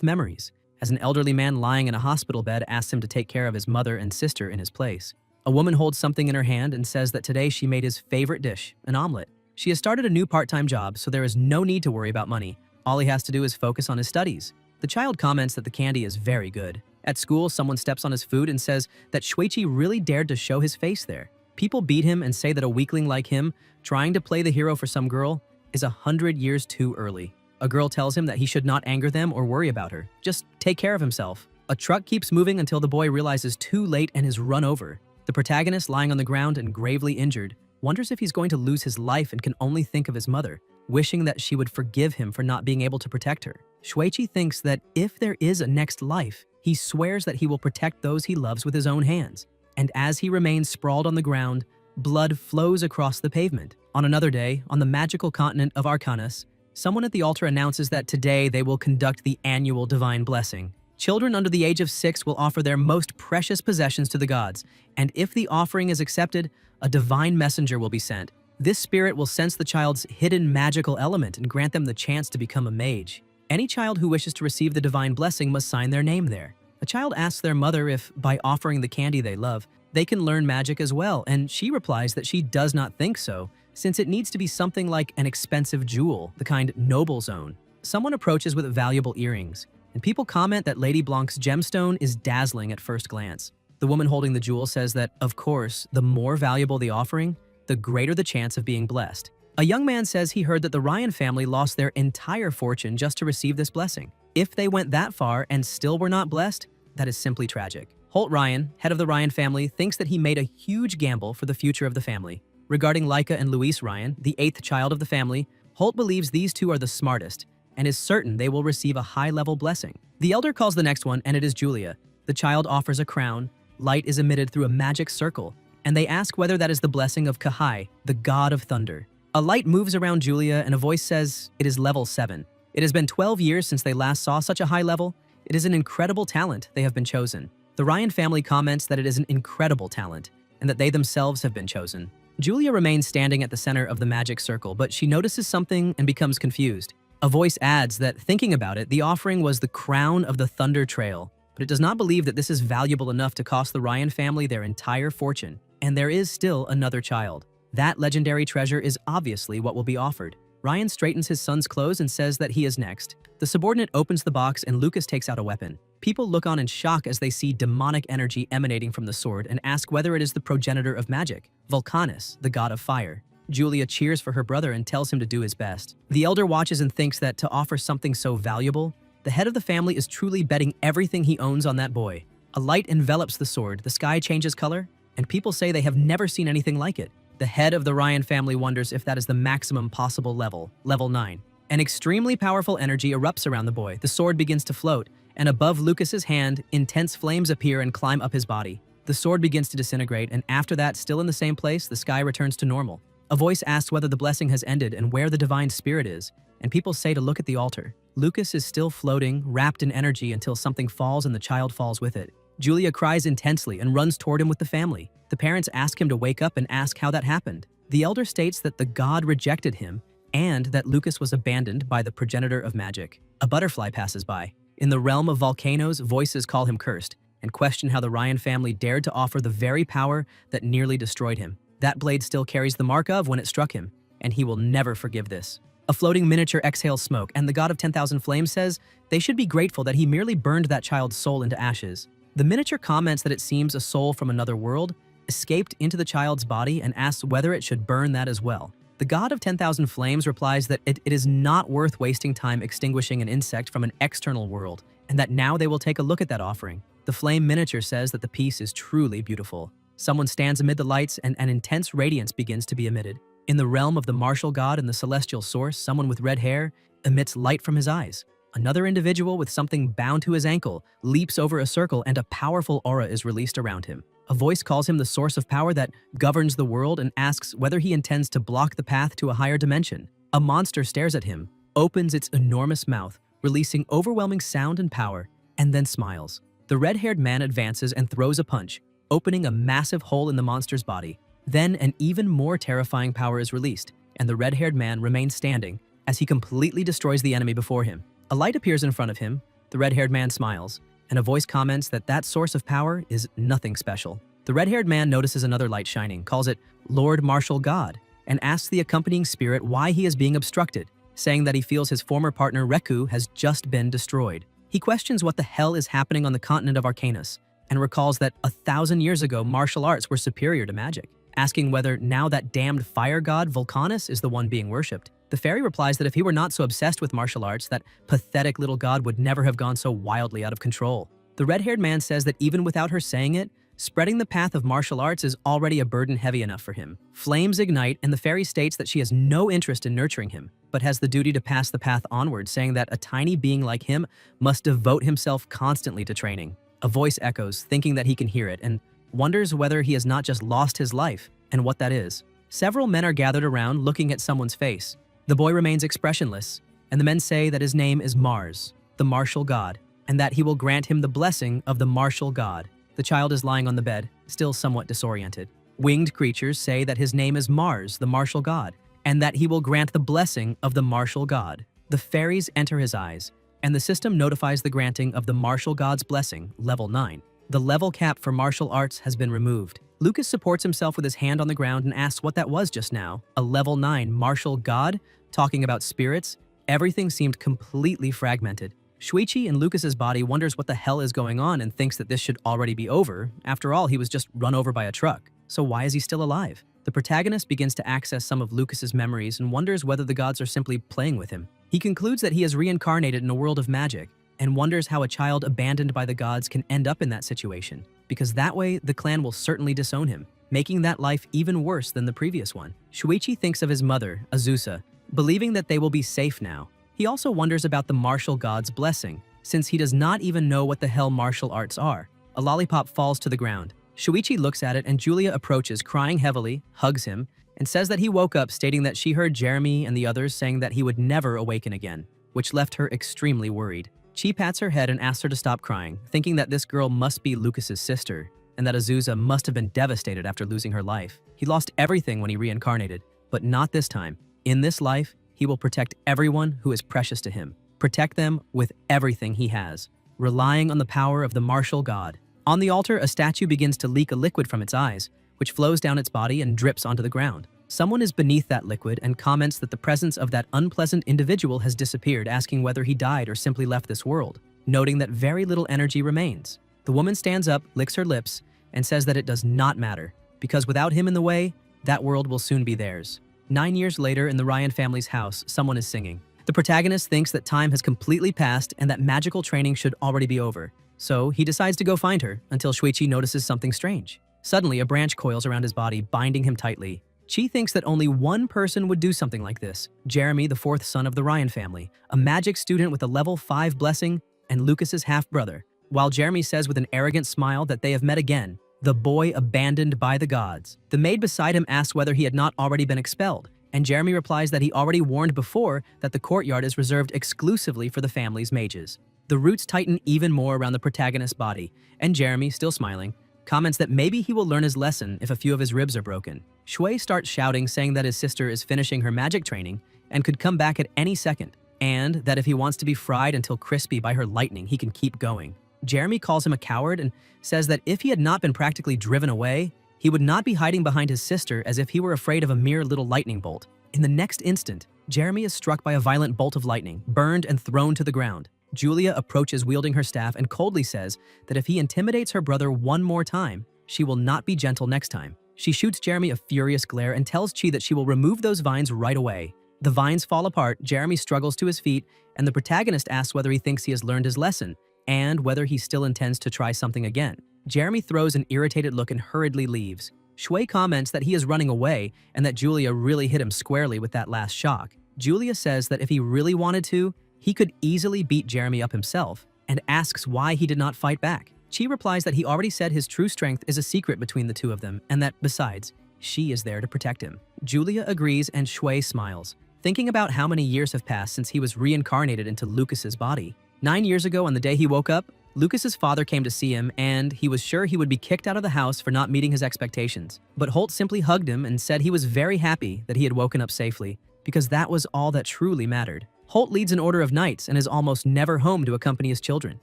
memories, as an elderly man lying in a hospital bed asks him to take care of his mother and sister in his place. A woman holds something in her hand and says that today she made his favorite dish, an omelet. She has started a new part-time job, so there is no need to worry about money. All he has to do is focus on his studies. The child comments that the candy is very good. At school, someone steps on his food and says that Shuichi really dared to show his face there. People beat him and say that a weakling like him, trying to play the hero for some girl, is 100 years too early. A girl tells him that he should not anger them or worry about her. Just take care of himself. A truck keeps moving until the boy realizes too late and is run over. The protagonist, lying on the ground and gravely injured, wonders if he's going to lose his life and can only think of his mother, wishing that she would forgive him for not being able to protect her. Shuichi thinks that if there is a next life, he swears that he will protect those he loves with his own hands. And as he remains sprawled on the ground, blood flows across the pavement. On another day, on the magical continent of Arcanus, someone at the altar announces that today they will conduct the annual divine blessing. Children under the age of 6 will offer their most precious possessions to the gods, and if the offering is accepted, a divine messenger will be sent. This spirit will sense the child's hidden magical element and grant them the chance to become a mage. Any child who wishes to receive the divine blessing must sign their name there. A child asks their mother if, by offering the candy they love, they can learn magic as well, and she replies that she does not think so, since it needs to be something like an expensive jewel, the kind nobles own. Someone approaches with valuable earrings, and people comment that Lady Blanc's gemstone is dazzling at first glance. The woman holding the jewel says that, of course, the more valuable the offering, the greater the chance of being blessed. A young man says he heard that the Ryan family lost their entire fortune just to receive this blessing. If they went that far and still were not blessed, that is simply tragic. Holt Ryan, head of the Ryan family, thinks that he made a huge gamble for the future of the family. Regarding Laika and Luis Ryan, the 8th child of the family, Holt believes these two are the smartest and is certain they will receive a high-level blessing. The elder calls the next one, and it is Julia. The child offers a crown, light is emitted through a magic circle, and they ask whether that is the blessing of Kahai, the god of thunder. A light moves around Julia and a voice says it is level 7. It has been 12 years since they last saw such a high level. It is an incredible talent they have been chosen. The Ryan family comments that it is an incredible talent and that they themselves have been chosen. Julia remains standing at the center of the magic circle, but she notices something and becomes confused. A voice adds that, thinking about it, the offering was the crown of the Thunder Trail, but it does not believe that this is valuable enough to cost the Ryan family their entire fortune. And there is still another child. That legendary treasure is obviously what will be offered. Ryan straightens his son's clothes and says that he is next. The subordinate opens the box and Lucas takes out a weapon. People look on in shock as they see demonic energy emanating from the sword and ask whether it is the progenitor of magic, Vulcanus, the god of fire. Julia cheers for her brother and tells him to do his best. The elder watches and thinks that to offer something so valuable, the head of the family is truly betting everything he owns on that boy. A light envelops the sword, the sky changes color, and people say they have never seen anything like it. The head of the Ryan family wonders if that is the maximum possible level, level 9. An extremely powerful energy erupts around the boy. The sword begins to float, and above Lucas's hand, intense flames appear and climb up his body. The sword begins to disintegrate, and after that, still in the same place, the sky returns to normal. A voice asks whether the blessing has ended and where the divine spirit is, and people say to look at the altar. Lucas is still floating, wrapped in energy until something falls and the child falls with it. Julia cries intensely and runs toward him with the family. The parents ask him to wake up and ask how that happened. The elder states that the god rejected him and that Lucas was abandoned by the progenitor of magic. A butterfly passes by. In the realm of volcanoes, voices call him cursed and question how the Ryan family dared to offer the very power that nearly destroyed him. That blade still carries the mark of when it struck him, and he will never forgive this. A floating miniature exhales smoke, and the god of 10,000 flames says they should be grateful that he merely burned that child's soul into ashes. The miniature comments that it seems a soul from another world escaped into the child's body and asks whether it should burn that as well. The god of 10,000 flames replies that it is not worth wasting time extinguishing an insect from an external world, and that now they will take a look at that offering. The flame miniature says that the piece is truly beautiful. Someone stands amid the lights and an intense radiance begins to be emitted. In the realm of the martial god and the celestial source, someone with red hair emits light from his eyes. Another individual with something bound to his ankle leaps over a circle and a powerful aura is released around him. A voice calls him the source of power that governs the world and asks whether he intends to block the path to a higher dimension. A monster stares at him, opens its enormous mouth, releasing overwhelming sound and power, and then smiles. The red-haired man advances and throws a punch, opening a massive hole in the monster's body. Then an even more terrifying power is released, and the red-haired man remains standing as he completely destroys the enemy before him. A light appears in front of him, The red-haired man smiles, and a voice comments that that source of power is nothing special. The red-haired man notices another light shining, calls it Lord Martial God, and asks the accompanying spirit why he is being obstructed, saying that he feels his former partner Reku has just been destroyed. He questions what the hell is happening on the continent of Arcanus, and recalls that 1,000 years ago martial arts were superior to magic, asking whether now that damned fire god Vulcanus is the one being worshipped. The fairy replies that if he were not so obsessed with martial arts, that pathetic little god would never have gone so wildly out of control. The red-haired man says that even without her saying it, spreading the path of martial arts is already a burden heavy enough for him. Flames ignite, and the fairy states that she has no interest in nurturing him, but has the duty to pass the path onward, saying that a tiny being like him must devote himself constantly to training. A voice echoes, thinking that he can hear it, and wonders whether he has not just lost his life, and what that is. Several men are gathered around looking at someone's face. The boy remains expressionless, and the men say that his name is Mars, the martial god, and that he will grant him the blessing of the martial god. The child is lying on the bed, still somewhat disoriented. Winged creatures say that his name is Mars, the martial god, and that he will grant the blessing of the martial god. The fairies enter his eyes, and the system notifies the granting of the martial god's blessing, level 9. The level cap for martial arts has been removed. Lucas supports himself with his hand on the ground and asks what that was just now. A level 9 martial god? Talking about spirits? Everything seemed completely fragmented. Shuichi in Lucas's body wonders what the hell is going on and thinks that this should already be over. After all, he was just run over by a truck. So why is he still alive? The protagonist begins to access some of Lucas's memories and wonders whether the gods are simply playing with him. He concludes that he is reincarnated in a world of magic and wonders how a child abandoned by the gods can end up in that situation, because that way the clan will certainly disown him, making that life even worse than the previous one. Shuichi thinks of his mother, Azusa, believing that they will be safe now. He also wonders about the martial god's blessing, since he does not even know what the hell martial arts are. A lollipop falls to the ground. Shuichi looks at it and Julia approaches, crying heavily, hugs him, and says that he woke up, stating that she heard Jeremy and the others saying that he would never awaken again, which left her extremely worried. Chi pats her head and asks her to stop crying, thinking that this girl must be Lucas's sister, and that Azusa must have been devastated after losing her life. He lost everything when he reincarnated, but not this time. In this life, he will protect everyone who is precious to him. Protect them with everything he has, relying on the power of the martial god. On the altar, a statue begins to leak a liquid from its eyes, which flows down its body and drips onto the ground. Someone is beneath that liquid and comments that the presence of that unpleasant individual has disappeared, asking whether he died or simply left this world, noting that very little energy remains. The woman stands up, licks her lips, and says that it does not matter, because without him in the way, that world will soon be theirs. 9 years later, in the Ryan family's house, someone is singing. The protagonist thinks that time has completely passed and that magical training should already be over. So he decides to go find her until Shuichi notices something strange. Suddenly, a branch coils around his body, binding him tightly. Chi thinks that only one person would do something like this: Jeremy, the fourth son of the Ryan family, a magic student with a level 5 blessing, and Lucas's half-brother. While Jeremy says with an arrogant smile that they have met again, the boy abandoned by the gods. The maid beside him asks whether he had not already been expelled, and Jeremy replies that he already warned before that the courtyard is reserved exclusively for the family's mages. The roots tighten even more around the protagonist's body, and Jeremy, still smiling, comments that maybe he will learn his lesson if a few of his ribs are broken. Shui starts shouting, saying that his sister is finishing her magic training and could come back at any second, and that if he wants to be fried until crispy by her lightning, he can keep going. Jeremy calls him a coward and says that if he had not been practically driven away, he would not be hiding behind his sister as if he were afraid of a mere little lightning bolt. In the next instant, Jeremy is struck by a violent bolt of lightning, burned and thrown to the ground. Julia approaches wielding her staff and coldly says that if he intimidates her brother one more time, she will not be gentle next time. She shoots Jeremy a furious glare and tells Chi that she will remove those vines right away. The vines fall apart, Jeremy struggles to his feet, and the protagonist asks whether he thinks he has learned his lesson, and whether he still intends to try something again. Jeremy throws an irritated look and hurriedly leaves. Shui comments that he is running away and that Julia really hit him squarely with that last shock. Julia says that if he really wanted to, he could easily beat Jeremy up himself, and asks why he did not fight back. Chi replies that he already said his true strength is a secret between the two of them, and that, besides, she is there to protect him. Julia agrees and Shui smiles, thinking about how many years have passed since he was reincarnated into Lucas's body. 9 years ago, on the day he woke up, Lucas's father came to see him, and he was sure he would be kicked out of the house for not meeting his expectations. But Holt simply hugged him and said he was very happy that he had woken up safely, because that was all that truly mattered. Holt leads an order of knights and is almost never home to accompany his children.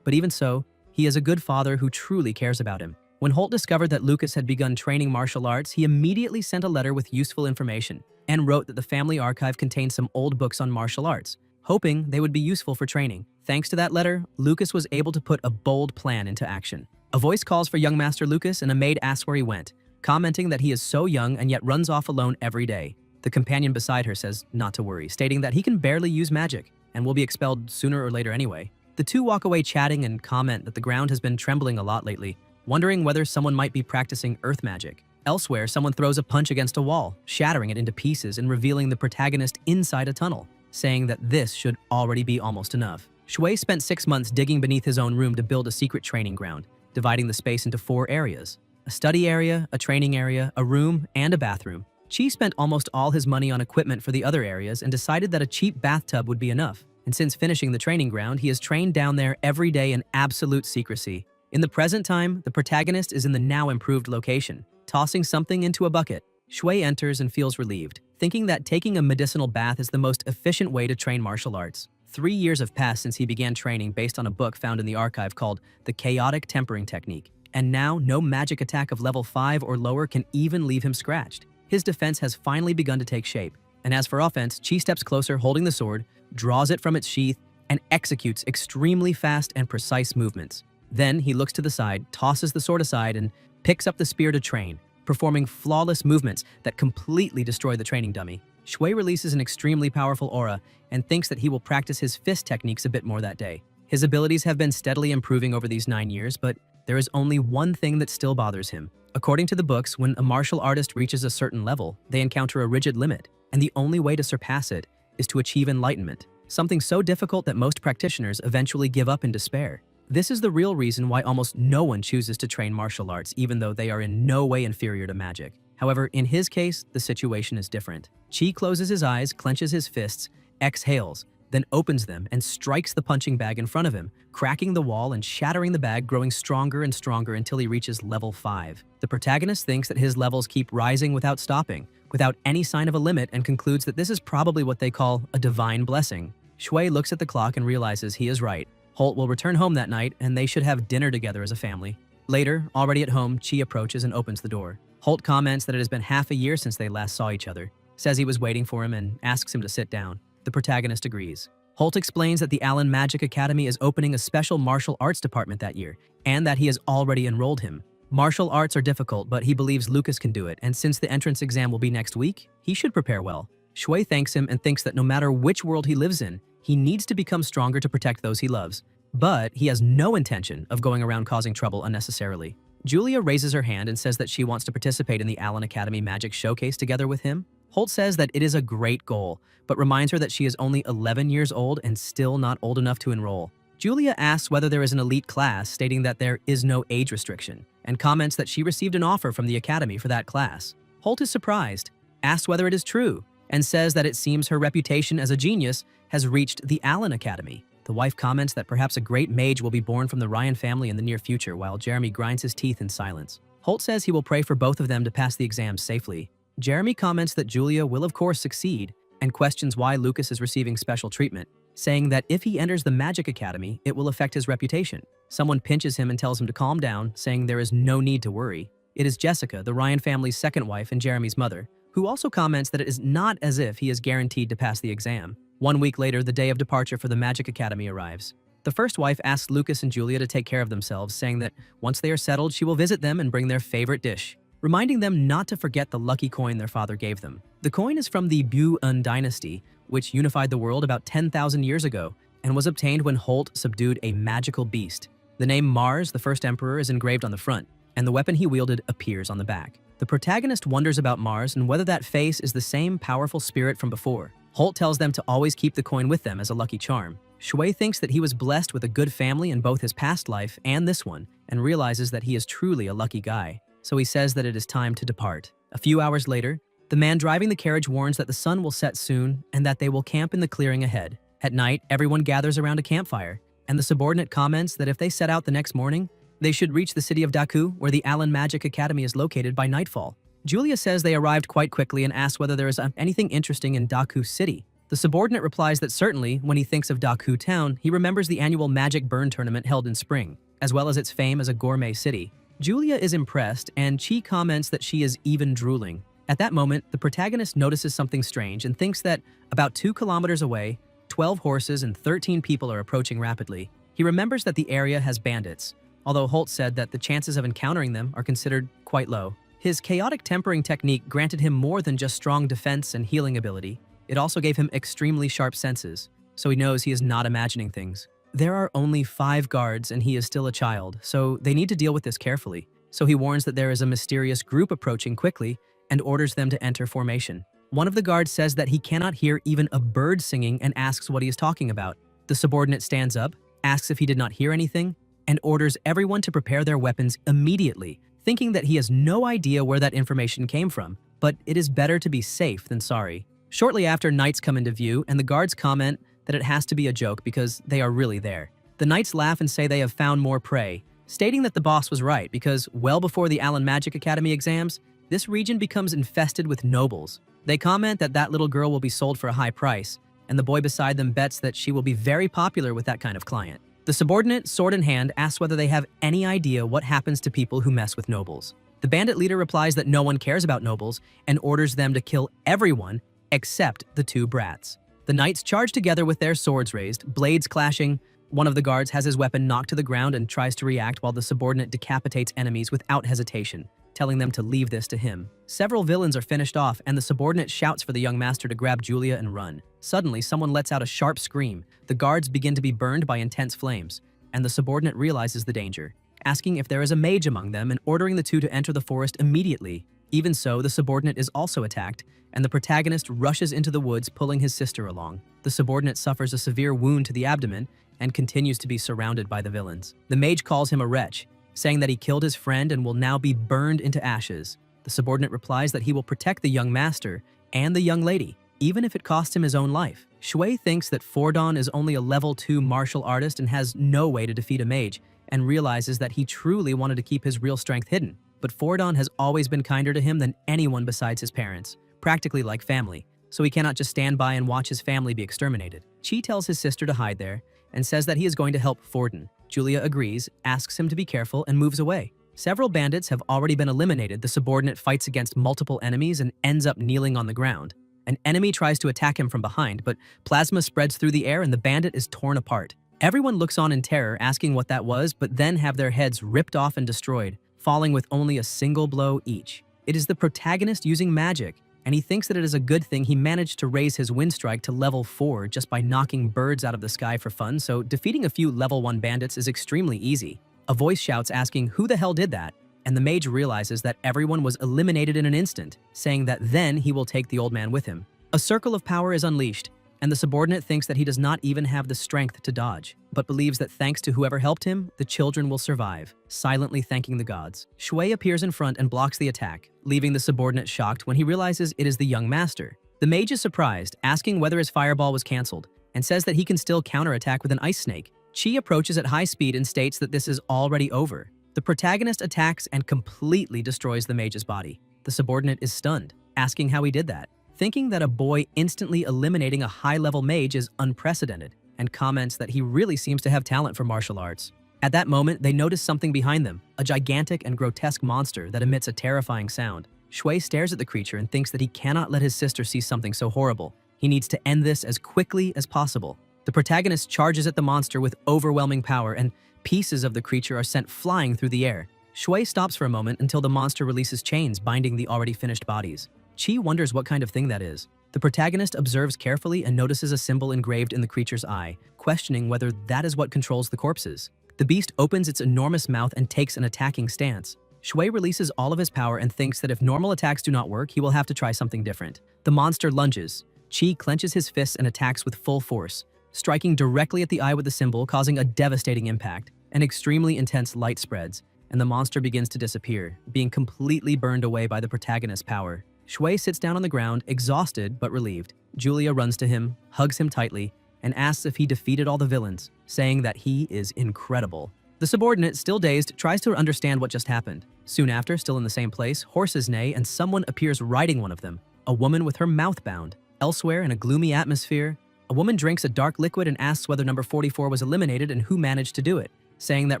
But even so, he is a good father who truly cares about him. When Holt discovered that Lucas had begun training martial arts, he immediately sent a letter with useful information and wrote that the family archive contained some old books on martial arts, hoping they would be useful for training. Thanks to that letter, Lucas was able to put a bold plan into action. A voice calls for young Master Lucas and a maid asks where he went, commenting that he is so young and yet runs off alone every day. The companion beside her says not to worry, stating that he can barely use magic and will be expelled sooner or later anyway. The two walk away chatting and comment that the ground has been trembling a lot lately, wondering whether someone might be practicing earth magic. Elsewhere, someone throws a punch against a wall, shattering it into pieces and revealing the protagonist inside a tunnel, saying that this should already be almost enough. Shui spent 6 months digging beneath his own room to build a secret training ground, dividing the space into 4 areas: a study area, a training area, a room, and a bathroom. Chi spent almost all his money on equipment for the other areas and decided that a cheap bathtub would be enough. And since finishing the training ground, he has trained down there every day in absolute secrecy. In the present time, the protagonist is in the now improved location, tossing something into a bucket. Shui enters and feels relieved, thinking that taking a medicinal bath is the most efficient way to train martial arts. 3 years have passed since he began training based on a book found in the archive called The Chaotic Tempering Technique, and now no magic attack of level 5 or lower can even leave him scratched. His defense has finally begun to take shape, and as for offense, Chi steps closer holding the sword, draws it from its sheath, and executes extremely fast and precise movements. Then he looks to the side, tosses the sword aside, and picks up the spear to train, performing flawless movements that completely destroy the training dummy. Shui releases an extremely powerful aura and thinks that he will practice his fist techniques a bit more that day. His abilities have been steadily improving over these 9 years, but there is only one thing that still bothers him. According to the books, when a martial artist reaches a certain level, they encounter a rigid limit, and the only way to surpass it is to achieve enlightenment, something so difficult that most practitioners eventually give up in despair. This is the real reason why almost no one chooses to train martial arts, even though they are in no way inferior to magic. However, in his case, the situation is different. Chi closes his eyes, clenches his fists, exhales, then opens them and strikes the punching bag in front of him, cracking the wall and shattering the bag, growing stronger and stronger until he reaches level 5. The protagonist thinks that his levels keep rising without stopping, without any sign of a limit, and concludes that this is probably what they call a divine blessing. Shui looks at the clock and realizes he is right. Holt will return home that night, and they should have dinner together as a family. Later, already at home, Chi approaches and opens the door. Holt comments that it has been half a year since they last saw each other, says he was waiting for him, and asks him to sit down. The protagonist agrees. Holt explains that the Allen Magic Academy is opening a special martial arts department that year, and that he has already enrolled him. Martial arts are difficult, but he believes Lucas can do it, and since the entrance exam will be next week, he should prepare well. Shui thanks him and thinks that no matter which world he lives in, he needs to become stronger to protect those he loves. But he has no intention of going around causing trouble unnecessarily. Julia raises her hand and says that she wants to participate in the Allen Academy Magic Showcase together with him. Holt says that it is a great goal, but reminds her that she is only 11 years old and still not old enough to enroll. Julia asks whether there is an elite class, stating that there is no age restriction, and comments that she received an offer from the academy for that class. Holt is surprised, asks whether it is true, and says that it seems her reputation as a genius has reached the Allen Academy. The wife comments that perhaps a great mage will be born from the Ryan family in the near future, while Jeremy grinds his teeth in silence. Holt says he will pray for both of them to pass the exams safely. Jeremy comments that Julia will of course succeed, and questions why Lucas is receiving special treatment, saying that if he enters the Magic Academy, it will affect his reputation. Someone pinches him and tells him to calm down, saying there is no need to worry. It is Jessica, the Ryan family's second wife and Jeremy's mother, who also comments that it is not as if he is guaranteed to pass the exam. 1 week later, the day of departure for the Magic Academy arrives. The first wife asks Lucas and Julia to take care of themselves, saying that once they are settled, she will visit them and bring their favorite dish, reminding them not to forget the lucky coin their father gave them. The coin is from the Bu-Un dynasty, which unified the world about 10,000 years ago, and was obtained when Holt subdued a magical beast. The name Mars, the first emperor, is engraved on the front, and the weapon he wielded appears on the back. The protagonist wonders about Mars and whether that face is the same powerful spirit from before. Holt tells them to always keep the coin with them as a lucky charm. Shui thinks that he was blessed with a good family in both his past life and this one, and realizes that he is truly a lucky guy. So he says that it is time to depart. A few hours later, the man driving the carriage warns that the sun will set soon and that they will camp in the clearing ahead. At night, everyone gathers around a campfire, and the subordinate comments that if they set out the next morning, they should reach the city of Daku, where the Allen Magic Academy is located, by nightfall. Julia says they arrived quite quickly and asks whether there is anything interesting in Daku City. The subordinate replies that certainly, when he thinks of Daku Town, he remembers the annual Magic Burn tournament held in spring, as well as its fame as a gourmet city. Julia is impressed, and Chi comments that she is even drooling. At that moment, the protagonist notices something strange and thinks that about 2 kilometers away, 12 horses and 13 people are approaching rapidly. He remembers that the area has bandits, although Holt said that the chances of encountering them are considered quite low. His chaotic tempering technique granted him more than just strong defense and healing ability. It also gave him extremely sharp senses, so he knows he is not imagining things. There are only 5 guards and he is still a child, so they need to deal with this carefully. So he warns that there is a mysterious group approaching quickly and orders them to enter formation. One of the guards says that he cannot hear even a bird singing and asks what he is talking about. The subordinate stands up, asks if he did not hear anything, and orders everyone to prepare their weapons immediately, thinking that he has no idea where that information came from, but it is better to be safe than sorry. Shortly after, knights come into view, and the guards comment that it has to be a joke because they are really there. The knights laugh and say they have found more prey, stating that the boss was right because well before the Allen Magic Academy exams, this region becomes infested with nobles. They comment that that little girl will be sold for a high price, and the boy beside them bets that she will be very popular with that kind of client. The subordinate, sword in hand, asks whether they have any idea what happens to people who mess with nobles. The bandit leader replies that no one cares about nobles and orders them to kill everyone except the 2 brats. The knights charge together with their swords raised, blades clashing. One of the guards has his weapon knocked to the ground and tries to react while the subordinate decapitates enemies without hesitation, telling them to leave this to him. Several villains are finished off, and the subordinate shouts for the young master to grab Julia and run. Suddenly, someone lets out a sharp scream. The guards begin to be burned by intense flames, and the subordinate realizes the danger, asking if there is a mage among them and ordering the 2 to enter the forest immediately. Even so, the subordinate is also attacked, and the protagonist rushes into the woods pulling his sister along. The subordinate suffers a severe wound to the abdomen and continues to be surrounded by the villains. The mage calls him a wretch, saying that he killed his friend and will now be burned into ashes. The subordinate replies that he will protect the young master and the young lady, even if it costs him his own life. Shui thinks that Fordon is only a level 2 martial artist and has no way to defeat a mage, and realizes that he truly wanted to keep his real strength hidden. But Fordon has always been kinder to him than anyone besides his parents, practically like family, so he cannot just stand by and watch his family be exterminated. Chi tells his sister to hide there and says that he is going to help Fordon. Julia agrees, asks him to be careful, and moves away. Several bandits have already been eliminated. The subordinate fights against multiple enemies and ends up kneeling on the ground. An enemy tries to attack him from behind, but plasma spreads through the air and the bandit is torn apart. Everyone looks on in terror, asking what that was, but then have their heads ripped off and destroyed, falling with only a single blow each. It is the protagonist using magic, and he thinks that it is a good thing he managed to raise his wind strike to level 4 just by knocking birds out of the sky for fun, so defeating a few level 1 bandits is extremely easy. A voice shouts asking who the hell did that, and the mage realizes that everyone was eliminated in an instant, saying that then he will take the old man with him. A circle of power is unleashed, and the subordinate thinks that he does not even have the strength to dodge, but believes that thanks to whoever helped him, the children will survive, silently thanking the gods. Shui appears in front and blocks the attack, leaving the subordinate shocked when he realizes it is the young master. The mage is surprised, asking whether his fireball was cancelled, and says that he can still counterattack with an ice snake. Chi approaches at high speed and states that this is already over. The protagonist attacks and completely destroys the mage's body. The subordinate is stunned, asking how he did that, thinking that a boy instantly eliminating a high-level mage is unprecedented, and comments that he really seems to have talent for martial arts. At that moment, they notice something behind them, a gigantic and grotesque monster that emits a terrifying sound. Shui stares at the creature and thinks that he cannot let his sister see something so horrible. He needs to end this as quickly as possible. The protagonist charges at the monster with overwhelming power, and pieces of the creature are sent flying through the air. Shui stops for a moment until the monster releases chains binding the already finished bodies. Chi wonders what kind of thing that is. The protagonist observes carefully and notices a symbol engraved in the creature's eye, questioning whether that is what controls the corpses. The beast opens its enormous mouth and takes an attacking stance. Shui releases all of his power and thinks that if normal attacks do not work, he will have to try something different. The monster lunges. Chi clenches his fists and attacks with full force, striking directly at the eye with the symbol, causing a devastating impact. An extremely intense light spreads, and the monster begins to disappear, being completely burned away by the protagonist's power. Shui sits down on the ground, exhausted but relieved. Julia runs to him, hugs him tightly, and asks if he defeated all the villains, saying that he is incredible. The subordinate, still dazed, tries to understand what just happened. Soon after, still in the same place, horses neigh and someone appears riding one of them, a woman with her mouth bound. Elsewhere, in a gloomy atmosphere, a woman drinks a dark liquid and asks whether number 44 was eliminated and who managed to do it, saying that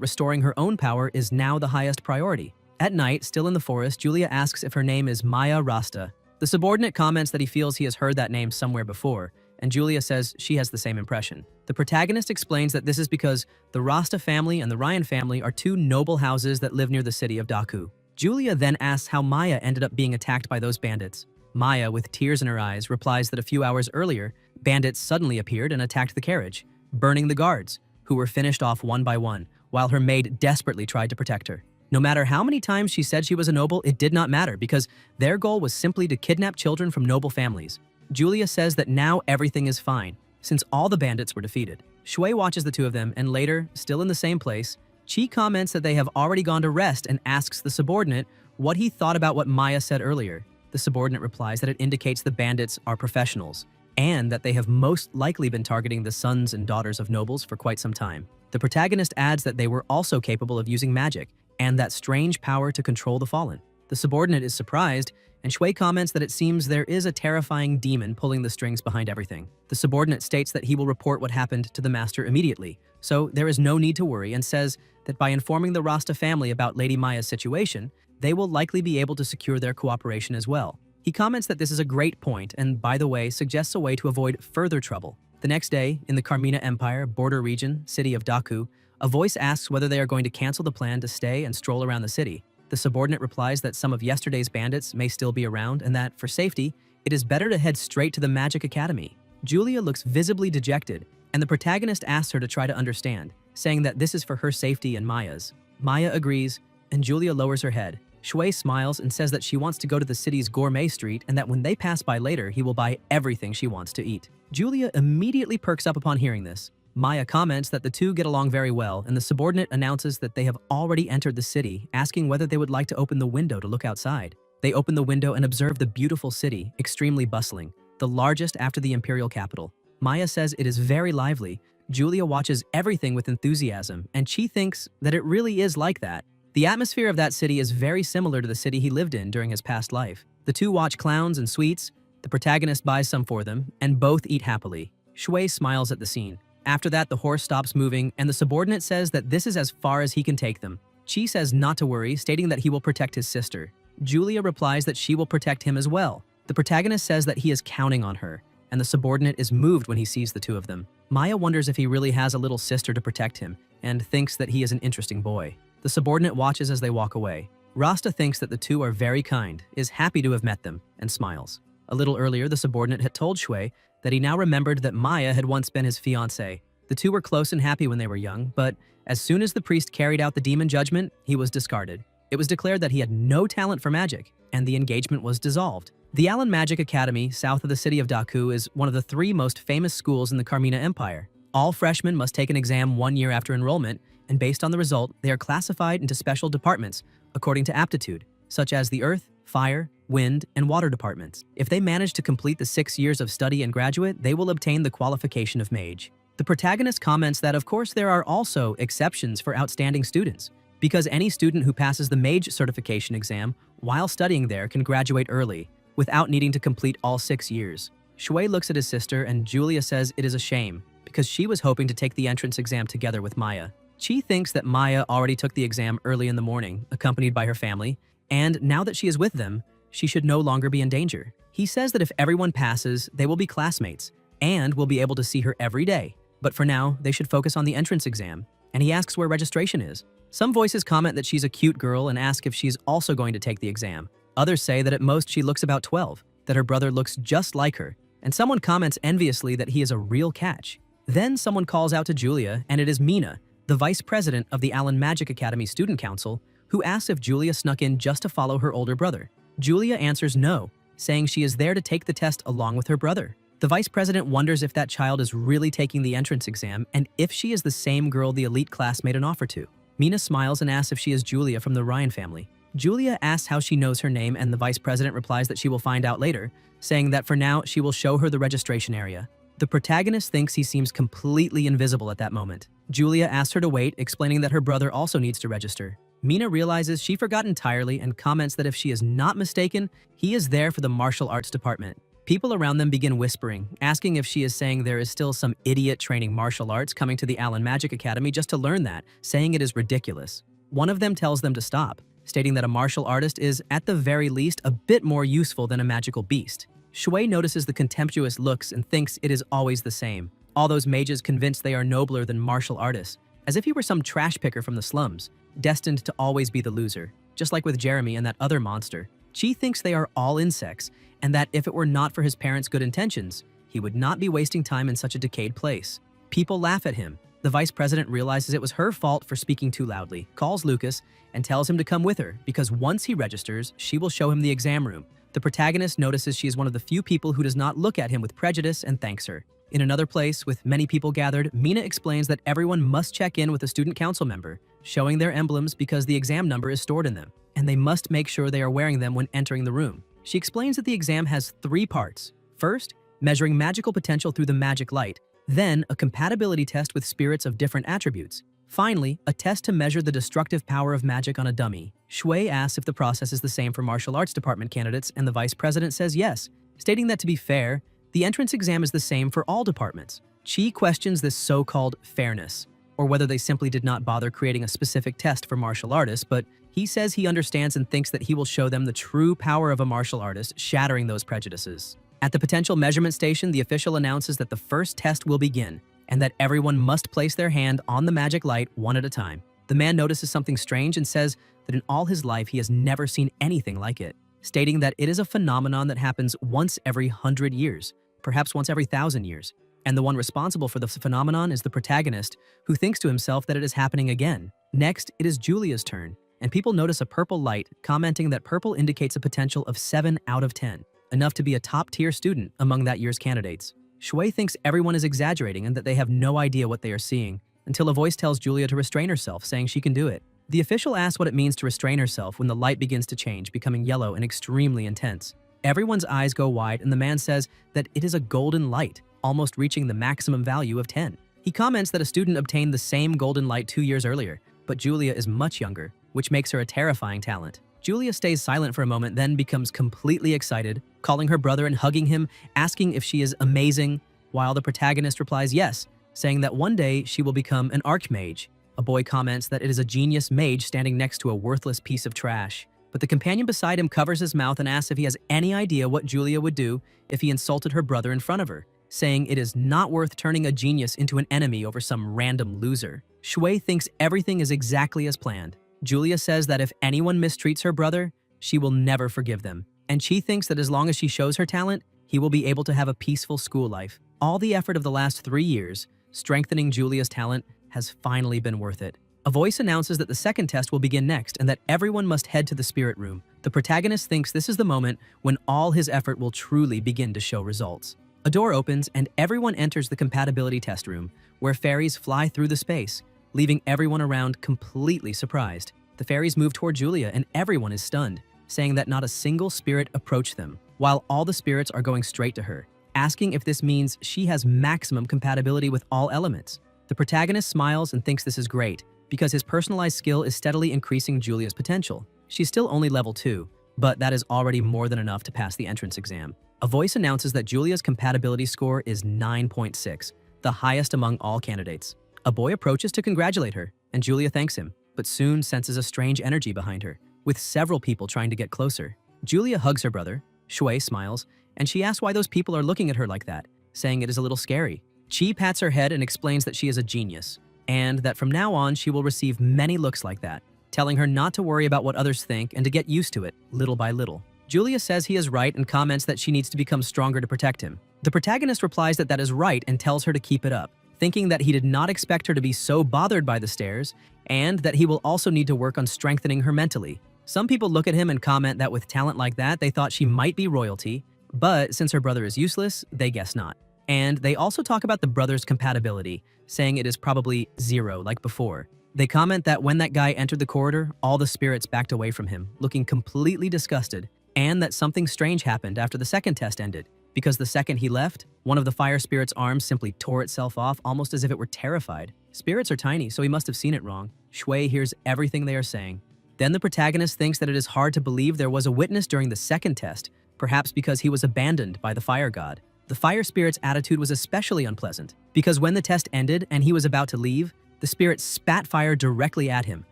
restoring her own power is now the highest priority. At night, still in the forest, Julia asks if her name is Maya Rasta. The subordinate comments that he feels he has heard that name somewhere before, and Julia says she has the same impression. The protagonist explains that this is because the Rasta family and the Ryan family are two noble houses that live near the city of Daku. Julia then asks how Maya ended up being attacked by those bandits. Maya, with tears in her eyes, replies that a few hours earlier, bandits suddenly appeared and attacked the carriage, burning the guards, who were finished off one by one, while her maid desperately tried to protect her. No matter how many times she said she was a noble, it did not matter because their goal was simply to kidnap children from noble families. Julia says that now everything is fine, since all the bandits were defeated. Shui watches the two of them, and later, still in the same place, Chi comments that they have already gone to rest and asks the subordinate what he thought about what Maya said earlier. The subordinate replies that it indicates the bandits are professionals, and that they have most likely been targeting the sons and daughters of nobles for quite some time. The protagonist adds that they were also capable of using magic, and that strange power to control the fallen. The subordinate is surprised, and Shui comments that it seems there is a terrifying demon pulling the strings behind everything. The subordinate states that he will report what happened to the master immediately, so there is no need to worry, and says that by informing the Rasta family about Lady Maya's situation, they will likely be able to secure their cooperation as well. He comments that this is a great point, and by the way, suggests a way to avoid further trouble. The next day, in the Carmina Empire, border region, city of Daku, a voice asks whether they are going to cancel the plan to stay and stroll around the city. The subordinate replies that some of yesterday's bandits may still be around and that, for safety, it is better to head straight to the Magic Academy. Julia looks visibly dejected, and the protagonist asks her to try to understand, saying that this is for her safety and Maya's. Maya agrees, and Julia lowers her head. Shui smiles and says that she wants to go to the city's gourmet street and that when they pass by later, he will buy everything she wants to eat. Julia immediately perks up upon hearing this. Maya comments that the two get along very well, and the subordinate announces that they have already entered the city, asking whether they would like to open the window to look outside. They open the window and observe the beautiful city, extremely bustling, the largest after the imperial capital. Maya says it is very lively. Julia watches everything with enthusiasm, and she thinks that it really is like that. The atmosphere of that city is very similar to the city he lived in during his past life. The two watch clowns and sweets, the protagonist buys some for them, and both eat happily. Shui smiles at the scene. After that, the horse stops moving, and the subordinate says that this is as far as he can take them. Chi says not to worry, stating that he will protect his sister. Julia replies that she will protect him as well. The protagonist says that he is counting on her, and the subordinate is moved when he sees the two of them. Maya wonders if he really has a little sister to protect him, and thinks that he is an interesting boy. The subordinate watches as they walk away. Rasta thinks that the two are very kind, is happy to have met them, and smiles. A little earlier, the subordinate had told Shui that he now remembered that Maya had once been his fiancée. The two were close and happy when they were young, but as soon as the priest carried out the demon judgment, he was discarded. It was declared that he had no talent for magic, and the engagement was dissolved. The Allen Magic Academy, south of the city of Daku, is one of the three most famous schools in the Carmina Empire. All freshmen must take an exam 1 year after enrollment, and based on the result, they are classified into special departments according to aptitude, such as the earth, fire, wind, and water departments. If they manage to complete the 6 years of study and graduate, they will obtain the qualification of mage. The protagonist comments that, of course, there are also exceptions for outstanding students, because any student who passes the mage certification exam while studying there can graduate early, without needing to complete all 6 years. Shui looks at his sister, and Julia says it is a shame, because she was hoping to take the entrance exam together with Maya. Chi thinks that Maya already took the exam early in the morning, accompanied by her family, and now that she is with them, she should no longer be in danger. He says that if everyone passes, they will be classmates, and will be able to see her every day. But for now, they should focus on the entrance exam, and he asks where registration is. Some voices comment that she's a cute girl and ask if she's also going to take the exam. Others say that at most she looks about 12, that her brother looks just like her, and someone comments enviously that he is a real catch. Then someone calls out to Julia, and it is Mina, the vice president of the Allen Magic Academy Student Council, who asks if Julia snuck in just to follow her older brother. Julia answers no, saying she is there to take the test along with her brother. The vice president wonders if that child is really taking the entrance exam and if she is the same girl the elite class made an offer to. Mina smiles and asks if she is Julia from the Ryan family. Julia asks how she knows her name, and the vice president replies that she will find out later, saying that for now she will show her the registration area. The protagonist thinks he seems completely invisible at that moment. Julia asks her to wait, explaining that her brother also needs to register. Mina realizes she forgot entirely and comments that if she is not mistaken, he is there for the martial arts department. People around them begin whispering, asking if she is saying there is still some idiot training martial arts coming to the Allen Magic Academy just to learn that, saying it is ridiculous. One of them tells them to stop, stating that a martial artist is, at the very least, a bit more useful than a magical beast. Shui notices the contemptuous looks and thinks it is always the same. All those mages convinced they are nobler than martial artists, as if he were some trash picker from the slums, destined to always be the loser, just like with Jeremy and that other monster. Chi thinks they are all insects, and that if it were not for his parents' good intentions, he would not be wasting time in such a decayed place. People laugh at him. The vice president realizes it was her fault for speaking too loudly, calls Lucas, and tells him to come with her because once he registers, she will show him the exam room. The protagonist notices she is one of the few people who does not look at him with prejudice and thanks her. In another place, with many people gathered, Mina explains that everyone must check in with a student council member, showing their emblems because the exam number is stored in them, and they must make sure they are wearing them when entering the room. She explains that the exam has 3 parts. First, measuring magical potential through the magic light. Then, a compatibility test with spirits of different attributes. Finally, a test to measure the destructive power of magic on a dummy. Shui asks if the process is the same for martial arts department candidates, and the vice president says yes, stating that to be fair, the entrance exam is the same for all departments. Chi questions this so-called fairness, or whether they simply did not bother creating a specific test for martial artists, but he says he understands and thinks that he will show them the true power of a martial artist, shattering those prejudices. At the potential measurement station, the official announces that the first test will begin, and that everyone must place their hand on the magic light one at a time. The man notices something strange and says that in all his life he has never seen anything like it, stating that it is a phenomenon that happens once every 100 years, perhaps once every 1,000 years. And the one responsible for the phenomenon is the protagonist, who thinks to himself that it is happening again. Next, it is Julia's turn, and people notice a purple light, commenting that purple indicates a potential of 7 out of 10, enough to be a top-tier student among that year's candidates. Shui thinks everyone is exaggerating and that they have no idea what they are seeing, until a voice tells Julia to restrain herself, saying she can do it. The official asks what it means to restrain herself when the light begins to change, becoming yellow and extremely intense. Everyone's eyes go wide, and the man says that it is a golden light, almost reaching the maximum value of 10. He comments that a student obtained the same golden light 2 years earlier, but Julia is much younger, which makes her a terrifying talent. Julia stays silent for a moment, then becomes completely excited, calling her brother and hugging him, asking if she is amazing, while the protagonist replies yes, saying that one day she will become an archmage. A boy comments that it is a genius mage standing next to a worthless piece of trash. But the companion beside him covers his mouth and asks if he has any idea what Julia would do if he insulted her brother in front of her, saying it is not worth turning a genius into an enemy over some random loser. Shui thinks everything is exactly as planned. Julia says that if anyone mistreats her brother, she will never forgive them. And she thinks that as long as she shows her talent, he will be able to have a peaceful school life. All the effort of the last 3 years, strengthening Julia's talent, has finally been worth it. A voice announces that the second test will begin next and that everyone must head to the spirit room. The protagonist thinks this is the moment when all his effort will truly begin to show results. A door opens and everyone enters the compatibility test room, where fairies fly through the space, leaving everyone around completely surprised. The fairies move toward Julia and everyone is stunned, saying that not a single spirit approached them, while all the spirits are going straight to her, asking if this means she has maximum compatibility with all elements. The protagonist smiles and thinks this is great, because his personalized skill is steadily increasing Julia's potential. She's still only level 2, but that is already more than enough to pass the entrance exam. A voice announces that Julia's compatibility score is 9.6, the highest among all candidates. A boy approaches to congratulate her, and Julia thanks him, but soon senses a strange energy behind her, with several people trying to get closer. Julia hugs her brother, Shui smiles, and she asks why those people are looking at her like that, saying it is a little scary. Chi pats her head and explains that she is a genius, and that from now on she will receive many looks like that, telling her not to worry about what others think and to get used to it, little by little. Julia says he is right and comments that she needs to become stronger to protect him. The protagonist replies that that is right and tells her to keep it up, thinking that he did not expect her to be so bothered by the stares, and that he will also need to work on strengthening her mentally. Some people look at him and comment that with talent like that, they thought she might be royalty, but since her brother is useless, they guess not. And they also talk about the brother's compatibility, saying it is probably 0 like before. They comment that when that guy entered the corridor, all the spirits backed away from him, looking completely disgusted, and that something strange happened after the second test ended, because the second he left, one of the fire spirit's arms simply tore itself off almost as if it were terrified. Spirits are tiny, so he must have seen it wrong. Shui hears everything they are saying. Then the protagonist thinks that it is hard to believe there was a witness during the second test, perhaps because he was abandoned by the fire god. The fire spirit's attitude was especially unpleasant, because when the test ended and he was about to leave, the spirit spat fire directly at him,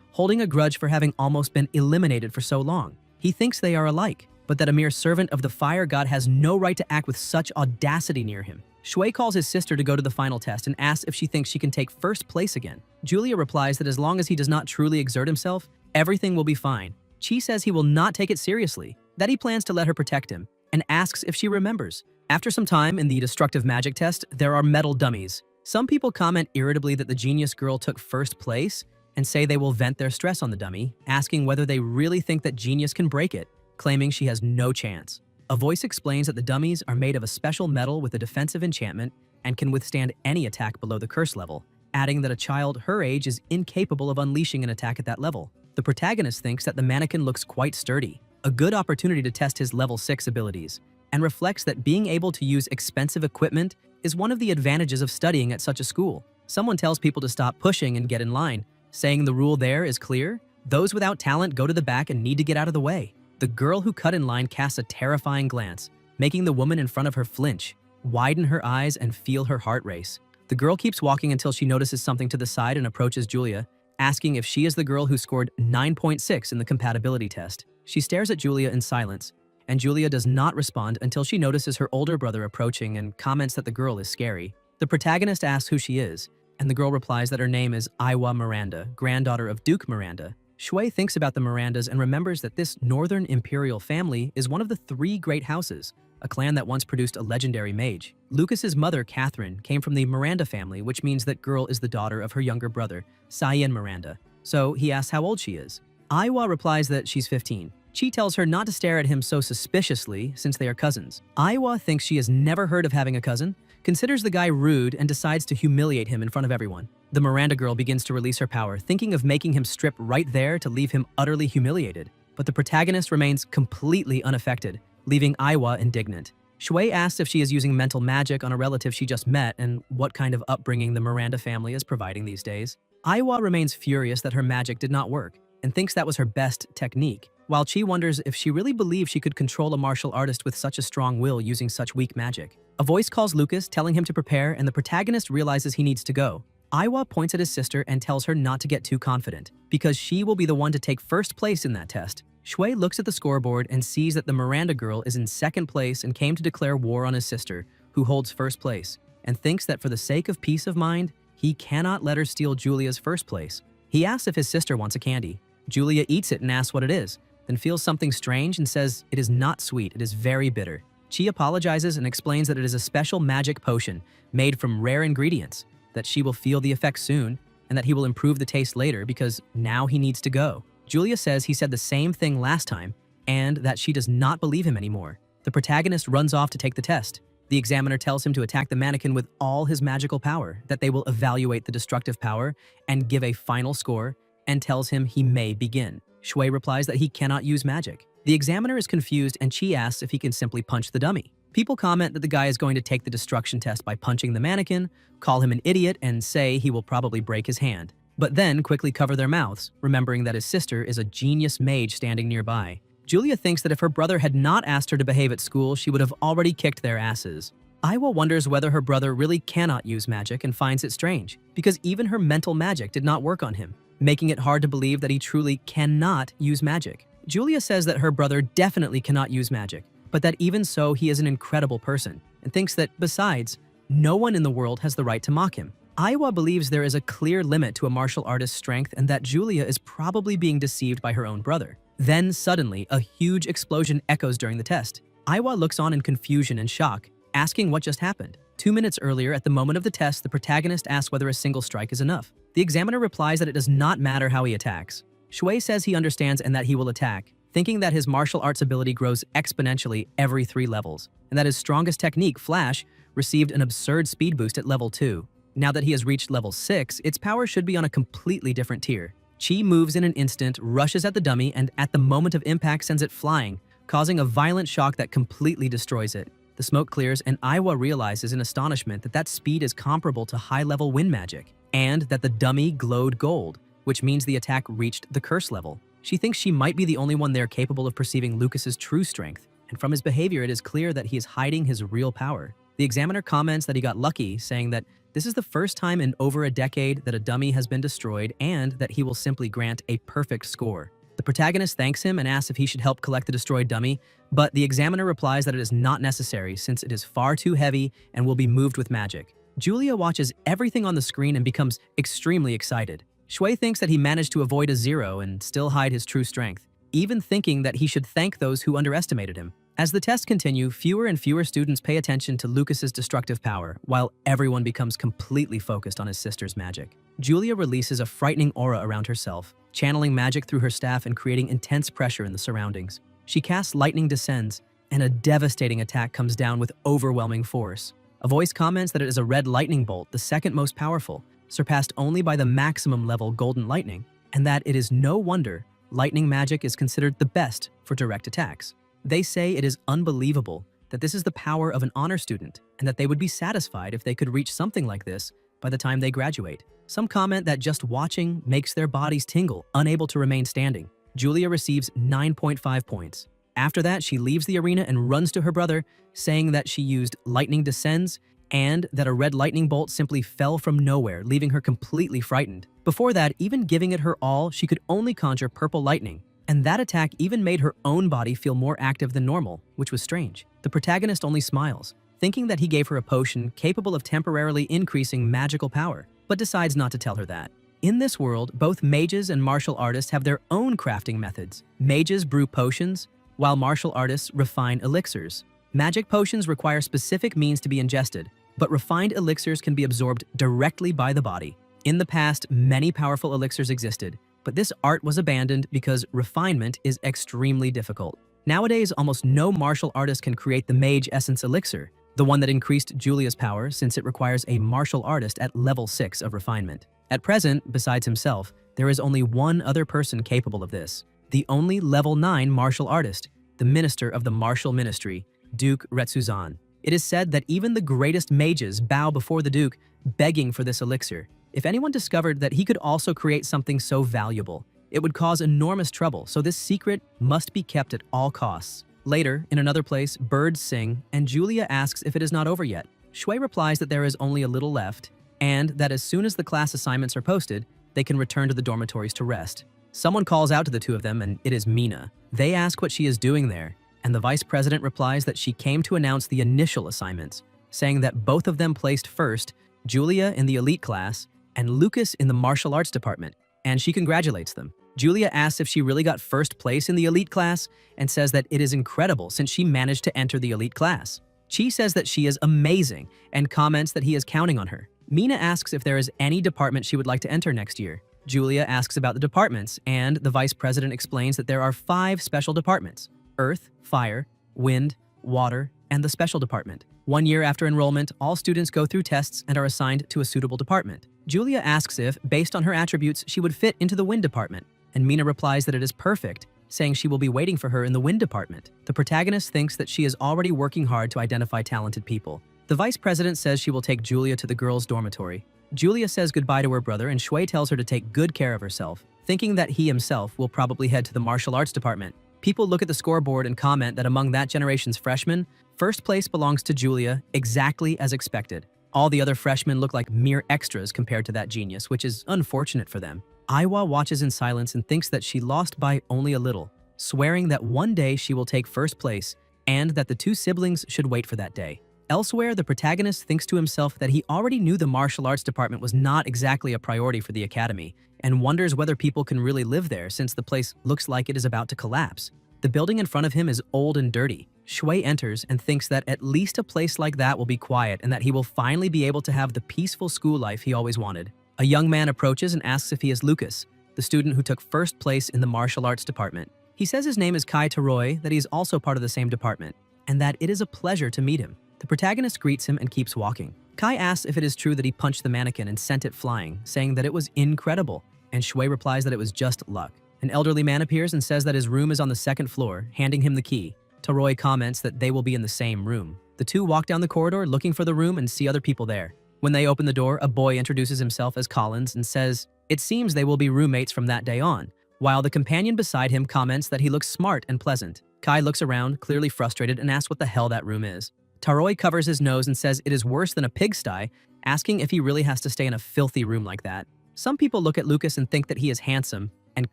holding a grudge for having almost been eliminated for so long. He thinks they are alike, but that a mere servant of the fire god has no right to act with such audacity near him. Shui calls his sister to go to the final test and asks if she thinks she can take first place again. Julia replies that as long as he does not truly exert himself, everything will be fine. Chi says he will not take it seriously, that he plans to let her protect him, and asks if she remembers. After some time in the destructive magic test, there are metal dummies. Some people comment irritably that the genius girl took first place and say they will vent their stress on the dummy, asking whether they really think that genius can break it, claiming she has no chance. A voice explains that the dummies are made of a special metal with a defensive enchantment and can withstand any attack below the curse level, adding that a child her age is incapable of unleashing an attack at that level. The protagonist thinks that the mannequin looks quite sturdy, a good opportunity to test his level 6 abilities, and reflects that being able to use expensive equipment is one of the advantages of studying at such a school. Someone tells people to stop pushing and get in line, saying the rule there is clear: those without talent go to the back and need to get out of the way. The girl who cut in line casts a terrifying glance, making the woman in front of her flinch, widen her eyes, and feel her heart race. The girl keeps walking until she notices something to the side and approaches Julia, asking if she is the girl who scored 9.6 in the compatibility test. She stares at Julia in silence, and Julia does not respond until she notices her older brother approaching and comments that the girl is scary. The protagonist asks who she is, and the girl replies that her name is Iwa Miranda, granddaughter of Duke Miranda. Shui thinks about the Mirandas and remembers that this northern imperial family is one of the 3 great houses, a clan that once produced a legendary mage. Lucas's mother, Catherine, came from the Miranda family, which means that girl is the daughter of her younger brother, Cyan Miranda. So he asks how old she is. Iwa replies that she's 15. Chi tells her not to stare at him so suspiciously since they are cousins. Iwa thinks she has never heard of having a cousin, considers the guy rude, and decides to humiliate him in front of everyone. The Miranda girl begins to release her power, thinking of making him strip right there to leave him utterly humiliated. But the protagonist remains completely unaffected, leaving Iwa indignant. Shui asks if she is using mental magic on a relative she just met and what kind of upbringing the Miranda family is providing these days. Iwa remains furious that her magic did not work and thinks that was her best technique, while Chi wonders if she really believes she could control a martial artist with such a strong will using such weak magic. A voice calls Lucas, telling him to prepare, and the protagonist realizes he needs to go. Iwa points at his sister and tells her not to get too confident, because she will be the one to take first place in that test. Shui looks at the scoreboard and sees that the Miranda girl is in second place and came to declare war on his sister, who holds first place, and thinks that for the sake of peace of mind, he cannot let her steal Julia's first place. He asks if his sister wants a candy. Julia eats it and asks what it is, then feels something strange and says it is not sweet, it is very bitter. Chi apologizes and explains that it is a special magic potion made from rare ingredients, that she will feel the effects soon, and that he will improve the taste later because now he needs to go. Julia says he said the same thing last time, and that she does not believe him anymore. The protagonist runs off to take the test. The examiner tells him to attack the mannequin with all his magical power, that they will evaluate the destructive power and give a final score, and tells him he may begin. Shui replies that he cannot use magic. The examiner is confused and Chi asks if he can simply punch the dummy. People comment that the guy is going to take the destruction test by punching the mannequin, call him an idiot, and say he will probably break his hand, but then quickly cover their mouths, remembering that his sister is a genius mage standing nearby. Julia thinks that if her brother had not asked her to behave at school, she would have already kicked their asses. Iwa wonders whether her brother really cannot use magic and finds it strange, because even her mental magic did not work on him, making it hard to believe that he truly cannot use magic. Julia says that her brother definitely cannot use magic, but that even so, he is an incredible person, and thinks that, besides, no one in the world has the right to mock him. Iwa believes there is a clear limit to a martial artist's strength and that Julia is probably being deceived by her own brother. Then, suddenly, a huge explosion echoes during the test. Iwa looks on in confusion and shock, asking what just happened. 2 minutes earlier, at the moment of the test, the protagonist asks whether a single strike is enough. The examiner replies that it does not matter how he attacks. Shui says he understands and that he will attack, thinking that his martial arts ability grows exponentially every 3 levels, and that his strongest technique, Flash, received an absurd speed boost at level 2. Now that he has reached level 6, its power should be on a completely different tier. Chi moves in an instant, rushes at the dummy, and at the moment of impact sends it flying, causing a violent shock that completely destroys it. The smoke clears, and Iwa realizes in astonishment that that speed is comparable to high-level wind magic, and that the dummy glowed gold, which means the attack reached the curse level. She thinks she might be the only one there capable of perceiving Lucas's true strength. and from his behavior it is clear that he is hiding his real power. The examiner comments that he got lucky, saying that this is the first time in over a decade that a dummy has been destroyed and that he will simply grant a perfect score. The protagonist thanks him and asks if he should help collect the destroyed dummy, but the examiner replies that it is not necessary since it is far too heavy and will be moved with magic. Julia watches everything on the screen and becomes extremely excited. Shui thinks that he managed to avoid a 0 and still hide his true strength, even thinking that he should thank those who underestimated him. As the tests continue, fewer and fewer students pay attention to Lucas's destructive power, while everyone becomes completely focused on his sister's magic. Julia releases a frightening aura around herself, channeling magic through her staff and creating intense pressure in the surroundings. She casts Lightning Descends, and a devastating attack comes down with overwhelming force. A voice comments that it is a red lightning bolt, the second most powerful, surpassed only by the maximum level Golden Lightning, and that it is no wonder lightning magic is considered the best for direct attacks. They say it is unbelievable that this is the power of an honor student and that they would be satisfied if they could reach something like this by the time they graduate. Some comment that just watching makes their bodies tingle, unable to remain standing. Julia receives 9.5 points. After that, she leaves the arena and runs to her brother, saying that she used Lightning Descends and that a red lightning bolt simply fell from nowhere, leaving her completely frightened. Before that, even giving it her all, she could only conjure purple lightning, and that attack even made her own body feel more active than normal, which was strange. The protagonist only smiles, thinking that he gave her a potion capable of temporarily increasing magical power, but decides not to tell her that. In this world, both mages and martial artists have their own crafting methods. Mages brew potions, while martial artists refine elixirs. Magic potions require specific means to be ingested, but refined elixirs can be absorbed directly by the body. In the past, many powerful elixirs existed, but this art was abandoned because refinement is extremely difficult. Nowadays, almost no martial artist can create the Mage Essence Elixir, the one that increased Julia's power since it requires a martial artist at level 6 of refinement. At present, besides himself, there is only one other person capable of this, the only level 9 martial artist, the Minister of the Martial Ministry, Duke Retsuzan. It is said that even the greatest mages bow before the Duke, begging for this elixir. If anyone discovered that he could also create something so valuable, it would cause enormous trouble, so this secret must be kept at all costs. Later, in another place, birds sing, and Julia asks if it is not over yet. Shui replies that there is only a little left, and that as soon as the class assignments are posted, they can return to the dormitories to rest. Someone calls out to the two of them, and it is Mina. They ask what she is doing there, and the vice president replies that she came to announce the initial assignments, saying that both of them placed first, Julia in the elite class, and Lucas in the martial arts department, and she congratulates them. Julia asks if she really got first place in the elite class and says that it is incredible since she managed to enter the elite class. Chi says that she is amazing and comments that he is counting on her. Mina asks if there is any department she would like to enter next year. Julia asks about the departments, and the vice president explains that there are 5 special departments: Earth, Fire, Wind, Water, and the Special Department. 1 year after enrollment, all students go through tests and are assigned to a suitable department. Julia asks if, based on her attributes, she would fit into the Wind Department, and Mina replies that it is perfect, saying she will be waiting for her in the Wind Department. The protagonist thinks that she is already working hard to identify talented people. The vice president says she will take Julia to the girls' dormitory. Julia says goodbye to her brother, and Shui tells her to take good care of herself, thinking that he himself will probably head to the martial arts department. People look at the scoreboard and comment that among that generation's freshmen, first place belongs to Julia, exactly as expected. All the other freshmen look like mere extras compared to that genius, which is unfortunate for them. Aiwa watches in silence and thinks that she lost by only a little, swearing that one day she will take first place and that the two siblings should wait for that day. Elsewhere, the protagonist thinks to himself that he already knew the martial arts department was not exactly a priority for the academy and wonders whether people can really live there since the place looks like it is about to collapse. The building in front of him is old and dirty. Shui enters and thinks that at least a place like that will be quiet and that he will finally be able to have the peaceful school life he always wanted. A young man approaches and asks if he is Lucas, the student who took first place in the martial arts department. He says his name is Kai Taroy, that he is also part of the same department, and that it is a pleasure to meet him. The protagonist greets him and keeps walking. Kai asks if it is true that he punched the mannequin and sent it flying, saying that it was incredible, and Shui replies that it was just luck. An elderly man appears and says that his room is on the 2nd floor, handing him the key. Taroy comments that they will be in the same room. The two walk down the corridor looking for the room and see other people there. When they open the door, a boy introduces himself as Collins and says it seems they will be roommates from that day on, while the companion beside him comments that he looks smart and pleasant. Kai looks around, clearly frustrated, and asks what the hell that room is. Taroi covers his nose and says it is worse than a pigsty, asking if he really has to stay in a filthy room like that. Some people look at Lucas and think that he is handsome and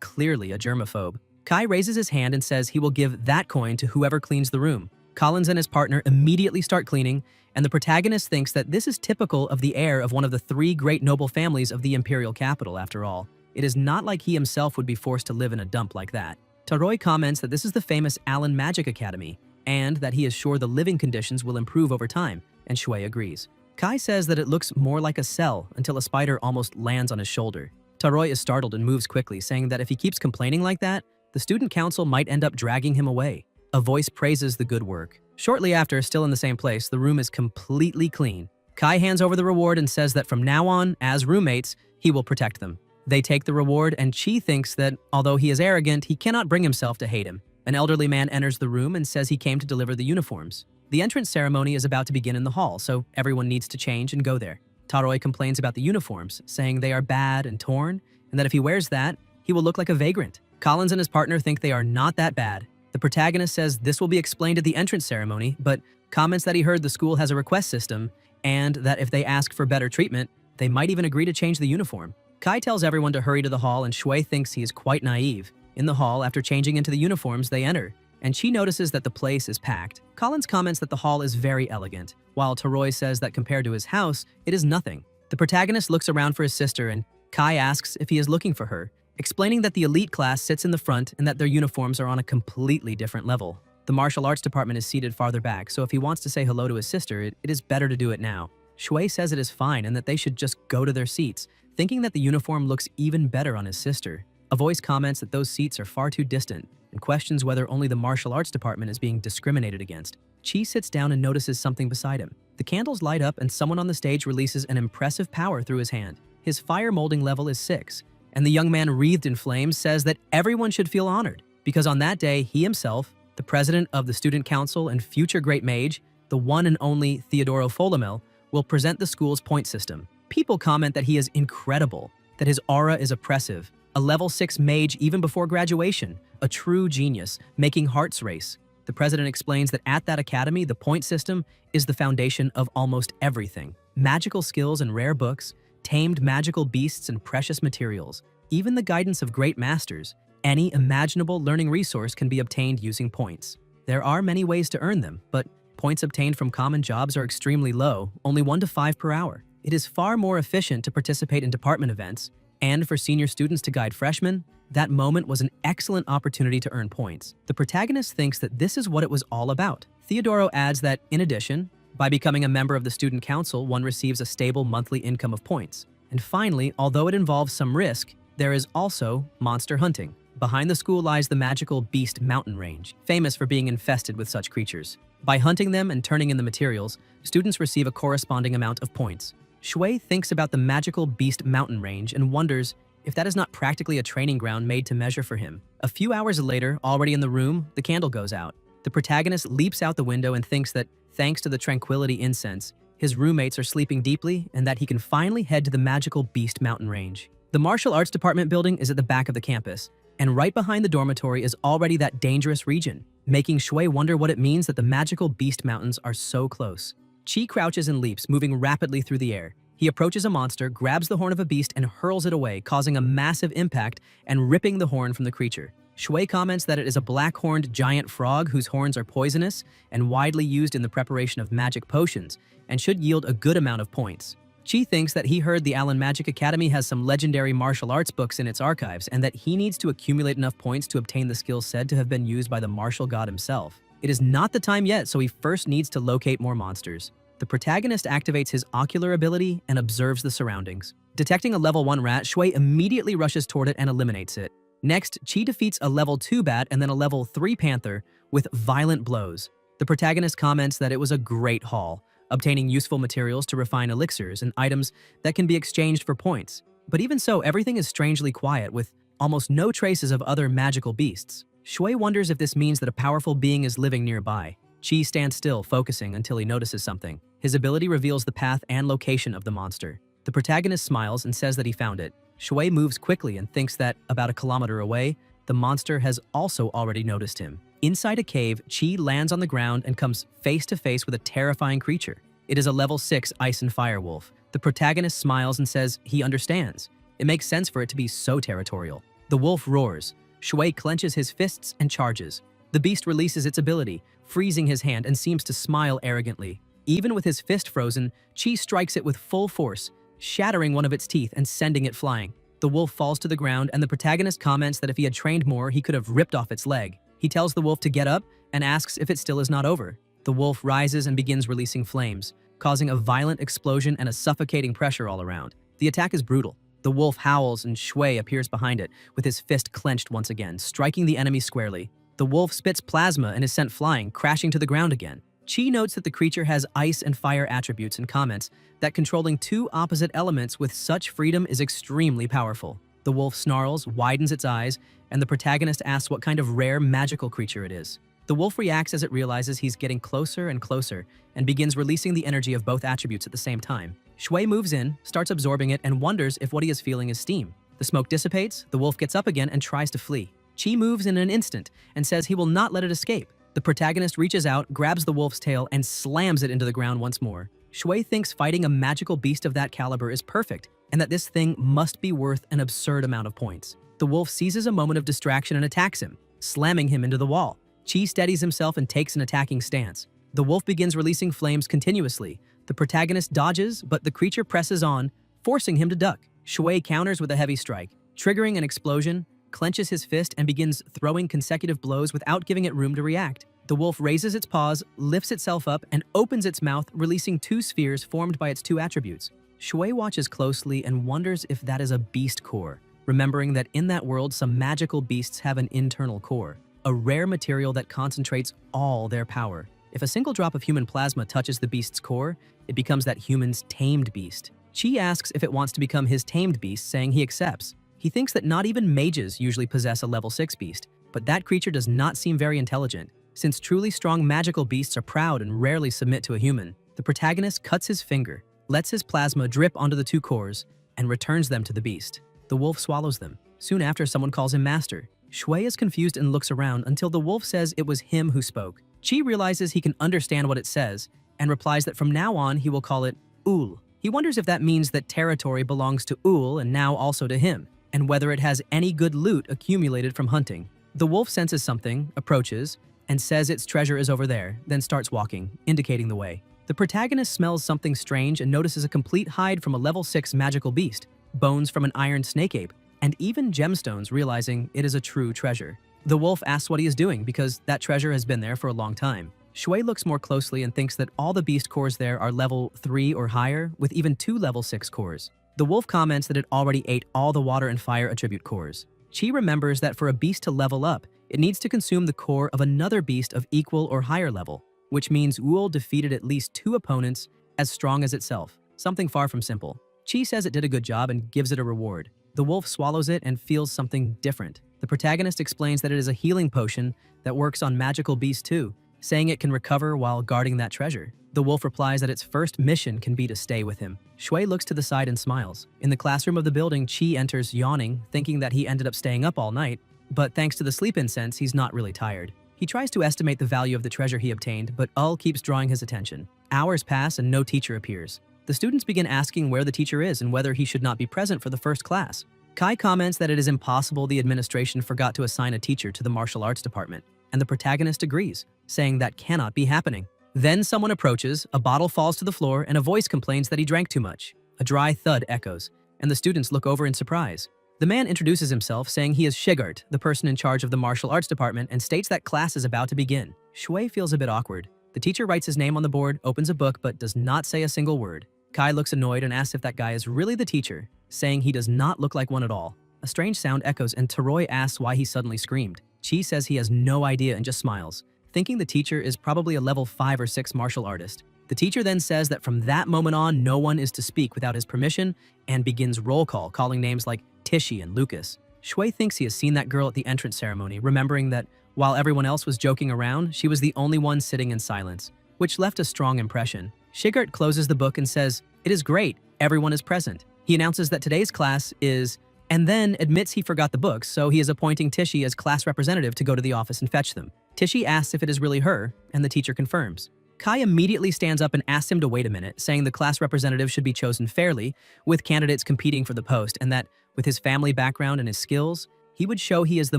clearly a germaphobe. Kai raises his hand and says he will give that coin to whoever cleans the room. Collins and his partner immediately start cleaning, and the protagonist thinks that this is typical of the heir of one of the 3 great noble families of the imperial capital, after all. It is not like he himself would be forced to live in a dump like that. Taroi comments that this is the famous Allen Magic Academy, and that he is sure the living conditions will improve over time, and Shui agrees. Kai says that it looks more like a cell until a spider almost lands on his shoulder. Taroi is startled and moves quickly, saying that if he keeps complaining like that, the student council might end up dragging him away. A voice praises the good work. Shortly after, still in the same place, the room is completely clean. Kai hands over the reward and says that from now on, as roommates, he will protect them. They take the reward, and Chi thinks that, although he is arrogant, he cannot bring himself to hate him. An elderly man enters the room and says he came to deliver the uniforms. The entrance ceremony is about to begin in the hall, so everyone needs to change and go there. Taroi complains about the uniforms, saying they are bad and torn, and that if he wears that, he will look like a vagrant. Collins and his partner think they are not that bad. The protagonist says this will be explained at the entrance ceremony, but comments that he heard the school has a request system, and that if they ask for better treatment, they might even agree to change the uniform. Kai tells everyone to hurry to the hall, and Shui thinks he is quite naive. In the hall, after changing into the uniforms, they enter, and she notices that the place is packed. Collins comments that the hall is very elegant, while Taroi says that compared to his house, it is nothing. The protagonist looks around for his sister, and Kai asks if he is looking for her, explaining that the elite class sits in the front and that their uniforms are on a completely different level. The martial arts department is seated farther back, so if he wants to say hello to his sister, it is better to do it now. Shui says it is fine and that they should just go to their seats, thinking that the uniform looks even better on his sister. A voice comments that those seats are far too distant and questions whether only the martial arts department is being discriminated against. Chi sits down and notices something beside him. The candles light up and someone on the stage releases an impressive power through his hand. His fire molding level is 6. And the young man wreathed in flames says that everyone should feel honored, because on that day, he himself, the president of the student council and future great mage, the one and only Theodoro Folomel, will present the school's point system. People comment that he is incredible, that his aura is oppressive, a level 6 mage even before graduation, a true genius, making hearts race. The president explains that at that academy, the point system is the foundation of almost everything. Magical skills and rare books, tamed magical beasts and precious materials, even the guidance of great masters, any imaginable learning resource can be obtained using points. There are many ways to earn them, but points obtained from common jobs are extremely low, only 1 to 5 per hour. It is far more efficient to participate in department events, and for senior students to guide freshmen, that moment was an excellent opportunity to earn points. The protagonist thinks that this is what it was all about. Theodoro adds that, in addition, by becoming a member of the student council, one receives a stable monthly income of points. And finally, although it involves some risk, there is also monster hunting. Behind the school lies the magical Beast Mountain Range, famous for being infested with such creatures. By hunting them and turning in the materials, students receive a corresponding amount of points. Shui thinks about the magical Beast Mountain Range and wonders if that is not practically a training ground made to measure for him. A few hours later, already in the room, the candle goes out. The protagonist leaps out the window and thinks that, thanks to the tranquility incense, his roommates are sleeping deeply and that he can finally head to the magical Beast Mountain Range. The martial arts department building is at the back of the campus, and right behind the dormitory is already that dangerous region, making Shui wonder what it means that the magical Beast Mountains are so close. Chi crouches and leaps, moving rapidly through the air. He approaches a monster, grabs the horn of a beast, and hurls it away, causing a massive impact and ripping the horn from the creature. Shui comments that it is a black-horned giant frog whose horns are poisonous and widely used in the preparation of magic potions, and should yield a good amount of points. Chi thinks that he heard the Allen Magic Academy has some legendary martial arts books in its archives, and that he needs to accumulate enough points to obtain the skills said to have been used by the martial god himself. It is not the time yet, so he first needs to locate more monsters. The protagonist activates his ocular ability and observes the surroundings. Detecting a level 1 rat, Shui immediately rushes toward it and eliminates it. Next, Chi defeats a level 2 bat and then a level 3 panther with violent blows. The protagonist comments that it was a great haul, obtaining useful materials to refine elixirs and items that can be exchanged for points. But even so, everything is strangely quiet, with almost no traces of other magical beasts. Shui wonders if this means that a powerful being is living nearby. Chi stands still, focusing until he notices something. His ability reveals the path and location of the monster. The protagonist smiles and says that he found it. Shui moves quickly and thinks that, about a kilometer away, the monster has also already noticed him. Inside a cave, Chi lands on the ground and comes face to face with a terrifying creature. It is a level 6 ice and fire wolf. The protagonist smiles and says he understands. It makes sense for it to be so territorial. The wolf roars. Shui clenches his fists and charges. The beast releases its ability, freezing his hand, and seems to smile arrogantly. Even with his fist frozen, Chi strikes it with full force, shattering one of its teeth and sending it flying. The wolf falls to the ground, and the protagonist comments that if he had trained more, he could have ripped off its leg. He tells the wolf to get up and asks if it still is not over. The wolf rises and begins releasing flames, causing a violent explosion and a suffocating pressure all around. The attack is brutal. The wolf howls and Shui appears behind it, with his fist clenched once again, striking the enemy squarely. The wolf spits plasma and is sent flying, crashing to the ground again. Chi notes that the creature has ice and fire attributes and comments that controlling two opposite elements with such freedom is extremely powerful. The wolf snarls, widens its eyes, and the protagonist asks what kind of rare magical creature it is. The wolf reacts as it realizes he's getting closer and closer and begins releasing the energy of both attributes at the same time. Shui moves in, starts absorbing it, and wonders if what he is feeling is steam. The smoke dissipates, the wolf gets up again and tries to flee. Chi moves in an instant and says he will not let it escape. The protagonist reaches out, grabs the wolf's tail, and slams it into the ground once more. Shui thinks fighting a magical beast of that caliber is perfect, and that this thing must be worth an absurd amount of points. The wolf seizes a moment of distraction and attacks him, slamming him into the wall. Chi steadies himself and takes an attacking stance. The wolf begins releasing flames continuously. The protagonist dodges, but the creature presses on, forcing him to duck. Shui counters with a heavy strike, triggering an explosion, clenches his fist, and begins throwing consecutive blows without giving it room to react. The wolf raises its paws, lifts itself up, and opens its mouth, releasing two spheres formed by its two attributes. Shui watches closely and wonders if that is a beast core, remembering that in that world some magical beasts have an internal core, a rare material that concentrates all their power. If a single drop of human plasma touches the beast's core, it becomes that human's tamed beast. Chi asks if it wants to become his tamed beast, saying he accepts. He thinks that not even mages usually possess a level 6 beast, but that creature does not seem very intelligent, since truly strong magical beasts are proud and rarely submit to a human. The protagonist cuts his finger, lets his plasma drip onto the two cores, and returns them to the beast. The wolf swallows them. Soon after, someone calls him master. Shui is confused and looks around until the wolf says it was him who spoke. Chi realizes he can understand what it says and replies that from now on he will call it Ul. He wonders if that means that territory belongs to Ul and now also to him, and whether it has any good loot accumulated from hunting. The wolf senses something, approaches, and says its treasure is over there, then starts walking, indicating the way. The protagonist smells something strange and notices a complete hide from a level 6 magical beast, bones from an iron snake ape, and even gemstones, realizing it is a true treasure. The wolf asks what he is doing because that treasure has been there for a long time. Shui looks more closely and thinks that all the beast cores there are level 3 or higher, with even 2 level 6 cores. The wolf comments that it already ate all the water and fire attribute cores. Chi remembers that for a beast to level up, it needs to consume the core of another beast of equal or higher level, which means Uol defeated at least 2 opponents as strong as itself, something far from simple. Chi says it did a good job and gives it a reward. The wolf swallows it and feels something different. The protagonist explains that it is a healing potion that works on magical beasts too, saying it can recover while guarding that treasure. The wolf replies that its first mission can be to stay with him. Shui looks to the side and smiles. In the classroom of the building, Chi enters yawning, thinking that he ended up staying up all night, but thanks to the sleep incense, he's not really tired. He tries to estimate the value of the treasure he obtained, but Ul keeps drawing his attention. Hours pass and no teacher appears. The students begin asking where the teacher is and whether he should not be present for the first class. Kai comments that it is impossible the administration forgot to assign a teacher to the martial arts department, and the protagonist agrees, saying that cannot be happening. Then someone approaches, a bottle falls to the floor, and a voice complains that he drank too much. A dry thud echoes, and the students look over in surprise. The man introduces himself, saying he is Shigart, the person in charge of the martial arts department, and states that class is about to begin. Shui feels a bit awkward. The teacher writes his name on the board, opens a book, but does not say a single word. Kai looks annoyed and asks if that guy is really the teacher, saying he does not look like one at all. A strange sound echoes, and Teroi asks why he suddenly screamed. Chi says he has no idea and just smiles, thinking the teacher is probably a level 5 or 6 martial artist. The teacher then says that from that moment on, no one is to speak without his permission and begins roll call, calling names like Tishy and Lucas. Shui thinks he has seen that girl at the entrance ceremony, remembering that while everyone else was joking around, she was the only one sitting in silence, which left a strong impression. Shigart closes the book and says, "It is great, everyone is present." He announces that today's class is and then admits he forgot the books, so he is appointing Tishy as class representative to go to the office and fetch them. Tishy asks if it is really her, and the teacher confirms. Kai immediately stands up and asks him to wait a minute, saying the class representative should be chosen fairly, with candidates competing for the post, and that, with his family background and his skills, he would show he is the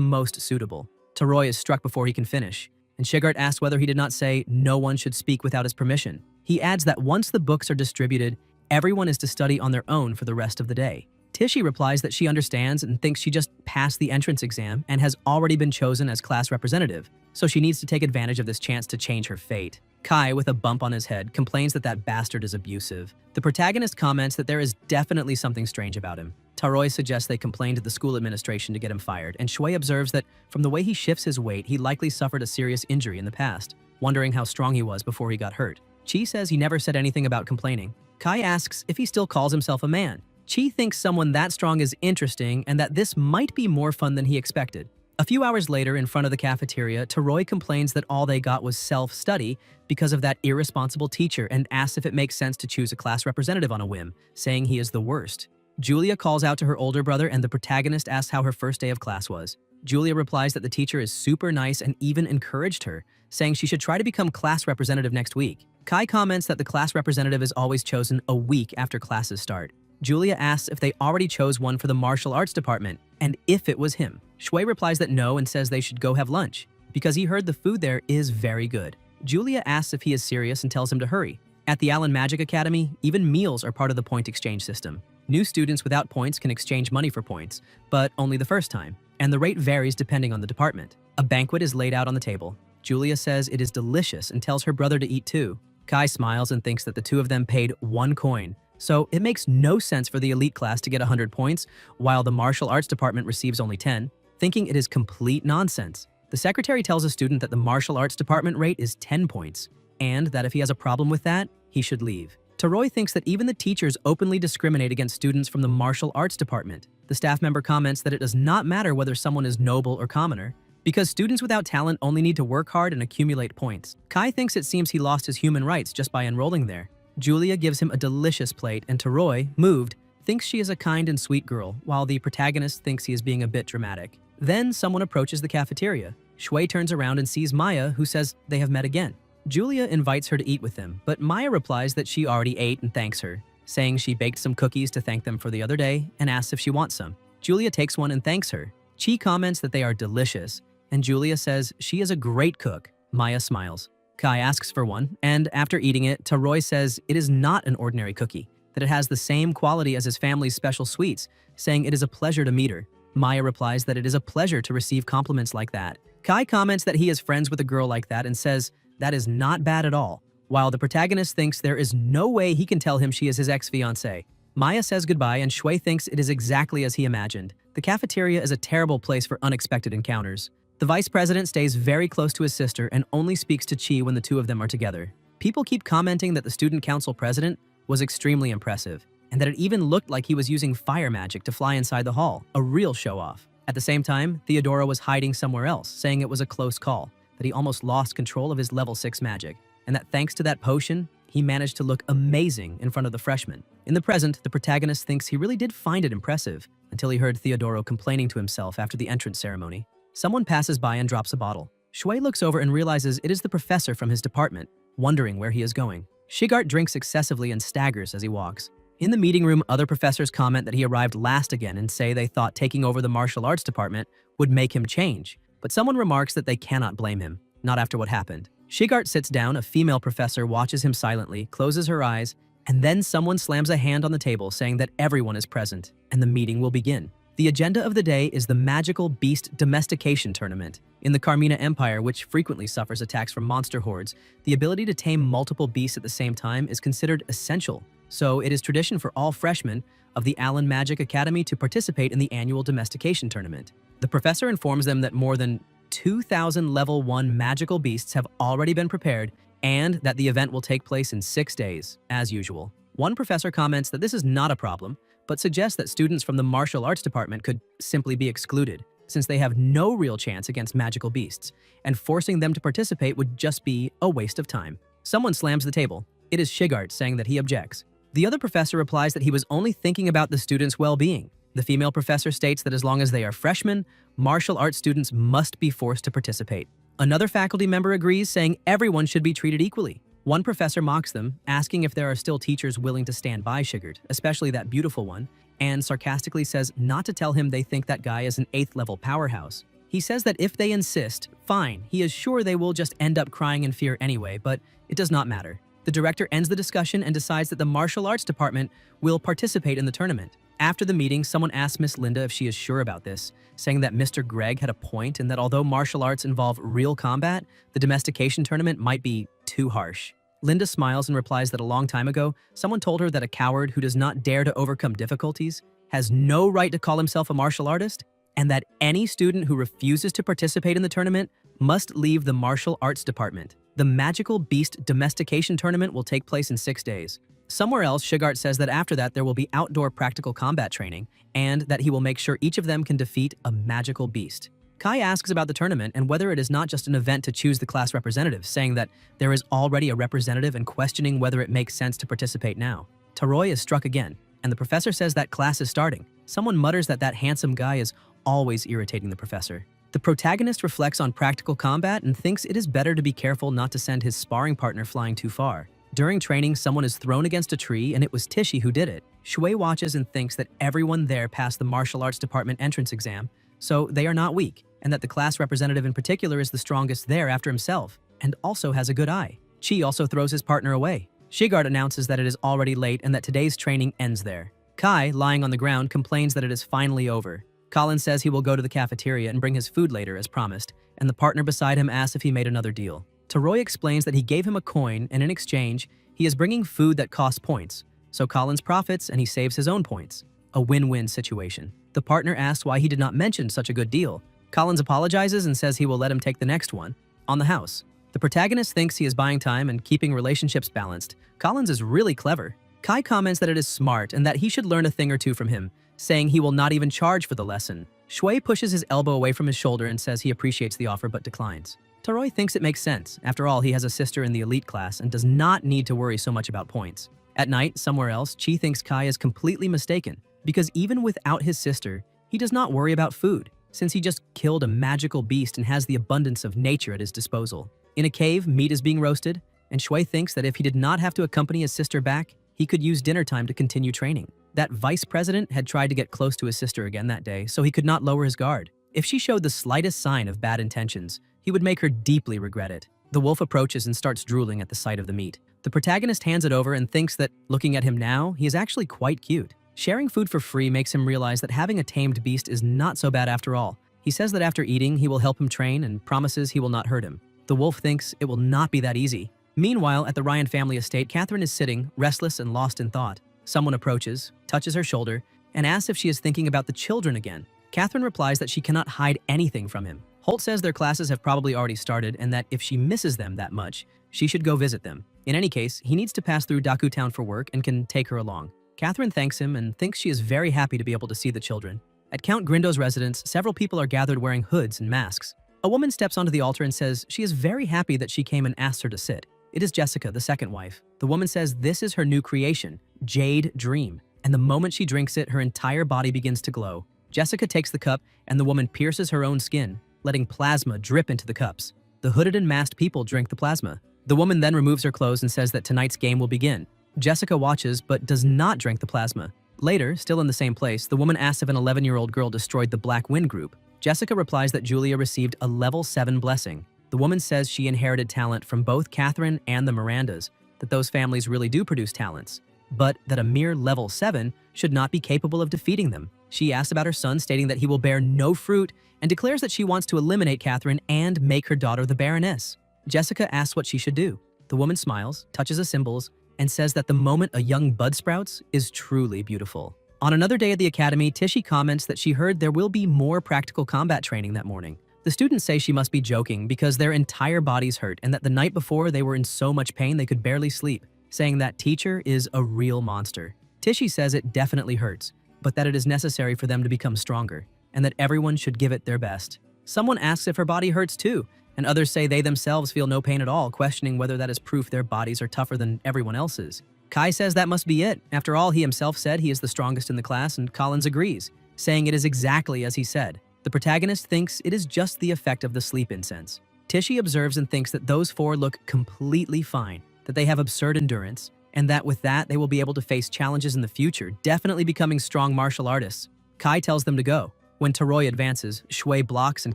most suitable. Taroy is struck before he can finish, and Shigart asks whether he did not say no one should speak without his permission. He adds that once the books are distributed, everyone is to study on their own for the rest of the day. Tishy replies that she understands and thinks she just passed the entrance exam and has already been chosen as class representative, so she needs to take advantage of this chance to change her fate. Kai, with a bump on his head, complains that that bastard is abusive. The protagonist comments that there is definitely something strange about him. Taroy suggests they complain to the school administration to get him fired, and Shui observes that from the way he shifts his weight, he likely suffered a serious injury in the past, wondering how strong he was before he got hurt. Chi says he never said anything about complaining. Kai asks if he still calls himself a man. Chi thinks someone that strong is interesting and that this might be more fun than he expected. A few hours later, in front of the cafeteria, Taroy complains that all they got was self-study because of that irresponsible teacher and asks if it makes sense to choose a class representative on a whim, saying he is the worst. Julia calls out to her older brother and the protagonist asks how her first day of class was. Julia replies that the teacher is super nice and even encouraged her, saying she should try to become class representative next week. Kai comments that the class representative is always chosen a week after classes start. Julia asks if they already chose one for the martial arts department, and if it was him. Shui replies that no and says they should go have lunch, because he heard the food there is very good. Julia asks if he is serious and tells him to hurry. At the Allen Magic Academy, even meals are part of the point exchange system. New students without points can exchange money for points, but only the first time, and the rate varies depending on the department. A banquet is laid out on the table. Julia says it is delicious and tells her brother to eat too. Kai smiles and thinks that the two of them paid 1 coin. So it makes no sense for the elite class to get 100 points, while the martial arts department receives only 10, thinking it is complete nonsense. The secretary tells a student that the martial arts department rate is 10 points, and that if he has a problem with that, he should leave. Taroy thinks that even the teachers openly discriminate against students from the martial arts department. The staff member comments that it does not matter whether someone is noble or commoner, because students without talent only need to work hard and accumulate points. Kai thinks it seems he lost his human rights just by enrolling there. Julia gives him a delicious plate, and Taroy, moved, thinks she is a kind and sweet girl, while the protagonist thinks he is being a bit dramatic. Then someone approaches the cafeteria. Shui turns around and sees Maya, who says they have met again. Julia invites her to eat with them, but Maya replies that she already ate and thanks her, saying she baked some cookies to thank them for the other day and asks if she wants some. Julia takes one and thanks her. Chi comments that they are delicious, and Julia says she is a great cook. Maya smiles. Kai asks for one, and after eating it, Taroy says it is not an ordinary cookie, that it has the same quality as his family's special sweets, saying it is a pleasure to meet her. Maya replies that it is a pleasure to receive compliments like that. Kai comments that he is friends with a girl like that and says that is not bad at all, while the protagonist thinks there is no way he can tell him she is his ex-fiancée. Maya says goodbye and Shui thinks it is exactly as he imagined. The cafeteria is a terrible place for unexpected encounters. The vice president stays very close to his sister and only speaks to Chi when the two of them are together. People keep commenting that the student council president was extremely impressive, and that it even looked like he was using fire magic to fly inside the hall, a real show-off. At the same time, Theodora was hiding somewhere else, saying it was a close call, that he almost lost control of his level 6 magic, and that thanks to that potion, he managed to look amazing in front of the freshmen. In the present, the protagonist thinks he really did find it impressive, until he heard Theodoro complaining to himself after the entrance ceremony. Someone passes by and drops a bottle. Shui looks over and realizes it is the professor from his department, wondering where he is going. Shigart drinks excessively and staggers as he walks. In the meeting room, other professors comment that he arrived last again and say they thought taking over the martial arts department would make him change, but someone remarks that they cannot blame him, not after what happened. Shigart sits down, a female professor watches him silently, closes her eyes, and then someone slams a hand on the table saying that everyone is present, and the meeting will begin. The agenda of the day is the Magical Beast Domestication Tournament. In the Carmina Empire, which frequently suffers attacks from monster hordes, the ability to tame multiple beasts at the same time is considered essential. So it is tradition for all freshmen of the Allen Magic Academy to participate in the annual domestication tournament. The professor informs them that more than 2,000 level 1 magical beasts have already been prepared and that the event will take place in 6 days, as usual. One professor comments that this is not a problem, but suggests that students from the martial arts department could simply be excluded, since they have no real chance against magical beasts, and forcing them to participate would just be a waste of time. Someone slams the table. It is Shigart saying that he objects. The other professor replies that he was only thinking about the students' well-being. The female professor states that as long as they are freshmen, martial arts students must be forced to participate. Another faculty member agrees, saying everyone should be treated equally. One professor mocks them, asking if there are still teachers willing to stand by Sigurd, especially that beautiful one, and sarcastically says not to tell him they think that guy is an 8th level powerhouse. He says that if they insist, fine, he is sure they will just end up crying in fear anyway, but it does not matter. The director ends the discussion and decides that the martial arts department will participate in the tournament. After the meeting, someone asks Miss Linda if she is sure about this, saying that Mr. Greg had a point and that although martial arts involve real combat, the domestication tournament might be too harsh. Linda smiles and replies that a long time ago, someone told her that a coward who does not dare to overcome difficulties has no right to call himself a martial artist, and that any student who refuses to participate in the tournament must leave the martial arts department. The Magical Beast Domestication Tournament will take place in 6 days. Somewhere else, Sigurd says that after that there will be outdoor practical combat training, and that he will make sure each of them can defeat a magical beast. Kai asks about the tournament and whether it is not just an event to choose the class representative, saying that there is already a representative and questioning whether it makes sense to participate now. Taroy is struck again, and the professor says that class is starting. Someone mutters that that handsome guy is always irritating the professor. The protagonist reflects on practical combat and thinks it is better to be careful not to send his sparring partner flying too far. During training, someone is thrown against a tree and it was Tishy who did it. Shui watches and thinks that everyone there passed the martial arts department entrance exam, so they are not weak, and that the class representative in particular is the strongest there after himself, and also has a good eye. Chi also throws his partner away. Sigurd announces that it is already late and that today's training ends there. Kai, lying on the ground, complains that it is finally over. Colin says he will go to the cafeteria and bring his food later as promised, and the partner beside him asks if he made another deal. Taroy explains that he gave him a coin and in exchange, he is bringing food that costs points, so Collins profits and he saves his own points. A win-win situation. The partner asks why he did not mention such a good deal. Collins apologizes and says he will let him take the next one, on the house. The protagonist thinks he is buying time and keeping relationships balanced. Collins is really clever. Kai comments that it is smart and that he should learn a thing or two from him, saying he will not even charge for the lesson. Shui pushes his elbow away from his shoulder and says he appreciates the offer but declines. Taroy thinks it makes sense. After all, he has a sister in the elite class and does not need to worry so much about points. At night, somewhere else, Chi thinks Kai is completely mistaken, because even without his sister, he does not worry about food, since he just killed a magical beast and has the abundance of nature at his disposal. In a cave, meat is being roasted, and Shui thinks that if he did not have to accompany his sister back, he could use dinner time to continue training. That vice president had tried to get close to his sister again that day, so he could not lower his guard. If she showed the slightest sign of bad intentions, he would make her deeply regret it. The wolf approaches and starts drooling at the sight of the meat. The protagonist hands it over and thinks that, looking at him now, he is actually quite cute. Sharing food for free makes him realize that having a tamed beast is not so bad after all. He says that after eating, he will help him train and promises he will not hurt him. The wolf thinks it will not be that easy. Meanwhile, at the Ryan family estate, Catherine is sitting, restless and lost in thought. Someone approaches, touches her shoulder, and asks if she is thinking about the children again. Catherine replies that she cannot hide anything from him. Holt says their classes have probably already started and that if she misses them that much, she should go visit them. In any case, he needs to pass through Daku Town for work and can take her along. Catherine thanks him and thinks she is very happy to be able to see the children. At Count Grindo's residence, several people are gathered wearing hoods and masks. A woman steps onto the altar and says she is very happy that she came and asked her to sit. It is Jessica, the second wife. The woman says this is her new creation, Jade Dream, and the moment she drinks it, her entire body begins to glow. Jessica takes the cup and the woman pierces her own skin, letting plasma drip into the cups. The hooded and masked people drink the plasma. The woman then removes her clothes and says that tonight's game will begin. Jessica watches but does not drink the plasma. Later, still in the same place, the woman asks if an 11-year-old girl destroyed the Black Wind group. Jessica replies that Julia received a level 7 blessing. The woman says she inherited talent from both Catherine and the Mirandas, that those families really do produce talents, but that a mere level 7 should not be capable of defeating them. She asks about her son, stating that he will bear no fruit, and declares that she wants to eliminate Catherine and make her daughter the Baroness. Jessica asks what she should do. The woman smiles, touches the symbols, and says that the moment a young bud sprouts is truly beautiful. On another day at the academy, Tishy comments that she heard there will be more practical combat training that morning. The students say she must be joking because their entire bodies hurt and that the night before they were in so much pain they could barely sleep, saying that teacher is a real monster. Tishy says it definitely hurts, but that it is necessary for them to become stronger, and that everyone should give it their best. Someone asks if her body hurts too, and others say they themselves feel no pain at all, questioning whether that is proof their bodies are tougher than everyone else's. Kai says that must be it. After all, he himself said he is the strongest in the class, and Collins agrees. saying it is exactly as he said. The protagonist thinks it is just the effect of the sleep incense. Tichy observes and thinks that those four look completely fine, that they have absurd endurance, and that with that they will be able to face challenges in the future, definitely becoming strong martial artists. Kai tells them to go. When Taroi advances, Shui blocks and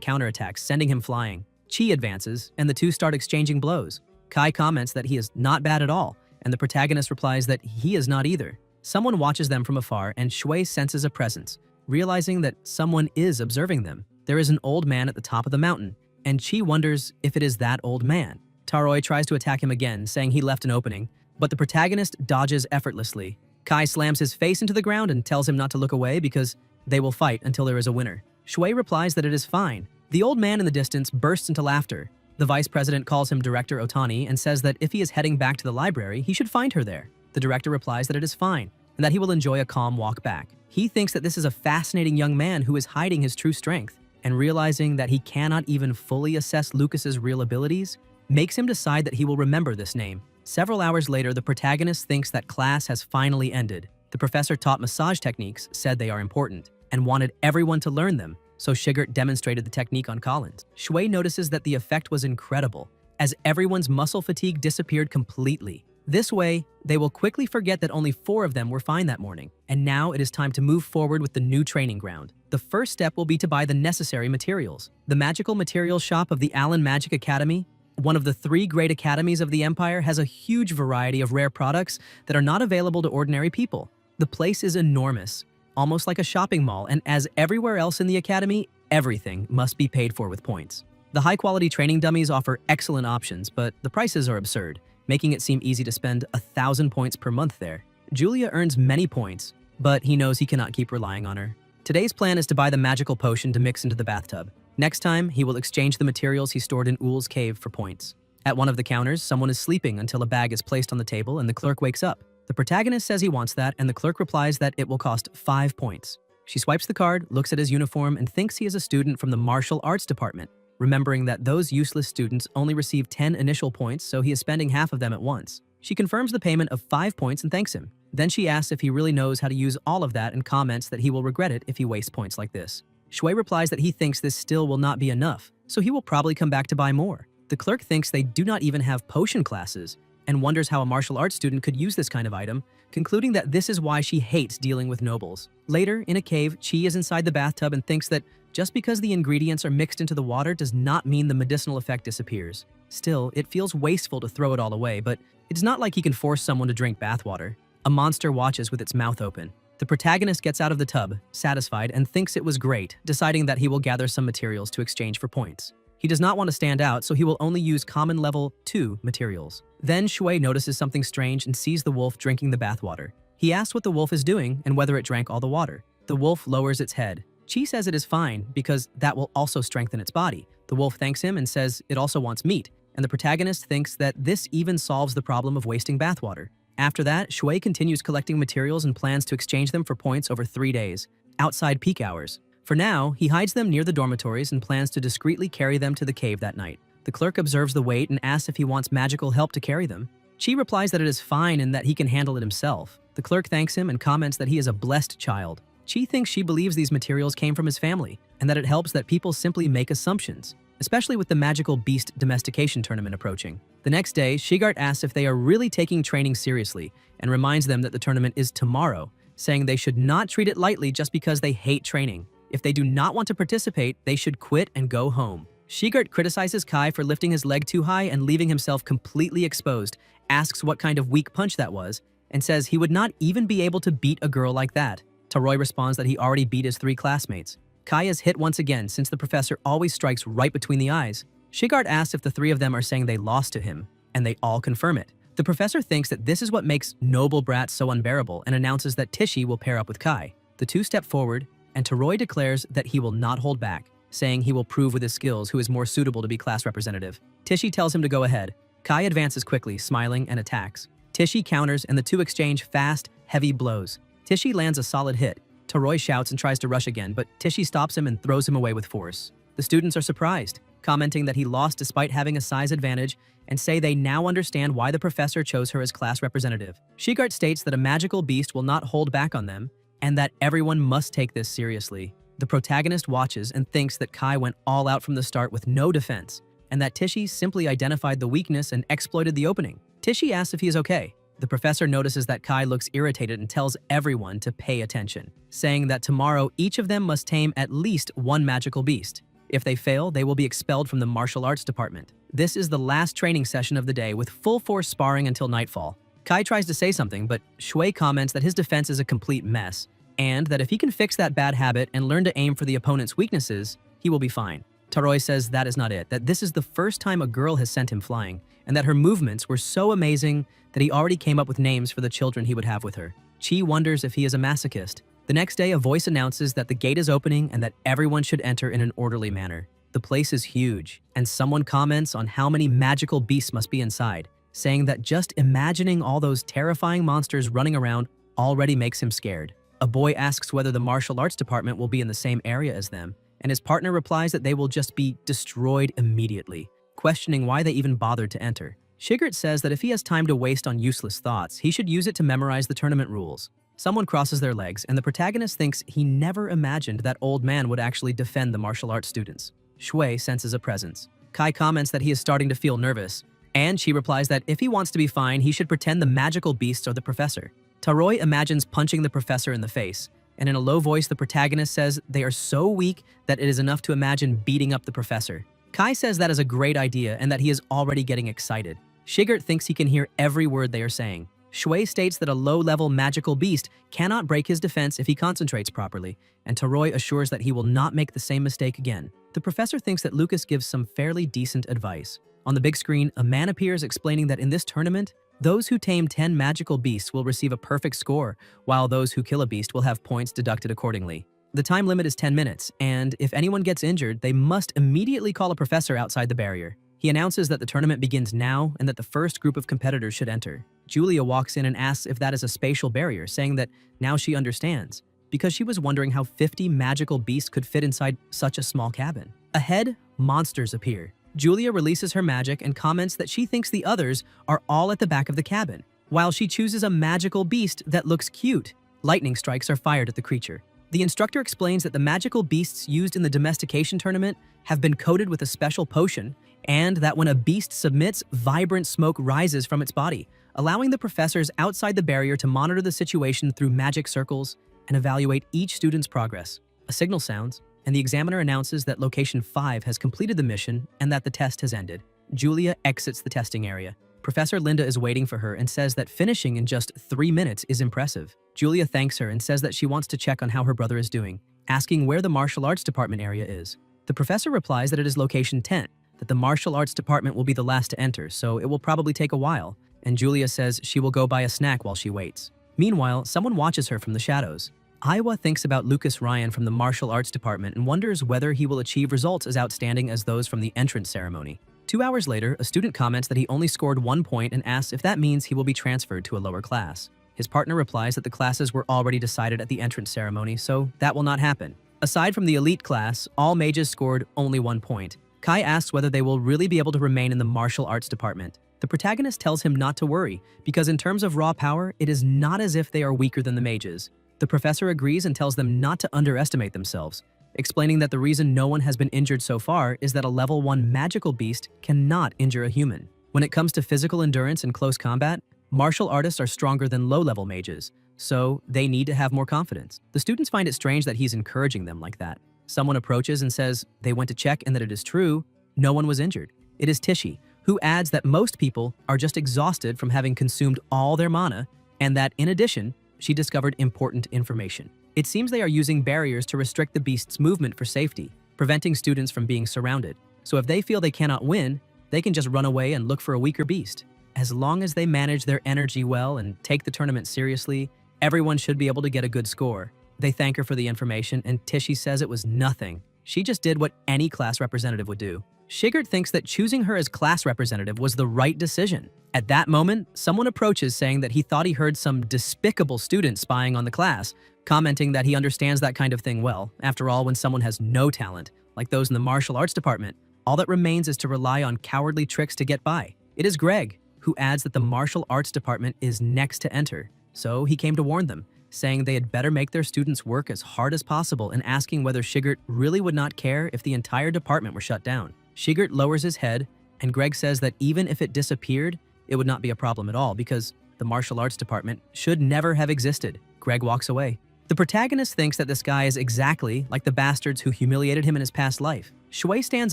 counterattacks, sending him flying. Chi advances, and the two start exchanging blows. Kai comments that he is not bad at all, and the protagonist replies that he is not either. Someone watches them from afar, and Shui senses a presence, realizing that someone is observing them. There is an old man at the top of the mountain, and Chi wonders if it is that old man. Taroi tries to attack him again, saying he left an opening, but the protagonist dodges effortlessly. Kai slams his face into the ground and tells him not to look away because they will fight until there is a winner. Shui replies that it is fine. The old man in the distance bursts into laughter. The vice president calls him Director Otani and says that if he is heading back to the library, he should find her there. The director replies that it is fine and that he will enjoy a calm walk back. He thinks that this is a fascinating young man who is hiding his true strength, and realizing that he cannot even fully assess Lucas's real abilities makes him decide that he will remember this name. Several hours later, the protagonist thinks that class has finally ended. The professor taught massage techniques, said they are important, and wanted everyone to learn them, so Shigert demonstrated the technique on Collins. Shui notices that the effect was incredible, as everyone's muscle fatigue disappeared completely. This way, they will quickly forget that only 4 of them were fine that morning, and now it is time to move forward with the new training ground. The first step will be to buy the necessary materials. The magical materials shop of the Allen Magic Academy, one of the 3 great academies of the Empire, has a huge variety of rare products that are not available to ordinary people. The place is enormous, almost like a shopping mall, and as everywhere else in the academy, everything must be paid for with points. The high-quality training dummies offer excellent options, but the prices are absurd, making it seem easy to spend 1,000 points per month there. Julia earns many points, but he knows he cannot keep relying on her. Today's plan is to buy the magical potion to mix into the bathtub. Next time, he will exchange the materials he stored in Uhl's cave for points. At one of the counters, someone is sleeping until a bag is placed on the table and the clerk wakes up. The protagonist says he wants that, and the clerk replies that it will cost 5 points. She swipes the card, looks at his uniform, and thinks he is a student from the martial arts department, remembering that those useless students only receive 10 initial points, so he is spending half of them at once. She confirms the payment of 5 points and thanks him. Then she asks if he really knows how to use all of that and comments that he will regret it if he wastes points like this. Shui replies that he thinks this still will not be enough, so he will probably come back to buy more. The clerk thinks they do not even have potion classes and wonders how a martial arts student could use this kind of item, concluding that this is why she hates dealing with nobles. Later, in a cave, Chi is inside the bathtub and thinks that just because the ingredients are mixed into the water does not mean the medicinal effect disappears. Still, it feels wasteful to throw it all away, but it's not like he can force someone to drink bathwater. A monster watches with its mouth open. The protagonist gets out of the tub, satisfied, and thinks it was great, deciding that he will gather some materials to exchange for points. He does not want to stand out, so he will only use common level 2 materials. Then Shui notices something strange and sees the wolf drinking the bathwater. He asks what the wolf is doing and whether it drank all the water. The wolf lowers its head. Chi says it is fine because that will also strengthen its body. The wolf thanks him and says it also wants meat, and the protagonist thinks that this even solves the problem of wasting bathwater. After that, Shui continues collecting materials and plans to exchange them for points over 3 days, outside peak hours. For now, he hides them near the dormitories and plans to discreetly carry them to the cave that night. The clerk observes the weight and asks if he wants magical help to carry them. Chi replies that it is fine and that he can handle it himself. The clerk thanks him and comments that he is a blessed child. Chi thinks she believes these materials came from his family, and that it helps that people simply make assumptions, especially with the magical beast domestication tournament approaching. The next day, Shigart asks if they are really taking training seriously and reminds them that the tournament is tomorrow, saying they should not treat it lightly just because they hate training. If they do not want to participate, they should quit and go home. Shigart criticizes Kai for lifting his leg too high and leaving himself completely exposed, asks what kind of weak punch that was, and says he would not even be able to beat a girl like that. Taroi responds that he already beat his 3 classmates. Kai is hit once again since the professor always strikes right between the eyes. Shigart asks if the 3 of them are saying they lost to him, and they all confirm it. The professor thinks that this is what makes noble brats so unbearable and announces that Tichy will pair up with Kai. The 2 step forward, and Taroi declares that he will not hold back, saying he will prove with his skills who is more suitable to be class representative. Tichy tells him to go ahead. Kai advances quickly, smiling, and attacks. Tichy counters and the 2 exchange fast, heavy blows. Tichy lands a solid hit. Taroi shouts and tries to rush again, but Tichy stops him and throws him away with force. The students are surprised, commenting that he lost despite having a size advantage, and say they now understand why the professor chose her as class representative. Shigart states that a magical beast will not hold back on them, and that everyone must take this seriously. The protagonist watches and thinks that Kai went all out from the start with no defense, and that Tichy simply identified the weakness and exploited the opening. Tichy asks if he is okay. The professor notices that Kai looks irritated and tells everyone to pay attention, saying that tomorrow each of them must tame at least one magical beast. If they fail, they will be expelled from the martial arts department. This is the last training session of the day with full force sparring until nightfall. Kai tries to say something, but Shui comments that his defense is a complete mess, and that if he can fix that bad habit and learn to aim for the opponent's weaknesses, he will be fine. Taroi says that is not it, that this is the first time a girl has sent him flying, and that her movements were so amazing that he already came up with names for the children he would have with her. Chi wonders if he is a masochist. The next day, a voice announces that the gate is opening and that everyone should enter in an orderly manner. The place is huge, and someone comments on how many magical beasts must be inside, saying that just imagining all those terrifying monsters running around already makes him scared. A boy asks whether the martial arts department will be in the same area as them, and his partner replies that they will just be destroyed immediately, questioning why they even bothered to enter. Shigert says that if he has time to waste on useless thoughts, he should use it to memorize the tournament rules. Someone crosses their legs, and the protagonist thinks he never imagined that old man would actually defend the martial arts students. Shui senses a presence. Kai comments that he is starting to feel nervous, and she replies that if he wants to be fine, he should pretend the magical beasts are the professor. Taroi imagines punching the professor in the face, and in a low voice, the protagonist says they are so weak that it is enough to imagine beating up the professor. Kai says that is a great idea and that he is already getting excited. Shigert thinks he can hear every word they are saying. Shui states that a low-level magical beast cannot break his defense if he concentrates properly, and Taroi assures that he will not make the same mistake again. The professor thinks that Lucas gives some fairly decent advice. On the big screen, a man appears explaining that in this tournament, those who tame 10 magical beasts will receive a perfect score, while those who kill a beast will have points deducted accordingly. The time limit is 10 minutes, and if anyone gets injured, they must immediately call a professor outside the barrier. He announces that the tournament begins now and that the first group of competitors should enter. Julia walks in and asks if that is a spatial barrier, saying that now she understands, because she was wondering how 50 magical beasts could fit inside such a small cabin. Ahead, monsters appear. Julia releases her magic and comments that she thinks the others are all at the back of the cabin, while she chooses a magical beast that looks cute. Lightning strikes are fired at the creature. The instructor explains that the magical beasts used in the domestication tournament have been coated with a special potion, and that when a beast submits, vibrant smoke rises from its body, allowing the professors outside the barrier to monitor the situation through magic circles and evaluate each student's progress. A signal sounds, and the examiner announces that Location 5 has completed the mission and that the test has ended. Julia exits the testing area. Professor Linda is waiting for her and says that finishing in just 3 minutes is impressive. Julia thanks her and says that she wants to check on how her brother is doing, asking where the martial arts department area is. The professor replies that it is Location 10, that the martial arts department will be the last to enter, so it will probably take a while, and Julia says she will go buy a snack while she waits. Meanwhile, someone watches her from the shadows. Iowa thinks about Lucas Ryan from the martial arts department and wonders whether he will achieve results as outstanding as those from the entrance ceremony. 2 hours later, a student comments that he only scored 1 point and asks if that means he will be transferred to a lower class. His partner replies that the classes were already decided at the entrance ceremony, so that will not happen. Aside from the elite class, all mages scored only 1 point. Kai asks whether they will really be able to remain in the martial arts department. The protagonist tells him not to worry, because in terms of raw power, it is not as if they are weaker than the mages. The professor agrees and tells them not to underestimate themselves, explaining that the reason no one has been injured so far is that a level 1 magical beast cannot injure a human. When it comes to physical endurance and close combat, martial artists are stronger than low-level mages, so they need to have more confidence. The students find it strange that he's encouraging them like that. Someone approaches and says they went to check and that it is true, no one was injured. It is Tichy, who adds that most people are just exhausted from having consumed all their mana, and that in addition, she discovered important information. It seems they are using barriers to restrict the beast's movement for safety, preventing students from being surrounded. So if they feel they cannot win, they can just run away and look for a weaker beast. As long as they manage their energy well and take the tournament seriously, everyone should be able to get a good score. They thank her for the information, and Tichy says it was nothing. She just did what any class representative would do. Shigert thinks that choosing her as class representative was the right decision. At that moment, someone approaches saying that he thought he heard some despicable student spying on the class, commenting that he understands that kind of thing well. After all, when someone has no talent, like those in the martial arts department, all that remains is to rely on cowardly tricks to get by. It is Greg, who adds that the martial arts department is next to enter, so he came to warn them, saying they had better make their students work as hard as possible and asking whether Shigert really would not care if the entire department were shut down. Shigert lowers his head, and Greg says that even if it disappeared, it would not be a problem at all because the martial arts department should never have existed. Greg walks away. The protagonist thinks that this guy is exactly like the bastards who humiliated him in his past life. Shui stands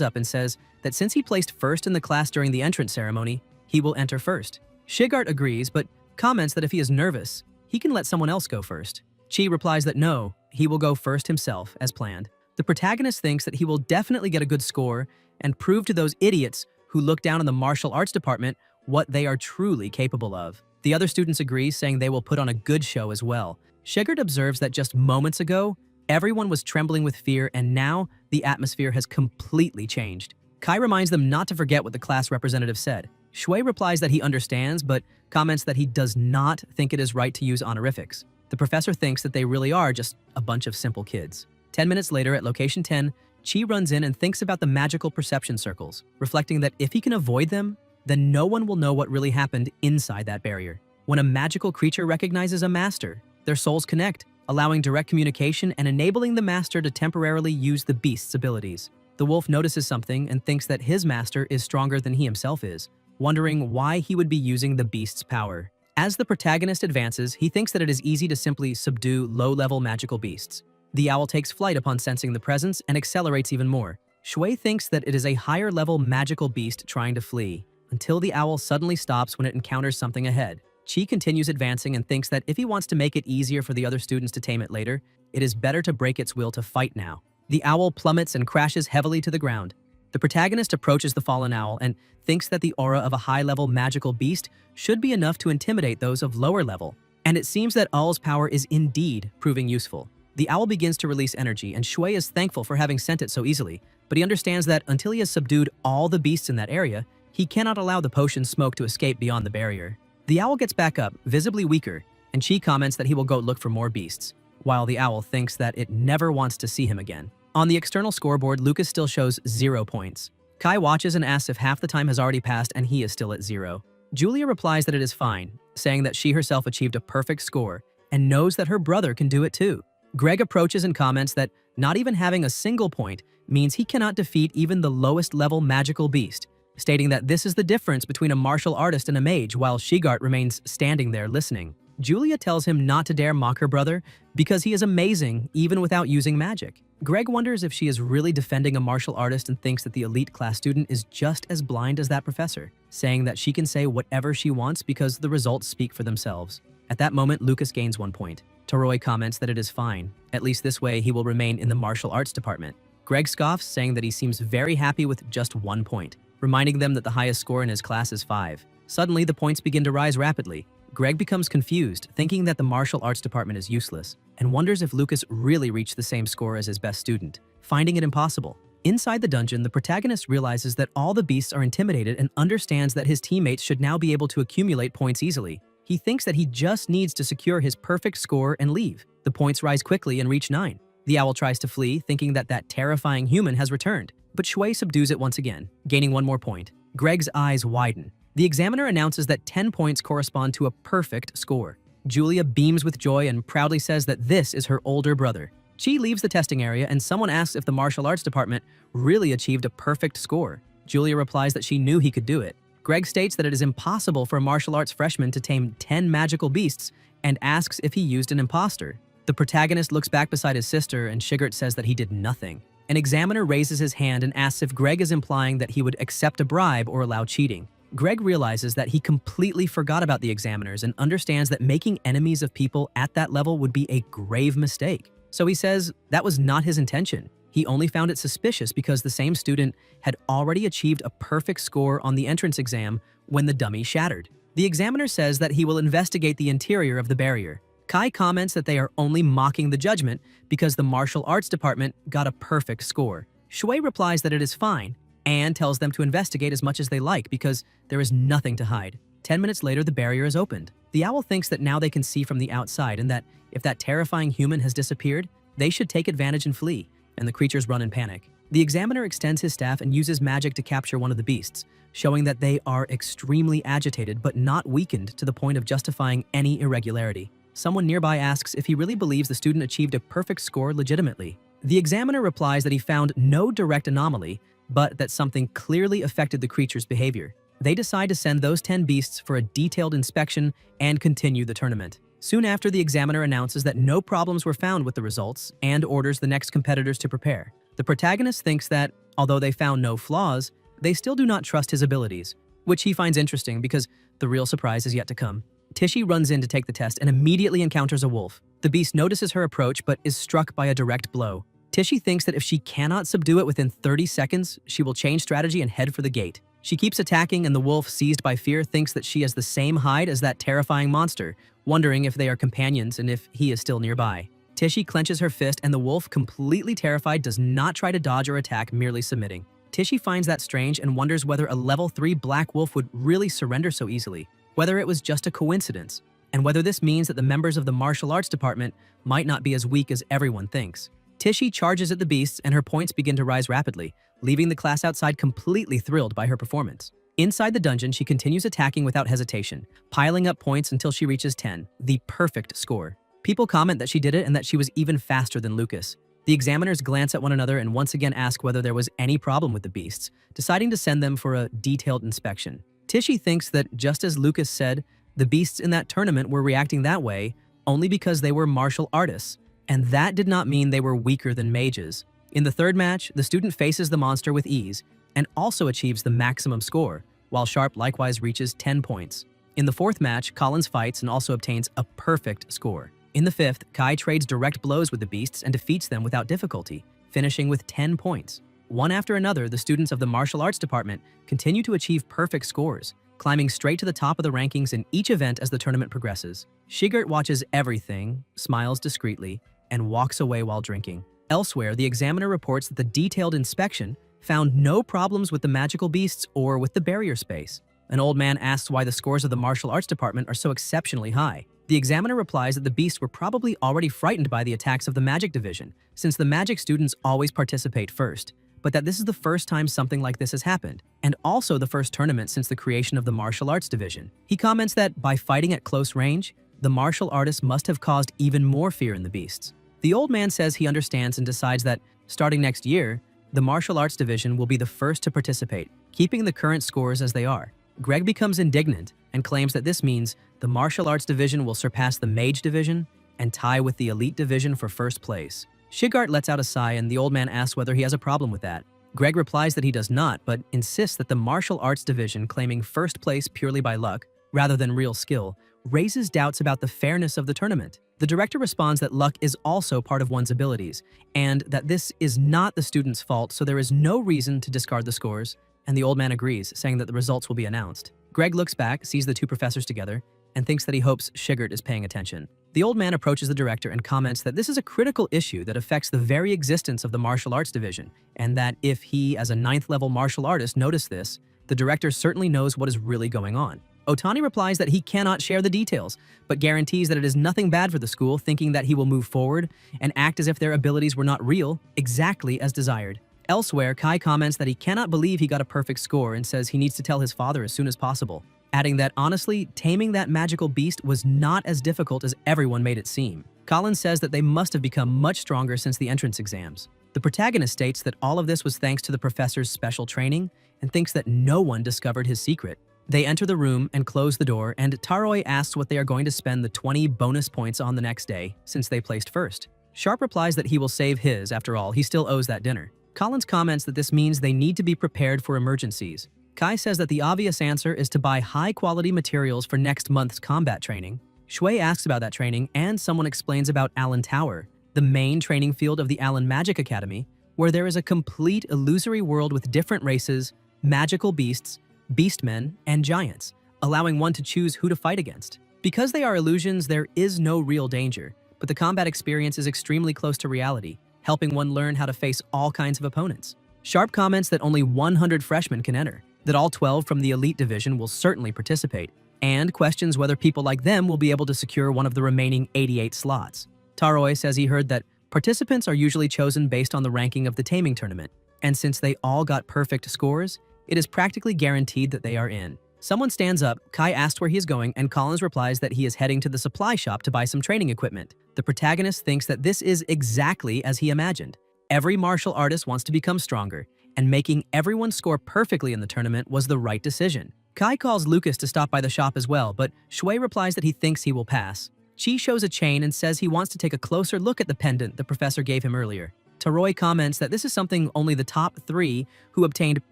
up and says that since he placed first in the class during the entrance ceremony, he will enter first. Shigart agrees, but comments that if he is nervous, he can let someone else go first. Chi replies that no, he will go first himself, as planned. The protagonist thinks that he will definitely get a good score and prove to those idiots who look down on the martial arts department what they are truly capable of. The other students agree, saying they will put on a good show as well. Shigert observes that just moments ago, everyone was trembling with fear, and now the atmosphere has completely changed. Kai reminds them not to forget what the class representative said. Shui replies that he understands, but comments that he does not think it is right to use honorifics. The professor thinks that they really are just a bunch of simple kids. 10 minutes later at location 10, Chi runs in and thinks about the magical perception circles, reflecting that if he can avoid them, then no one will know what really happened inside that barrier. When a magical creature recognizes a master, their souls connect, allowing direct communication and enabling the master to temporarily use the beast's abilities. The wolf notices something and thinks that his master is stronger than he himself is, wondering why he would be using the beast's power. As the protagonist advances, he thinks that it is easy to simply subdue low-level magical beasts. The owl takes flight upon sensing the presence and accelerates even more. Shui thinks that it is a higher-level magical beast trying to flee, until the owl suddenly stops when it encounters something ahead. Chi continues advancing and thinks that if he wants to make it easier for the other students to tame it later, it is better to break its will to fight now. The owl plummets and crashes heavily to the ground. The protagonist approaches the fallen owl and thinks that the aura of a high-level magical beast should be enough to intimidate those of lower level, and it seems that Owl's power is indeed proving useful. The owl begins to release energy, and Shui is thankful for having sent it so easily, but he understands that until he has subdued all the beasts in that area, he cannot allow the potion smoke to escape beyond the barrier. The owl gets back up, visibly weaker, and Chi comments that he will go look for more beasts, while the owl thinks that it never wants to see him again. On the external scoreboard, Lucas still shows 0 points. Kai watches and asks if half the time has already passed and he is still at 0. Julia replies that it is fine, saying that she herself achieved a perfect score and knows that her brother can do it too. Greg approaches and comments that not even having a single point means he cannot defeat even the lowest level magical beast, stating that this is the difference between a martial artist and a mage, while Shigart remains standing there listening. Julia tells him not to dare mock her brother because he is amazing even without using magic. Greg wonders if she is really defending a martial artist and thinks that the elite class student is just as blind as that professor, saying that she can say whatever she wants because the results speak for themselves. At that moment, Lucas gains 1 point. Toroi comments that it is fine. At least this way he will remain in the martial arts department. Greg scoffs, saying that he seems very happy with just 1 point, reminding them that the highest score in his class is 5. Suddenly, the points begin to rise rapidly. Greg becomes confused, thinking that the martial arts department is useless, and wonders if Lucas really reached the same score as his best student, finding it impossible. Inside the dungeon, the protagonist realizes that all the beasts are intimidated and understands that his teammates should now be able to accumulate points easily. He thinks that he just needs to secure his perfect score and leave. The points rise quickly and reach 9. The owl tries to flee, thinking that that terrifying human has returned, but Shui subdues it once again, gaining 1 more point. Greg's eyes widen. The examiner announces that 10 points correspond to a perfect score. Julia beams with joy and proudly says that this is her older brother. Chi leaves the testing area and someone asks if the martial arts department really achieved a perfect score. Julia replies that she knew he could do it. Greg states that it is impossible for a martial arts freshman to tame 10 magical beasts and asks if he used an imposter. The protagonist looks back beside his sister and Shigert says that he did nothing. An examiner raises his hand and asks if Greg is implying that he would accept a bribe or allow cheating. Greg realizes that he completely forgot about the examiners and understands that making enemies of people at that level would be a grave mistake. So he says that was not his intention. He only found it suspicious because the same student had already achieved a perfect score on the entrance exam when the dummy shattered. The examiner says that he will investigate the interior of the barrier. Kai comments that they are only mocking the judgment because the martial arts department got a perfect score. Shui replies that it is fine, and tells them to investigate as much as they like because there is nothing to hide. 10 minutes later, the barrier is opened. The owl thinks that now they can see from the outside and that if that terrifying human has disappeared, they should take advantage and flee, and the creatures run in panic. The examiner extends his staff and uses magic to capture one of the beasts, showing that they are extremely agitated but not weakened to the point of justifying any irregularity. someone nearby asks if he really believes the student achieved a perfect score legitimately. The examiner replies that he found no direct anomaly, but that something clearly affected the creature's behavior. They decide to send those 10 beasts for a detailed inspection and continue the tournament. Soon after, the examiner announces that no problems were found with the results and orders the next competitors to prepare. The protagonist thinks that, although they found no flaws, they still do not trust his abilities, which he finds interesting because the real surprise is yet to come. Tishy runs in to take the test and immediately encounters a wolf. The beast notices her approach but is struck by a direct blow. Tishy thinks that if she cannot subdue it within 30 seconds, she will change strategy and head for the gate. She keeps attacking, and the wolf, seized by fear, thinks that she has the same hide as that terrifying monster, wondering if they are companions and if he is still nearby. Tishy clenches her fist, and the wolf, completely terrified, does not try to dodge or attack, merely submitting. Tishy finds that strange and wonders whether a level 3 black wolf would really surrender so easily, whether it was just a coincidence, and whether this means that the members of the martial arts department might not be as weak as everyone thinks. Tishy charges at the beasts, and her points begin to rise rapidly, leaving the class outside completely thrilled by her performance. Inside the dungeon, she continues attacking without hesitation, piling up points until she reaches 10, the perfect score. People comment that she did it and that she was even faster than Lucas. The examiners glance at one another and once again ask whether there was any problem with the beasts, deciding to send them for a detailed inspection. Tishy thinks that, just as Lucas said, the beasts in that tournament were reacting that way only because they were martial artists, and that did not mean they were weaker than mages. In the third match, the student faces the monster with ease and also achieves the maximum score, while Sharp likewise reaches 10 points. In the fourth match, Collins fights and also obtains a perfect score. In the fifth, Kai trades direct blows with the beasts and defeats them without difficulty, finishing with 10 points. One after another, the students of the martial arts department continue to achieve perfect scores, climbing straight to the top of the rankings in each event as the tournament progresses. Shigert watches everything, smiles discreetly, and walks away while drinking. Elsewhere, the examiner reports that the detailed inspection found no problems with the magical beasts or with the barrier space. An old man asks why the scores of the martial arts department are so exceptionally high. The examiner replies that the beasts were probably already frightened by the attacks of the magic division, since the magic students always participate first, but that this is the first time something like this has happened, and also the first tournament since the creation of the martial arts division. He comments that by fighting at close range, the martial artists must have caused even more fear in the beasts. The old man says he understands and decides that, starting next year, the martial arts division will be the first to participate, keeping the current scores as they are. Greg becomes indignant and claims that this means the martial arts division will surpass the mage division and tie with the elite division for first place. Shigart lets out a sigh, and the old man asks whether he has a problem with that. Greg replies that he does not, but insists that the martial arts division claiming first place purely by luck, rather than real skill, raises doubts about the fairness of the tournament. The director responds that luck is also part of one's abilities, and that this is not the student's fault, so there is no reason to discard the scores, and the old man agrees, saying that the results will be announced. Greg looks back, sees the two professors together, and thinks that he hopes Shigert is paying attention. The old man approaches the director and comments that this is a critical issue that affects the very existence of the martial arts division, and that if he, as a 9th-level martial artist, noticed this, the director certainly knows what is really going on. Otani replies that he cannot share the details, but guarantees that it is nothing bad for the school, thinking that he will move forward and act as if their abilities were not real, exactly as desired. Elsewhere, Kai comments that he cannot believe he got a perfect score and says he needs to tell his father as soon as possible, adding that honestly, taming that magical beast was not as difficult as everyone made it seem. Collins says that they must have become much stronger since the entrance exams. The protagonist states that all of this was thanks to the professor's special training and thinks that no one discovered his secret. They enter the room and close the door, and Taroi asks what they are going to spend the 20 bonus points on the next day, since they placed first. Sharp replies that he will save his, after all, he still owes that dinner. Collins comments that this means they need to be prepared for emergencies. Kai says that the obvious answer is to buy high-quality materials for next month's combat training. Shui asks about that training, and someone explains about Allen Tower, the main training field of the Allen Magic Academy, where there is a complete illusory world with different races, magical beasts, beastmen, and giants, allowing one to choose who to fight against. Because they are illusions, there is no real danger, but the combat experience is extremely close to reality, helping one learn how to face all kinds of opponents. Sharp comments that only 100 freshmen can enter, that all 12 from the elite division will certainly participate, and questions whether people like them will be able to secure one of the remaining 88 slots. Taroi says he heard that participants are usually chosen based on the ranking of the taming tournament, and since they all got perfect scores, it is practically guaranteed that they are in. Someone stands up, Kai asks where he is going, and Collins replies that he is heading to the supply shop to buy some training equipment. The protagonist thinks that this is exactly as he imagined. Every martial artist wants to become stronger, and making everyone score perfectly in the tournament was the right decision. Kai calls Lucas to stop by the shop as well, but Shui replies that he thinks he will pass. Chi shows a chain and says he wants to take a closer look at the pendant the professor gave him earlier. Taroi comments that this is something only the top 3 who obtained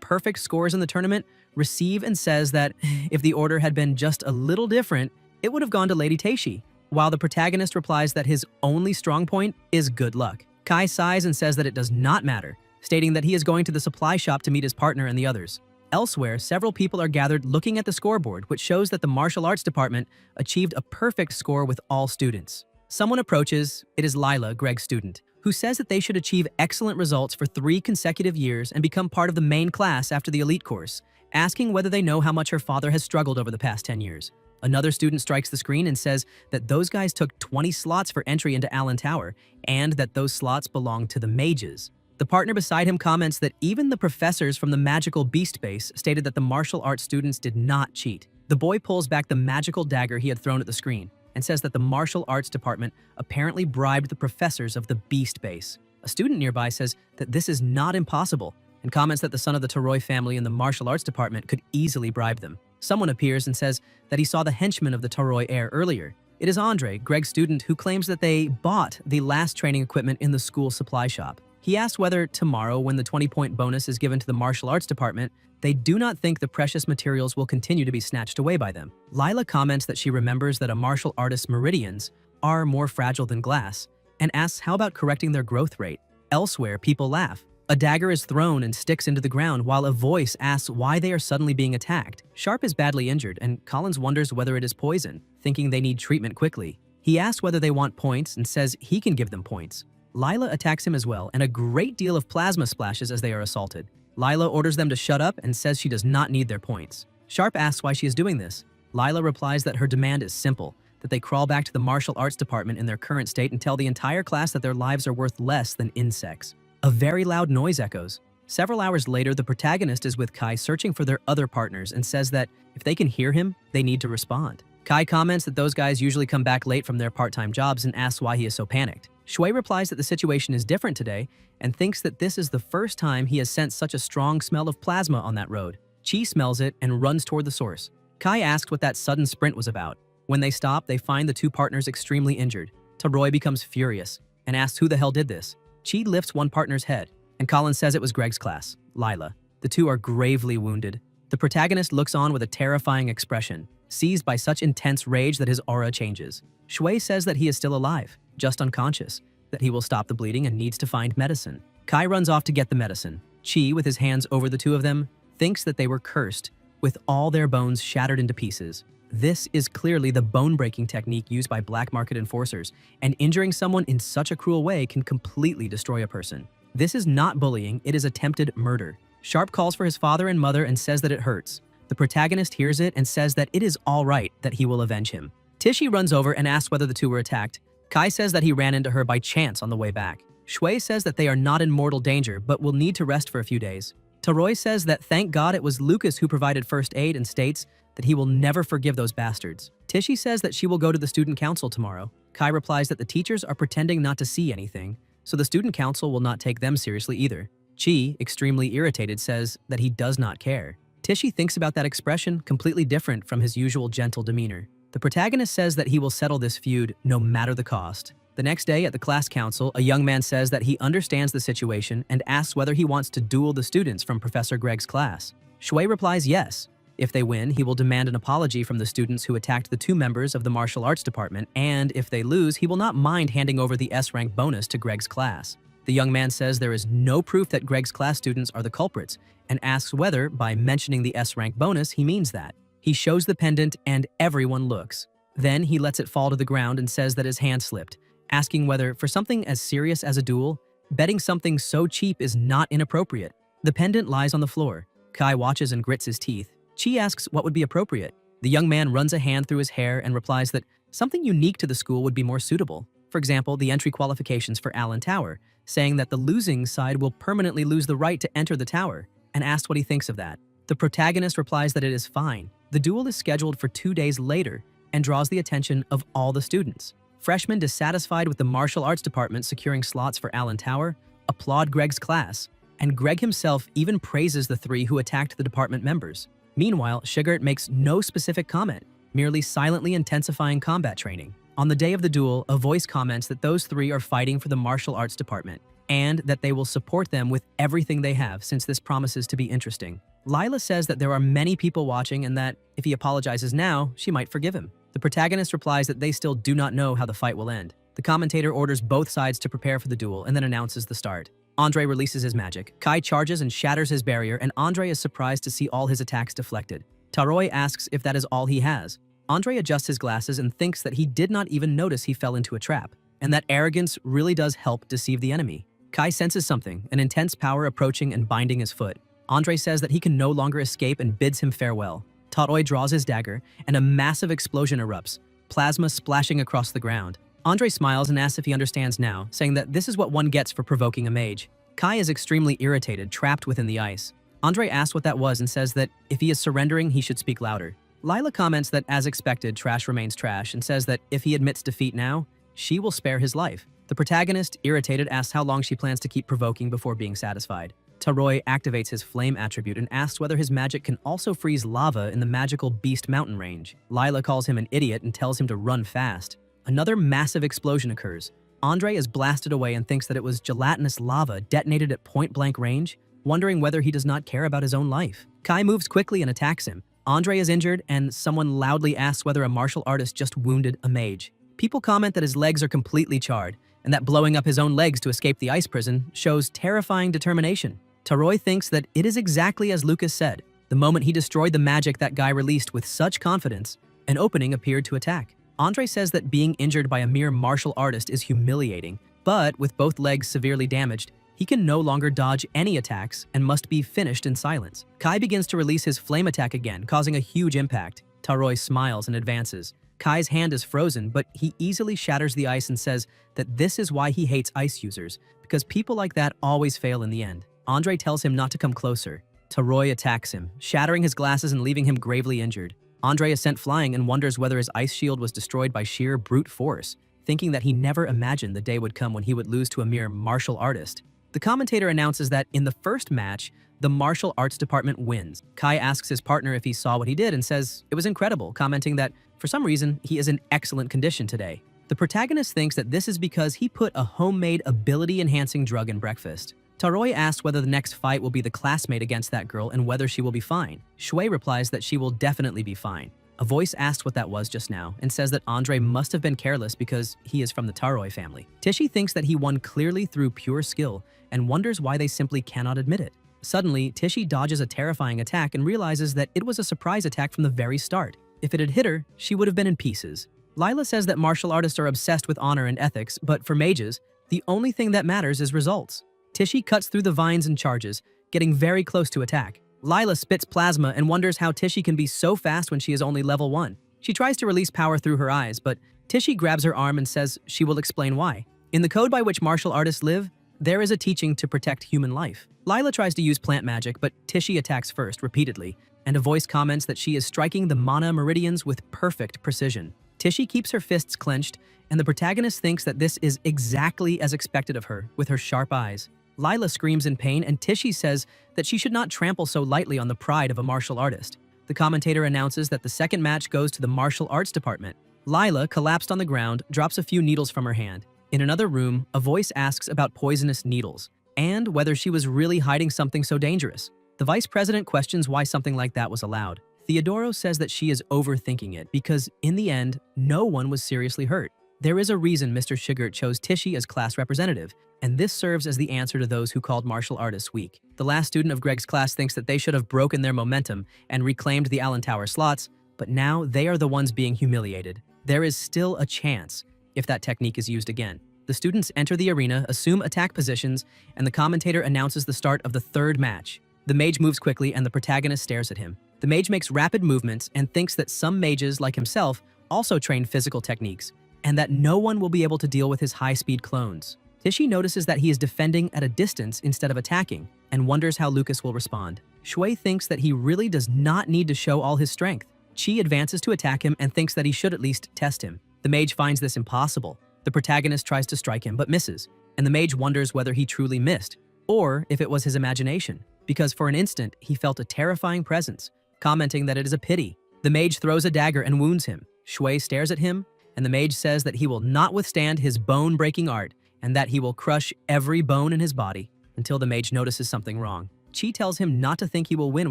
perfect scores in the tournament receive, and says that if the order had been just a little different, it would have gone to Lady Teishi, while the protagonist replies that his only strong point is good luck. Kai sighs and says that it does not matter, stating that he is going to the supply shop to meet his partner and the others. Elsewhere, several people are gathered looking at the scoreboard, which shows that the martial arts department achieved a perfect score with all students. Someone approaches, it is Lila, Greg's student, who says that they should achieve excellent results for 3 consecutive years and become part of the main class after the elite course, asking whether they know how much her father has struggled over the past 10 years. Another student strikes the screen and says that those guys took 20 slots for entry into Allen Tower, and that those slots belong to the mages. The partner beside him comments that even the professors from the magical beast base stated that the martial arts students did not cheat. The boy pulls back the magical dagger he had thrown at the screen and says that the martial arts department apparently bribed the professors of the beast base. A student nearby says that this is not impossible and comments that the son of the Taroi family in the martial arts department could easily bribe them. Someone appears and says that he saw the henchman of the Taroi heir earlier. It is Andre, Greg's student, who claims that they bought the last training equipment in the school supply shop. He asks whether tomorrow, when the 20-point bonus is given to the martial arts department, they do not think the precious materials will continue to be snatched away by them. Lila comments that she remembers that a martial artist's meridians are more fragile than glass, and asks how about correcting their growth rate. Elsewhere, people laugh. A dagger is thrown and sticks into the ground, while a voice asks why they are suddenly being attacked. Sharp is badly injured, and Collins wonders whether it is poison, thinking they need treatment quickly. He asks whether they want points and says he can give them points. Lila attacks him as well, and a great deal of plasma splashes as they are assaulted. Lila orders them to shut up and says she does not need their points. Sharp asks why she is doing this. Lila replies that her demand is simple, that they crawl back to the martial arts department in their current state and tell the entire class that their lives are worth less than insects. A very loud noise echoes. Several hours later, the protagonist is with Kai searching for their other partners and says that if they can hear him, they need to respond. Kai comments that those guys usually come back late from their part-time jobs and asks why he is so panicked. Shui replies that the situation is different today and thinks that this is the first time he has sensed such a strong smell of plasma on that road. Chi smells it and runs toward the source. Kai asks what that sudden sprint was about. When they stop, they find the 2 partners extremely injured. Taroi becomes furious and asks who the hell did this. Chi lifts one partner's head, and Colin says it was Greg's class, Lila. The 2 are gravely wounded. The protagonist looks on with a terrifying expression, seized by such intense rage that his aura changes. Shui says that he is still alive, just unconscious, that he will stop the bleeding and needs to find medicine. Kai runs off to get the medicine. Chi, with his hands over the 2 of them, thinks that they were cursed, with all their bones shattered into pieces. This is clearly the bone-breaking technique used by black market enforcers, and injuring someone in such a cruel way can completely destroy a person. This is not bullying, it is attempted murder. Sharp calls for his father and mother and says that it hurts. The protagonist hears it and says that it is all right, that he will avenge him. Tishi runs over and asks whether the 2 were attacked. Kai says that he ran into her by chance on the way back. Shui says that they are not in mortal danger, but will need to rest for a few days. Taroi says that thank God it was Lucas who provided first aid and states that he will never forgive those bastards. Tishi says that she will go to the student council tomorrow. Kai replies that the teachers are pretending not to see anything, so the student council will not take them seriously either. Chi, extremely irritated, says that he does not care. Tishi thinks about that expression completely different from his usual gentle demeanor. The protagonist says that he will settle this feud no matter the cost. The next day at the class council, a young man says that he understands the situation and asks whether he wants to duel the students from Professor Greg's class. Shui replies yes. If they win, he will demand an apology from the students who attacked the 2 members of the martial arts department, and if they lose, he will not mind handing over the S-rank bonus to Greg's class. The young man says there is no proof that Greg's class students are the culprits, and asks whether, by mentioning the S-rank bonus, he means that. He shows the pendant and everyone looks. Then he lets it fall to the ground and says that his hand slipped, asking whether, for something as serious as a duel, betting something so cheap is not inappropriate. The pendant lies on the floor. Kai watches and grits his teeth. Chi asks what would be appropriate. The young man runs a hand through his hair and replies that something unique to the school would be more suitable. For example, the entry qualifications for Allen Tower, saying that the losing side will permanently lose the right to enter the tower, and asks what he thinks of that. The protagonist replies that it is fine. The duel is scheduled for 2 days later and draws the attention of all the students. Freshmen dissatisfied with the martial arts department securing slots for Alan Tower applaud Greg's class, and Greg himself even praises the 3 who attacked the department members. Meanwhile, Sugart makes no specific comment, merely silently intensifying combat training. On the day of the duel, a voice comments that those 3 are fighting for the martial arts department, and that they will support them with everything they have since this promises to be interesting. Lila says that there are many people watching and that, if he apologizes now, she might forgive him. The protagonist replies that they still do not know how the fight will end. The commentator orders both sides to prepare for the duel and then announces the start. Andre releases his magic. Kai charges and shatters his barrier, and Andre is surprised to see all his attacks deflected. Taroi asks if that is all he has. Andre adjusts his glasses and thinks that he did not even notice he fell into a trap, and that arrogance really does help deceive the enemy. Kai senses something, an intense power approaching and binding his foot. Andre says that he can no longer escape and bids him farewell. Taroi draws his dagger, and a massive explosion erupts, plasma splashing across the ground. Andre smiles and asks if he understands now, saying that this is what one gets for provoking a mage. Kai is extremely irritated, trapped within the ice. Andre asks what that was and says that if he is surrendering, he should speak louder. Lila comments that, as expected, trash remains trash, and says that if he admits defeat now, she will spare his life. The protagonist, irritated, asks how long she plans to keep provoking before being satisfied. Taroi activates his flame attribute and asks whether his magic can also freeze lava in the magical Beast Mountain range. Lila calls him an idiot and tells him to run fast. Another massive explosion occurs. Andre is blasted away and thinks that it was gelatinous lava detonated at point-blank range, wondering whether he does not care about his own life. Kai moves quickly and attacks him. Andre is injured, and someone loudly asks whether a martial artist just wounded a mage. People comment that his legs are completely charred, and that blowing up his own legs to escape the ice prison shows terrifying determination. Taroi thinks that it is exactly as Lucas said. The moment he destroyed the magic that guy released with such confidence, an opening appeared to attack. Andre says that being injured by a mere martial artist is humiliating, but with both legs severely damaged, he can no longer dodge any attacks and must be finished in silence. Kai begins to release his flame attack again, causing a huge impact. Taroi smiles and advances. Kai's hand is frozen, but he easily shatters the ice and says that this is why he hates ice users, because people like that always fail in the end. Andre tells him not to come closer. Taroi attacks him, shattering his glasses and leaving him gravely injured. Andre is sent flying and wonders whether his ice shield was destroyed by sheer brute force, thinking that he never imagined the day would come when he would lose to a mere martial artist. The commentator announces that in the first match, the martial arts department wins. Kai asks his partner if he saw what he did and says it was incredible, commenting that for some reason he is in excellent condition today. The protagonist thinks that this is because he put a homemade ability-enhancing drug in breakfast. Taroi asks whether the next fight will be the classmate against that girl and whether she will be fine. Shui replies that she will definitely be fine. A voice asks what that was just now and says that Andre must have been careless because he is from the Taroi family. Tishy thinks that he won clearly through pure skill and wonders why they simply cannot admit it. Suddenly, Tishy dodges a terrifying attack and realizes that it was a surprise attack from the very start. If it had hit her, she would have been in pieces. Lila says that martial artists are obsessed with honor and ethics, but for mages, the only thing that matters is results. Tishy cuts through the vines and charges, getting very close to attack. Lila spits plasma and wonders how Tishy can be so fast when she is only level 1. She tries to release power through her eyes, but Tishy grabs her arm and says she will explain why. In the code by which martial artists live, there is a teaching to protect human life. Lila tries to use plant magic, but Tishy attacks first, repeatedly, and a voice comments that she is striking the mana meridians with perfect precision. Tishy keeps her fists clenched, and the protagonist thinks that this is exactly as expected of her, with her sharp eyes. Lila screams in pain, and Tishy says that she should not trample so lightly on the pride of a martial artist. The commentator announces that the second match goes to the martial arts department. Lila, collapsed on the ground, drops a few needles from her hand. In another room, a voice asks about poisonous needles, and whether she was really hiding something so dangerous. The vice president questions why something like that was allowed. Theodoro says that she is overthinking it because, in the end, no one was seriously hurt. There is a reason Mr. Sugart chose Tishy as class representative, and this serves as the answer to those who called martial artists weak. The last student of Greg's class thinks that they should have broken their momentum and reclaimed the Allen Tower slots, but now they are the ones being humiliated. There is still a chance if that technique is used again. The students enter the arena, assume attack positions, and the commentator announces the start of the third match. The mage moves quickly and the protagonist stares at him. The mage makes rapid movements and thinks that some mages, like himself, also train physical techniques, and that no one will be able to deal with his high-speed clones. Tishy notices that he is defending at a distance instead of attacking, and wonders how Lucas will respond. Shui thinks that he really does not need to show all his strength. Chi advances to attack him and thinks that he should at least test him. The mage finds this impossible. The protagonist tries to strike him but misses, and the mage wonders whether he truly missed, or if it was his imagination, because for an instant he felt a terrifying presence, commenting that it is a pity. The mage throws a dagger and wounds him. Shui stares at him, and the mage says that he will not withstand his bone-breaking art and that he will crush every bone in his body until the mage notices something wrong. Chi tells him not to think he will win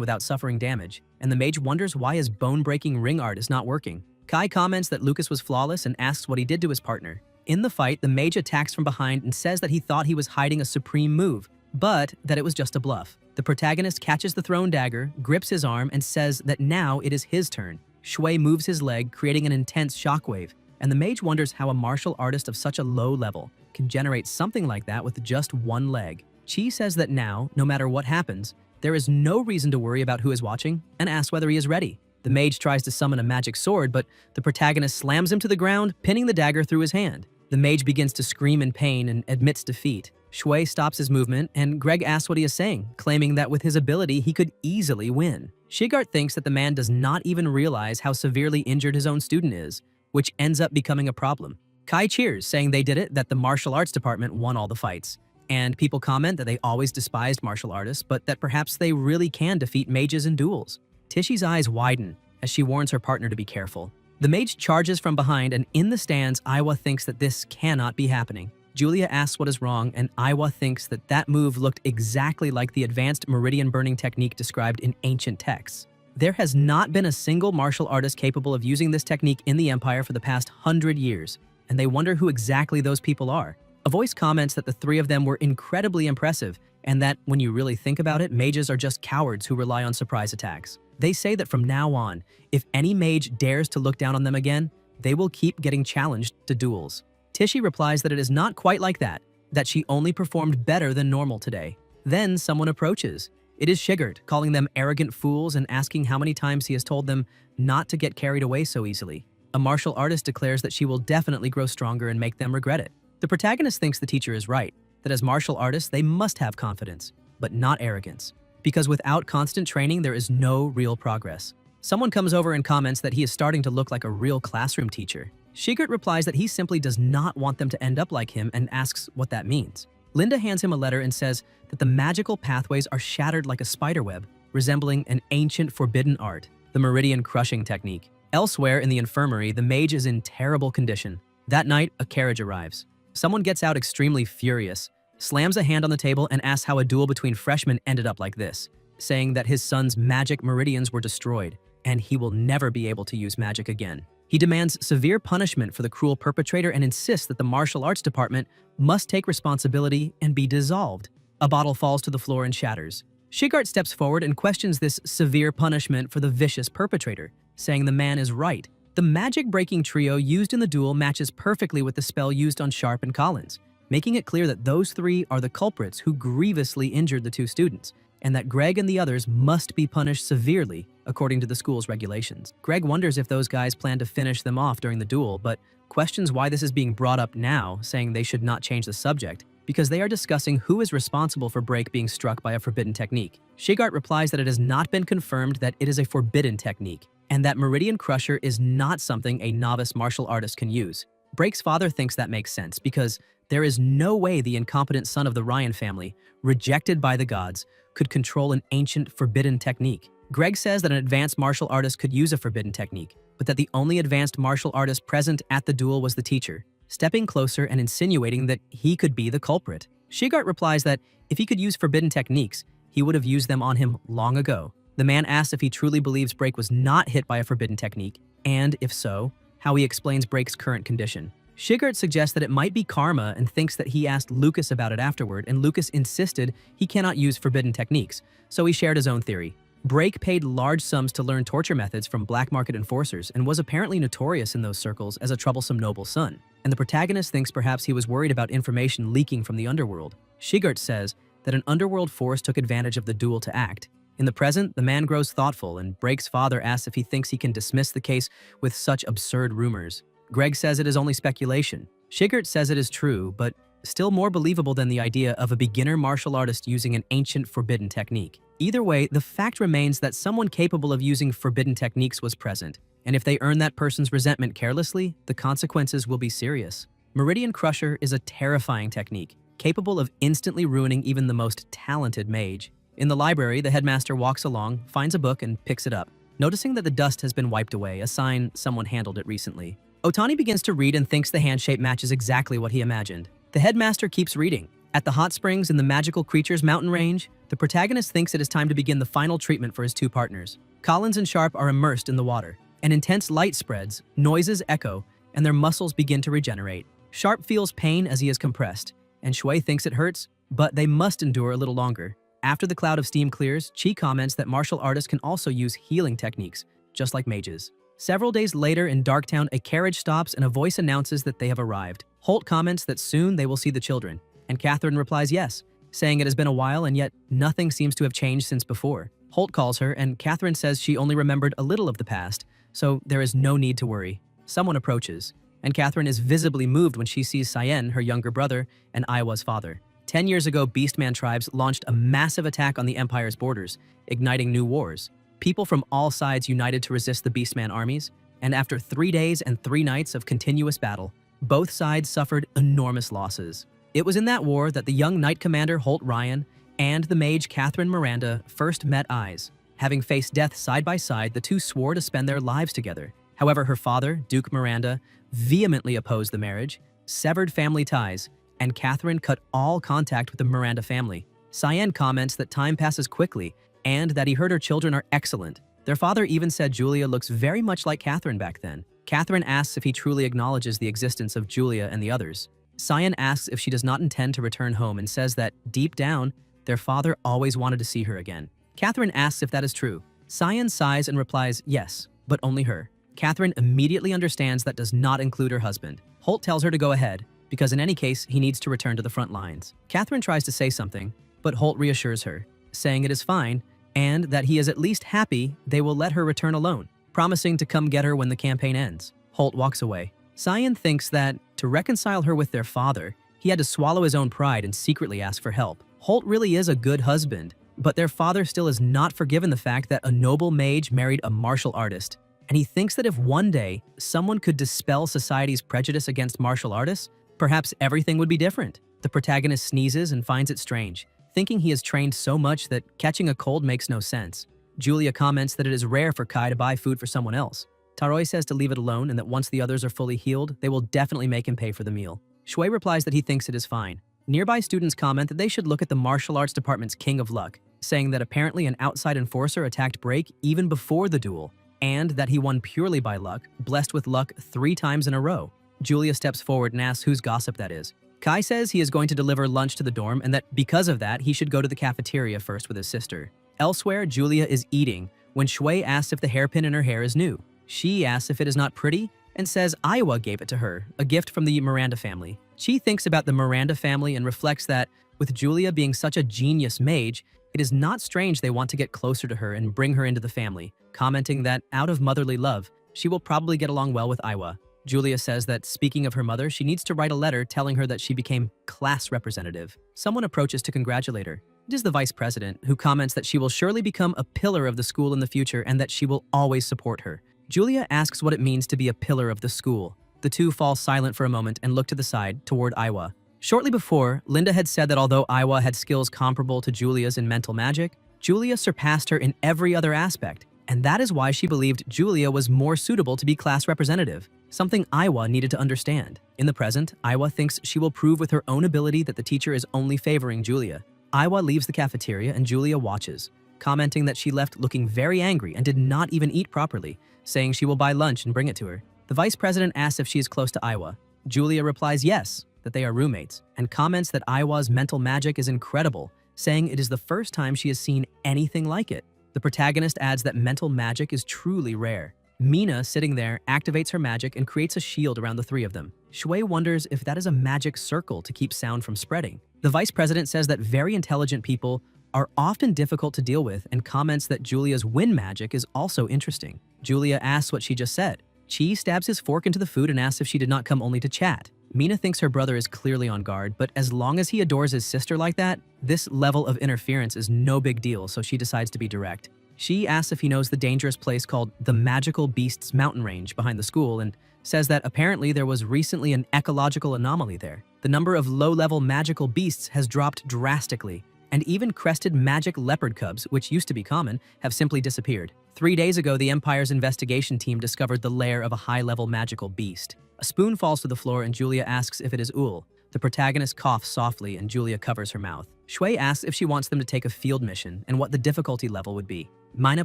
without suffering damage, and the mage wonders why his bone-breaking ring art is not working. Kai comments that Lucas was flawless and asks what he did to his partner. In the fight, the mage attacks from behind and says that he thought he was hiding a supreme move, but that it was just a bluff. The protagonist catches the thrown dagger, grips his arm, and says that now it is his turn. Shui moves his leg, creating an intense shockwave, and the mage wonders how a martial artist of such a low level can generate something like that with just one leg. Chi says that now, no matter what happens, there is no reason to worry about who is watching, and asks whether he is ready. The mage tries to summon a magic sword, but the protagonist slams him to the ground, pinning the dagger through his hand. The mage begins to scream in pain and admits defeat. Shui stops his movement, and Greg asks what he is saying, claiming that with his ability, he could easily win. Shigart thinks that the man does not even realize how severely injured his own student is, which ends up becoming a problem. Kai cheers, saying they did it, that the martial arts department won all the fights. And people comment that they always despised martial artists, but that perhaps they really can defeat mages in duels. Tishy's eyes widen as she warns her partner to be careful. The mage charges from behind, and in the stands, Aiwa thinks that this cannot be happening. Julia asks what is wrong, and Aiwa thinks that that move looked exactly like the advanced meridian burning technique described in ancient texts. There has not been a single martial artist capable of using this technique in the Empire for the past 100 years, and they wonder who exactly those people are. A voice comments that the three of them were incredibly impressive, and that, when you really think about it, mages are just cowards who rely on surprise attacks. They say that from now on, if any mage dares to look down on them again, they will keep getting challenged to duels. Tishy replies that it is not quite like that she only performed better than normal today. Then someone approaches. It is Shigart, calling them arrogant fools and asking how many times he has told them not to get carried away so easily. A martial artist declares that she will definitely grow stronger and make them regret it. The protagonist thinks the teacher is right, that as martial artists they must have confidence, but not arrogance. Because without constant training there is no real progress. Someone comes over and comments that he is starting to look like a real classroom teacher. Shigart replies that he simply does not want them to end up like him and asks what that means. Linda hands him a letter and says that the magical pathways are shattered like a spiderweb, resembling an ancient forbidden art, the meridian crushing technique. Elsewhere in the infirmary, the mage is in terrible condition. That night, a carriage arrives. Someone gets out extremely furious, slams a hand on the table, and asks how a duel between freshmen ended up like this, saying that his son's magic meridians were destroyed, and he will never be able to use magic again. He demands severe punishment for the cruel perpetrator and insists that the martial arts department must take responsibility and be dissolved. A bottle falls to the floor and shatters. Shigart steps forward and questions this severe punishment for the vicious perpetrator, saying the man is right. The magic-breaking trio used in the duel matches perfectly with the spell used on Sharp and Collins, making it clear that those three are the culprits who grievously injured the two students, and that Greg and the others must be punished severely according to the school's regulations. Greg wonders if those guys plan to finish them off during the duel, but questions why this is being brought up now, saying they should not change the subject, because they are discussing who is responsible for Break being struck by a forbidden technique. Shigart replies that it has not been confirmed that it is a forbidden technique, and that Meridian Crusher is not something a novice martial artist can use. Break's father thinks that makes sense, because there is no way the incompetent son of the Ryan family, rejected by the gods, could control an ancient forbidden technique. Greg says that an advanced martial artist could use a forbidden technique, but that the only advanced martial artist present at the duel was the teacher, stepping closer and insinuating that he could be the culprit. Shigart replies that if he could use forbidden techniques, he would have used them on him long ago. The man asks if he truly believes Break was not hit by a forbidden technique, and if so, how he explains Break's current condition. Shigart suggests that it might be karma and thinks that he asked Lucas about it afterward, and Lucas insisted he cannot use forbidden techniques, so he shared his own theory. Break paid large sums to learn torture methods from black market enforcers and was apparently notorious in those circles as a troublesome noble son, and the protagonist thinks perhaps he was worried about information leaking from the underworld. Shigart says that an underworld force took advantage of the duel to act. In the present, the man grows thoughtful, and Break's father asks if he thinks he can dismiss the case with such absurd rumors. Greg says it is only speculation. Shigart says it is true, but still more believable than the idea of a beginner martial artist using an ancient forbidden technique. Either way, the fact remains that someone capable of using forbidden techniques was present, and if they earn that person's resentment carelessly, the consequences will be serious. Meridian Crusher is a terrifying technique, capable of instantly ruining even the most talented mage. In the library, the headmaster walks along, finds a book, and picks it up, noticing that the dust has been wiped away, a sign someone handled it recently. Otani begins to read and thinks the hand shape matches exactly what he imagined. The headmaster keeps reading. At the hot springs in the magical creature's mountain range, the protagonist thinks it is time to begin the final treatment for his two partners. Collins and Sharp are immersed in the water. An intense light spreads, noises echo, and their muscles begin to regenerate. Sharp feels pain as he is compressed, and Shui thinks it hurts, but they must endure a little longer. After the cloud of steam clears, Chi comments that martial artists can also use healing techniques, just like mages. Several days later in Darktown, a carriage stops and a voice announces that they have arrived. Holt comments that soon they will see the children, and Catherine replies yes, saying it has been a while and yet nothing seems to have changed since before. Holt calls her, and Catherine says she only remembered a little of the past, so there is no need to worry. Someone approaches, and Catherine is visibly moved when she sees Cyan, her younger brother, and Iowa's father. 10 years ago, Beastman tribes launched a massive attack on the Empire's borders, igniting new wars. People from all sides united to resist the Beastman armies, and after 3 days and 3 nights of continuous battle, both sides suffered enormous losses. It was in that war that the young Knight Commander Holt Ryan and the mage Catherine Miranda first met eyes. Having faced death side by side, the two swore to spend their lives together. However, her father, Duke Miranda, vehemently opposed the marriage, severed family ties, and Catherine cut all contact with the Miranda family. Cyan comments that time passes quickly and that he heard her children are excellent. Their father even said Julia looks very much like Catherine back then. Catherine asks if he truly acknowledges the existence of Julia and the others. Cyan asks if she does not intend to return home and says that, deep down, their father always wanted to see her again. Catherine asks if that is true. Cyan sighs and replies yes, but only her. Catherine immediately understands that does not include her husband. Holt tells her to go ahead, because in any case, he needs to return to the front lines. Catherine tries to say something, but Holt reassures her, saying it is fine, and that he is at least happy they will let her return alone, promising to come get her when the campaign ends. Holt walks away. Cyan thinks that, to reconcile her with their father, he had to swallow his own pride and secretly ask for help. Holt really is a good husband, but their father still has not forgiven the fact that a noble mage married a martial artist, and he thinks that if one day someone could dispel society's prejudice against martial artists, perhaps everything would be different. The protagonist sneezes and finds it strange, thinking he has trained so much that catching a cold makes no sense. Julia comments that it is rare for Kai to buy food for someone else. Taroi says to leave it alone and that once the others are fully healed, they will definitely make him pay for the meal. Shui replies that he thinks it is fine. Nearby students comment that they should look at the martial arts department's King of Luck, saying that apparently an outside enforcer attacked Break even before the duel, and that he won purely by luck, blessed with luck 3 times in a row. Julia steps forward and asks whose gossip that is. Kai says he is going to deliver lunch to the dorm and that because of that, he should go to the cafeteria first with his sister. Elsewhere, Julia is eating when Shui asks if the hairpin in her hair is new. She asks if it is not pretty and says Iowa gave it to her, a gift from the Miranda family. She thinks about the Miranda family and reflects that, with Julia being such a genius mage, it is not strange they want to get closer to her and bring her into the family, commenting that, out of motherly love, she will probably get along well with Iowa. Julia says that, speaking of her mother, she needs to write a letter telling her that she became class representative. Someone approaches to congratulate her. It is the vice president, who comments that she will surely become a pillar of the school in the future and that she will always support her. Julia asks what it means to be a pillar of the school. The two fall silent for a moment and look to the side, toward Iowa. Shortly before, Linda had said that although Iowa had skills comparable to Julia's in mental magic, Julia surpassed her in every other aspect, and that is why she believed Julia was more suitable to be class representative, something Iowa needed to understand. In the present, Iowa thinks she will prove with her own ability that the teacher is only favoring Julia. Iowa leaves the cafeteria and Julia watches, commenting that she left looking very angry and did not even eat properly, saying she will buy lunch and bring it to her. The vice president asks if she is close to Iowa. Julia replies yes, that they are roommates, and comments that Iowa's mental magic is incredible, saying it is the first time she has seen anything like it. The protagonist adds that mental magic is truly rare. Mina, sitting there, activates her magic and creates a shield around the 3 of them. Shui wonders if that is a magic circle to keep sound from spreading. The vice president says that very intelligent people are often difficult to deal with and comments that Julia's wind magic is also interesting. Julia asks what she just said. Chi stabs his fork into the food and asks if she did not come only to chat. Mina thinks her brother is clearly on guard, but as long as he adores his sister like that, this level of interference is no big deal, so she decides to be direct. She asks if he knows the dangerous place called the Magical Beasts Mountain Range behind the school and says that apparently there was recently an ecological anomaly there. The number of low-level magical beasts has dropped drastically, and even crested magic leopard cubs, which used to be common, have simply disappeared. 3 days ago, the Empire's investigation team discovered the lair of a high-level magical beast. A spoon falls to the floor and Julia asks if it is Ul. The protagonist coughs softly and Julia covers her mouth. Shui asks if she wants them to take a field mission and what the difficulty level would be. Mina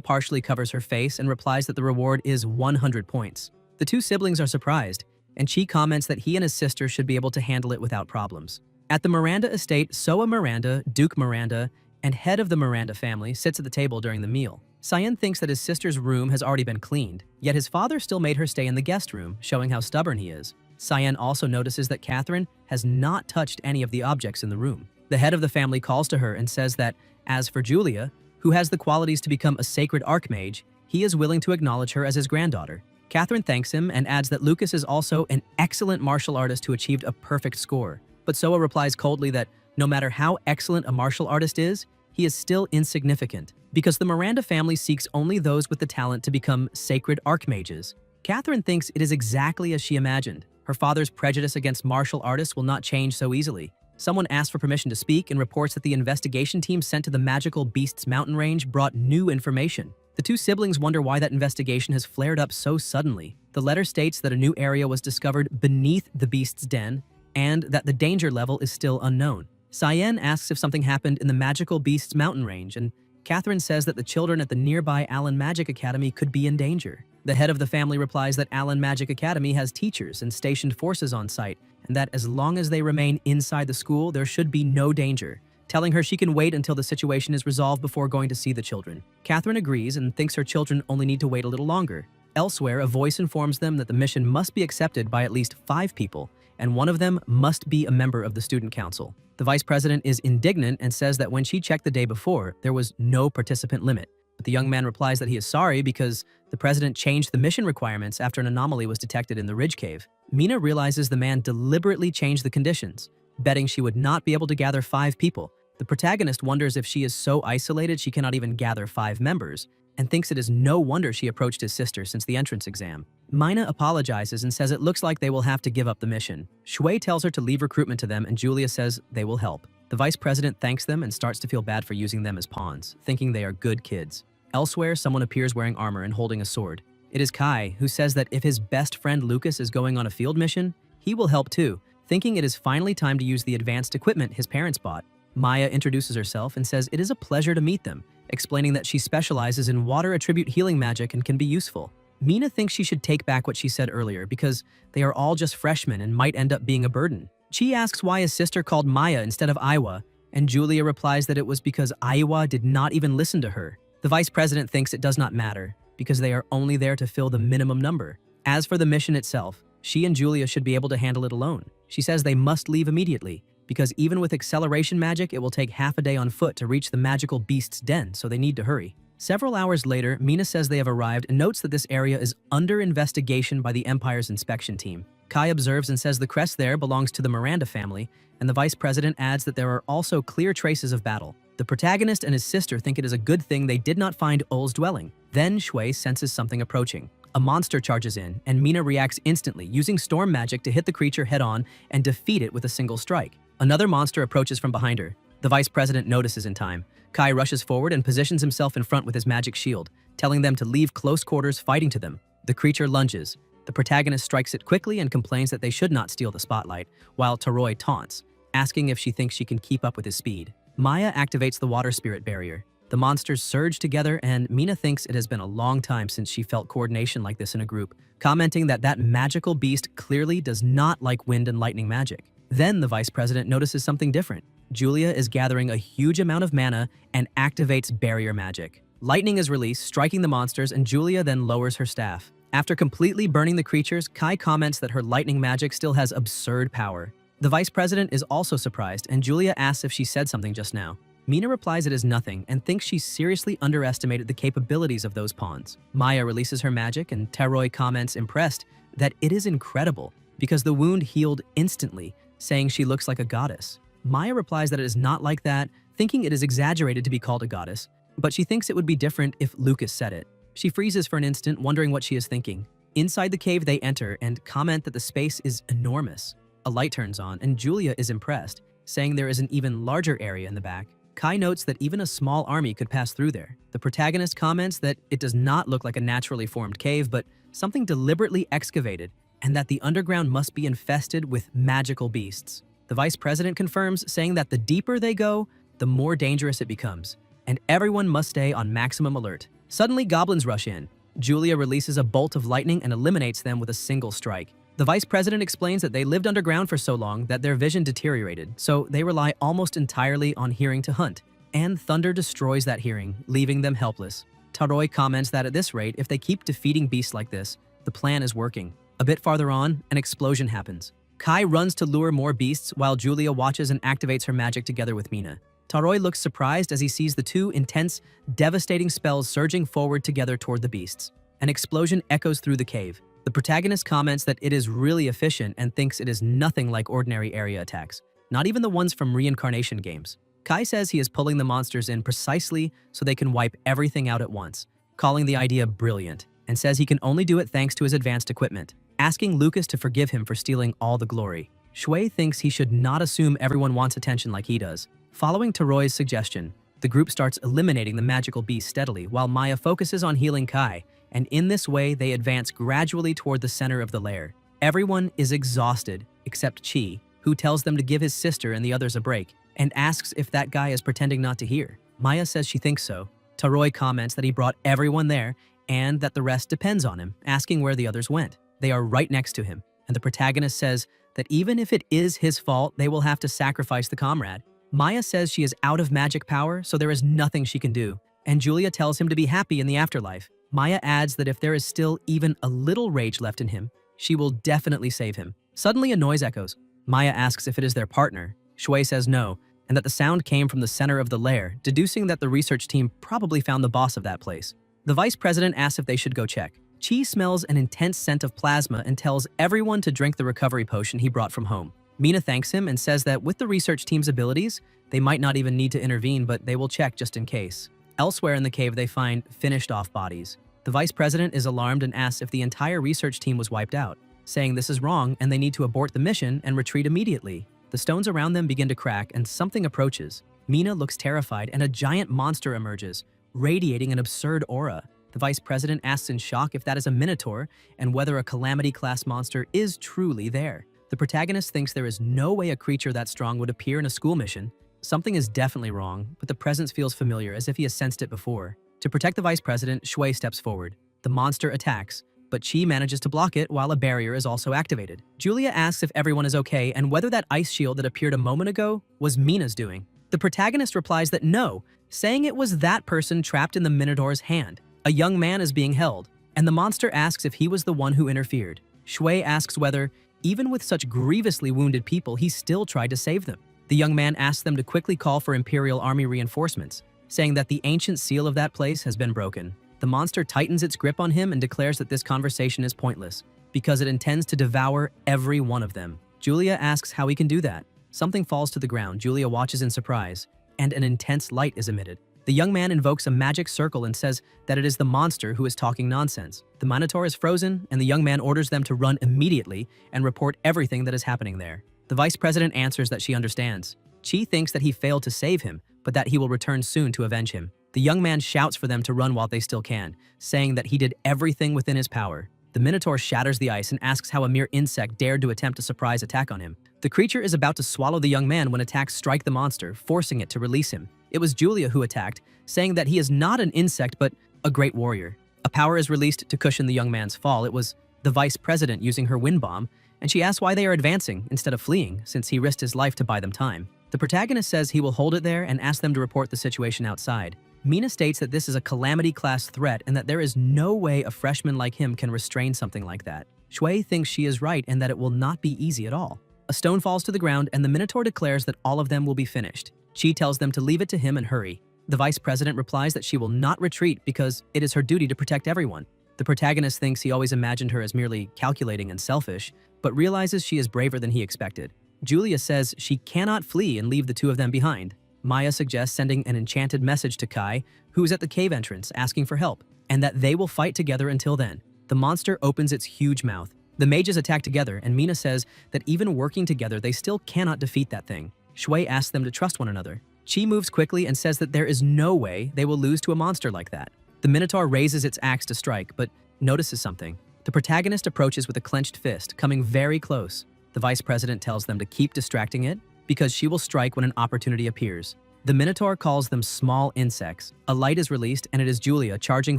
partially covers her face and replies that the reward is 100 points. The two siblings are surprised, and Chi comments that he and his sister should be able to handle it without problems. At the Miranda estate, Soa Miranda, Duke Miranda, and head of the Miranda family sits at the table during the meal. Cyan thinks that his sister's room has already been cleaned, yet his father still made her stay in the guest room, showing how stubborn he is. Cyan also notices that Catherine has not touched any of the objects in the room. The head of the family calls to her and says that, as for Julia, who has the qualities to become a sacred archmage, he is willing to acknowledge her as his granddaughter. Catherine thanks him and adds that Lucas is also an excellent martial artist who achieved a perfect score. But Soa replies coldly that no matter how excellent a martial artist is, he is still insignificant, because the Miranda family seeks only those with the talent to become sacred archmages. Catherine thinks it is exactly as she imagined. Her father's prejudice against martial artists will not change so easily. Someone asks for permission to speak and reports that the investigation team sent to the Magical Beasts Mountain Range brought new information. The two siblings wonder why that investigation has flared up so suddenly. The letter states that a new area was discovered beneath the beast's den and that the danger level is still unknown. Cyan asks if something happened in the Magical Beasts Mountain Range, and Catherine says that the children at the nearby Allen Magic Academy could be in danger. The head of the family replies that Allen Magic Academy has teachers and stationed forces on site, and that as long as they remain inside the school, there should be no danger, telling her she can wait until the situation is resolved before going to see the children. Catherine agrees and thinks her children only need to wait a little longer. Elsewhere, a voice informs them that the mission must be accepted by at least 5 people, and one of them must be a member of the student council. The vice president is indignant and says that when she checked the day before, there was no participant limit. But the young man replies that he is sorry because the president changed the mission requirements after an anomaly was detected in the Ridge Cave. Mina realizes the man deliberately changed the conditions, betting she would not be able to gather 5 people. The protagonist wonders if she is so isolated she cannot even gather 5 members, and thinks it is no wonder she approached his sister since the entrance exam. Mina apologizes and says it looks like they will have to give up the mission. Shui tells her to leave recruitment to them, and Julia says they will help. The vice president thanks them and starts to feel bad for using them as pawns, thinking they are good kids. Elsewhere, someone appears wearing armor and holding a sword. It is Kai, who says that if his best friend Lucas is going on a field mission, he will help too, thinking it is finally time to use the advanced equipment his parents bought. Maya introduces herself and says it is a pleasure to meet them, explaining that she specializes in water attribute healing magic and can be useful. Mina thinks she should take back what she said earlier because they are all just freshmen and might end up being a burden. Chi asks why his sister called Maya instead of Aiwa, and Julia replies that it was because Aiwa did not even listen to her. The vice president thinks it does not matter because they are only there to fill the minimum number. As for the mission itself, she and Julia should be able to handle it alone. She says they must leave immediately, because even with acceleration magic, it will take half a day on foot to reach the magical beast's den, so they need to hurry. Several hours later, Mina says they have arrived and notes that this area is under investigation by the Empire's inspection team. Kai observes and says the crest there belongs to the Miranda family, and the vice president adds that there are also clear traces of battle. The protagonist and his sister think it is a good thing they did not find Ul's dwelling. Then Shui senses something approaching. A monster charges in, and Mina reacts instantly, using storm magic to hit the creature head-on and defeat it with a single strike. Another monster approaches from behind her. The vice president notices in time. Kai rushes forward and positions himself in front with his magic shield, telling them to leave close quarters fighting to them. The creature lunges. The protagonist strikes it quickly and complains that they should not steal the spotlight, while Taroi taunts, asking if she thinks she can keep up with his speed. Maya activates the water spirit barrier. The monsters surge together, and Mina thinks it has been a long time since she felt coordination like this in a group, commenting that that magical beast clearly does not like wind and lightning magic. Then the vice president notices something different. Julia is gathering a huge amount of mana and activates barrier magic. Lightning is released, striking the monsters, and Julia then lowers her staff. After completely burning the creatures, Kai comments that her lightning magic still has absurd power. The vice president is also surprised, and Julia asks if she said something just now. Mina replies it is nothing and thinks she seriously underestimated the capabilities of those pawns. Maya releases her magic, and Taroi comments, impressed, that it is incredible. because the wound healed instantly, saying she looks like a goddess. Maya replies that it is not like that, thinking it is exaggerated to be called a goddess, but she thinks it would be different if Lucas said it. She freezes for an instant, wondering what she is thinking. Inside the cave, they enter and comment that the space is enormous. A light turns on, and Julia is impressed, saying there is an even larger area in the back. Kai notes that even a small army could pass through there. The protagonist comments that it does not look like a naturally formed cave, but something deliberately excavated, and that the underground must be infested with magical beasts. The vice president confirms, saying that the deeper they go, the more dangerous it becomes, and everyone must stay on maximum alert. Suddenly, goblins rush in. Julia releases a bolt of lightning and eliminates them with a single strike. The vice president explains that they lived underground for so long that their vision deteriorated, so they rely almost entirely on hearing to hunt, and thunder destroys that hearing, leaving them helpless. Taroi comments that at this rate, if they keep defeating beasts like this, the plan is working. A bit farther on, an explosion happens. Kai runs to lure more beasts while Julia watches and activates her magic together with Mina. Taroi looks surprised as he sees the two intense, devastating spells surging forward together toward the beasts. An explosion echoes through the cave. The protagonist comments that it is really efficient and thinks it is nothing like ordinary area attacks, not even the ones from reincarnation games. Kai says he is pulling the monsters in precisely so they can wipe everything out at once, calling the idea brilliant, and says he can only do it thanks to his advanced equipment, asking Lucas to forgive him for stealing all the glory. Shui thinks he should not assume everyone wants attention like he does. Following Taroi's suggestion, the group starts eliminating the magical beast steadily while Maya focuses on healing Kai, and in this way they advance gradually toward the center of the lair. Everyone is exhausted except Chi, who tells them to give his sister and the others a break, and asks if that guy is pretending not to hear. Maya says she thinks so. Taroi comments that he brought everyone there and that the rest depends on him, asking where the others went. They are right next to him, and the protagonist says that even if it is his fault, they will have to sacrifice the comrade. Maya says she is out of magic power, so there is nothing she can do, and Julia tells him to be happy in the afterlife. Maya adds that if there is still even a little rage left in him, she will definitely save him. Suddenly a noise echoes. Maya asks if it is their partner. Shui says no, and that the sound came from the center of the lair, deducing that the research team probably found the boss of that place. The vice president asks if they should go check. Chi smells an intense scent of plasma and tells everyone to drink the recovery potion he brought from home. Mina thanks him and says that with the research team's abilities, they might not even need to intervene, but they will check just in case. Elsewhere in the cave, they find finished-off bodies. The vice president is alarmed and asks if the entire research team was wiped out, saying this is wrong and they need to abort the mission and retreat immediately. The stones around them begin to crack and something approaches. Mina looks terrified and a giant monster emerges, radiating an absurd aura. The vice president asks in shock if that is a minotaur and whether a calamity-class monster is truly there. The protagonist thinks there is no way a creature that strong would appear in a school mission. Something is definitely wrong, but the presence feels familiar as if he has sensed it before. To protect the vice president, Shui steps forward. The monster attacks, but Chi manages to block it while a barrier is also activated. Julia asks if everyone is okay and whether that ice shield that appeared a moment ago was Mina's doing. The protagonist replies that no, saying it was that person trapped in the Minotaur's hand. A young man is being held, and the monster asks if he was the one who interfered. Shui asks whether, even with such grievously wounded people, he still tried to save them. The young man asks them to quickly call for Imperial Army reinforcements, saying that the ancient seal of that place has been broken. The monster tightens its grip on him and declares that this conversation is pointless, because it intends to devour every one of them. Julia asks how he can do that. Something falls to the ground. Julia watches in surprise, and an intense light is emitted. The young man invokes a magic circle and says that it is the monster who is talking nonsense. The Minotaur is frozen, and the young man orders them to run immediately and report everything that is happening there. The vice president answers that she understands. Chi thinks that he failed to save him, but that he will return soon to avenge him. The young man shouts for them to run while they still can, saying that he did everything within his power. The Minotaur shatters the ice and asks how a mere insect dared to attempt a surprise attack on him. The creature is about to swallow the young man when attacks strike the monster, forcing it to release him. It was Julia who attacked, saying that he is not an insect but a great warrior. A power is released to cushion the young man's fall. It was the vice president using her wind bomb, and she asks why they are advancing instead of fleeing, since he risked his life to buy them time. The protagonist says he will hold it there and asks them to report the situation outside. Mina states that this is a calamity-class threat and that there is no way a freshman like him can restrain something like that. Shui thinks she is right and that it will not be easy at all. A stone falls to the ground and the Minotaur declares that all of them will be finished. Chi tells them to leave it to him and hurry. The vice president replies that she will not retreat because it is her duty to protect everyone. The protagonist thinks he always imagined her as merely calculating and selfish, but realizes she is braver than he expected. Julia says she cannot flee and leave the two of them behind. Maya suggests sending an enchanted message to Kai, who is at the cave entrance asking for help, and that they will fight together until then. The monster opens its huge mouth. The mages attack together, and Mina says that even working together, they still cannot defeat that thing. Shui asks them to trust one another. Chi moves quickly and says that there is no way they will lose to a monster like that. The Minotaur raises its axe to strike, but notices something. The protagonist approaches with a clenched fist, coming very close. The vice president tells them to keep distracting it, because she will strike when an opportunity appears. The Minotaur calls them small insects. A light is released, and it is Julia charging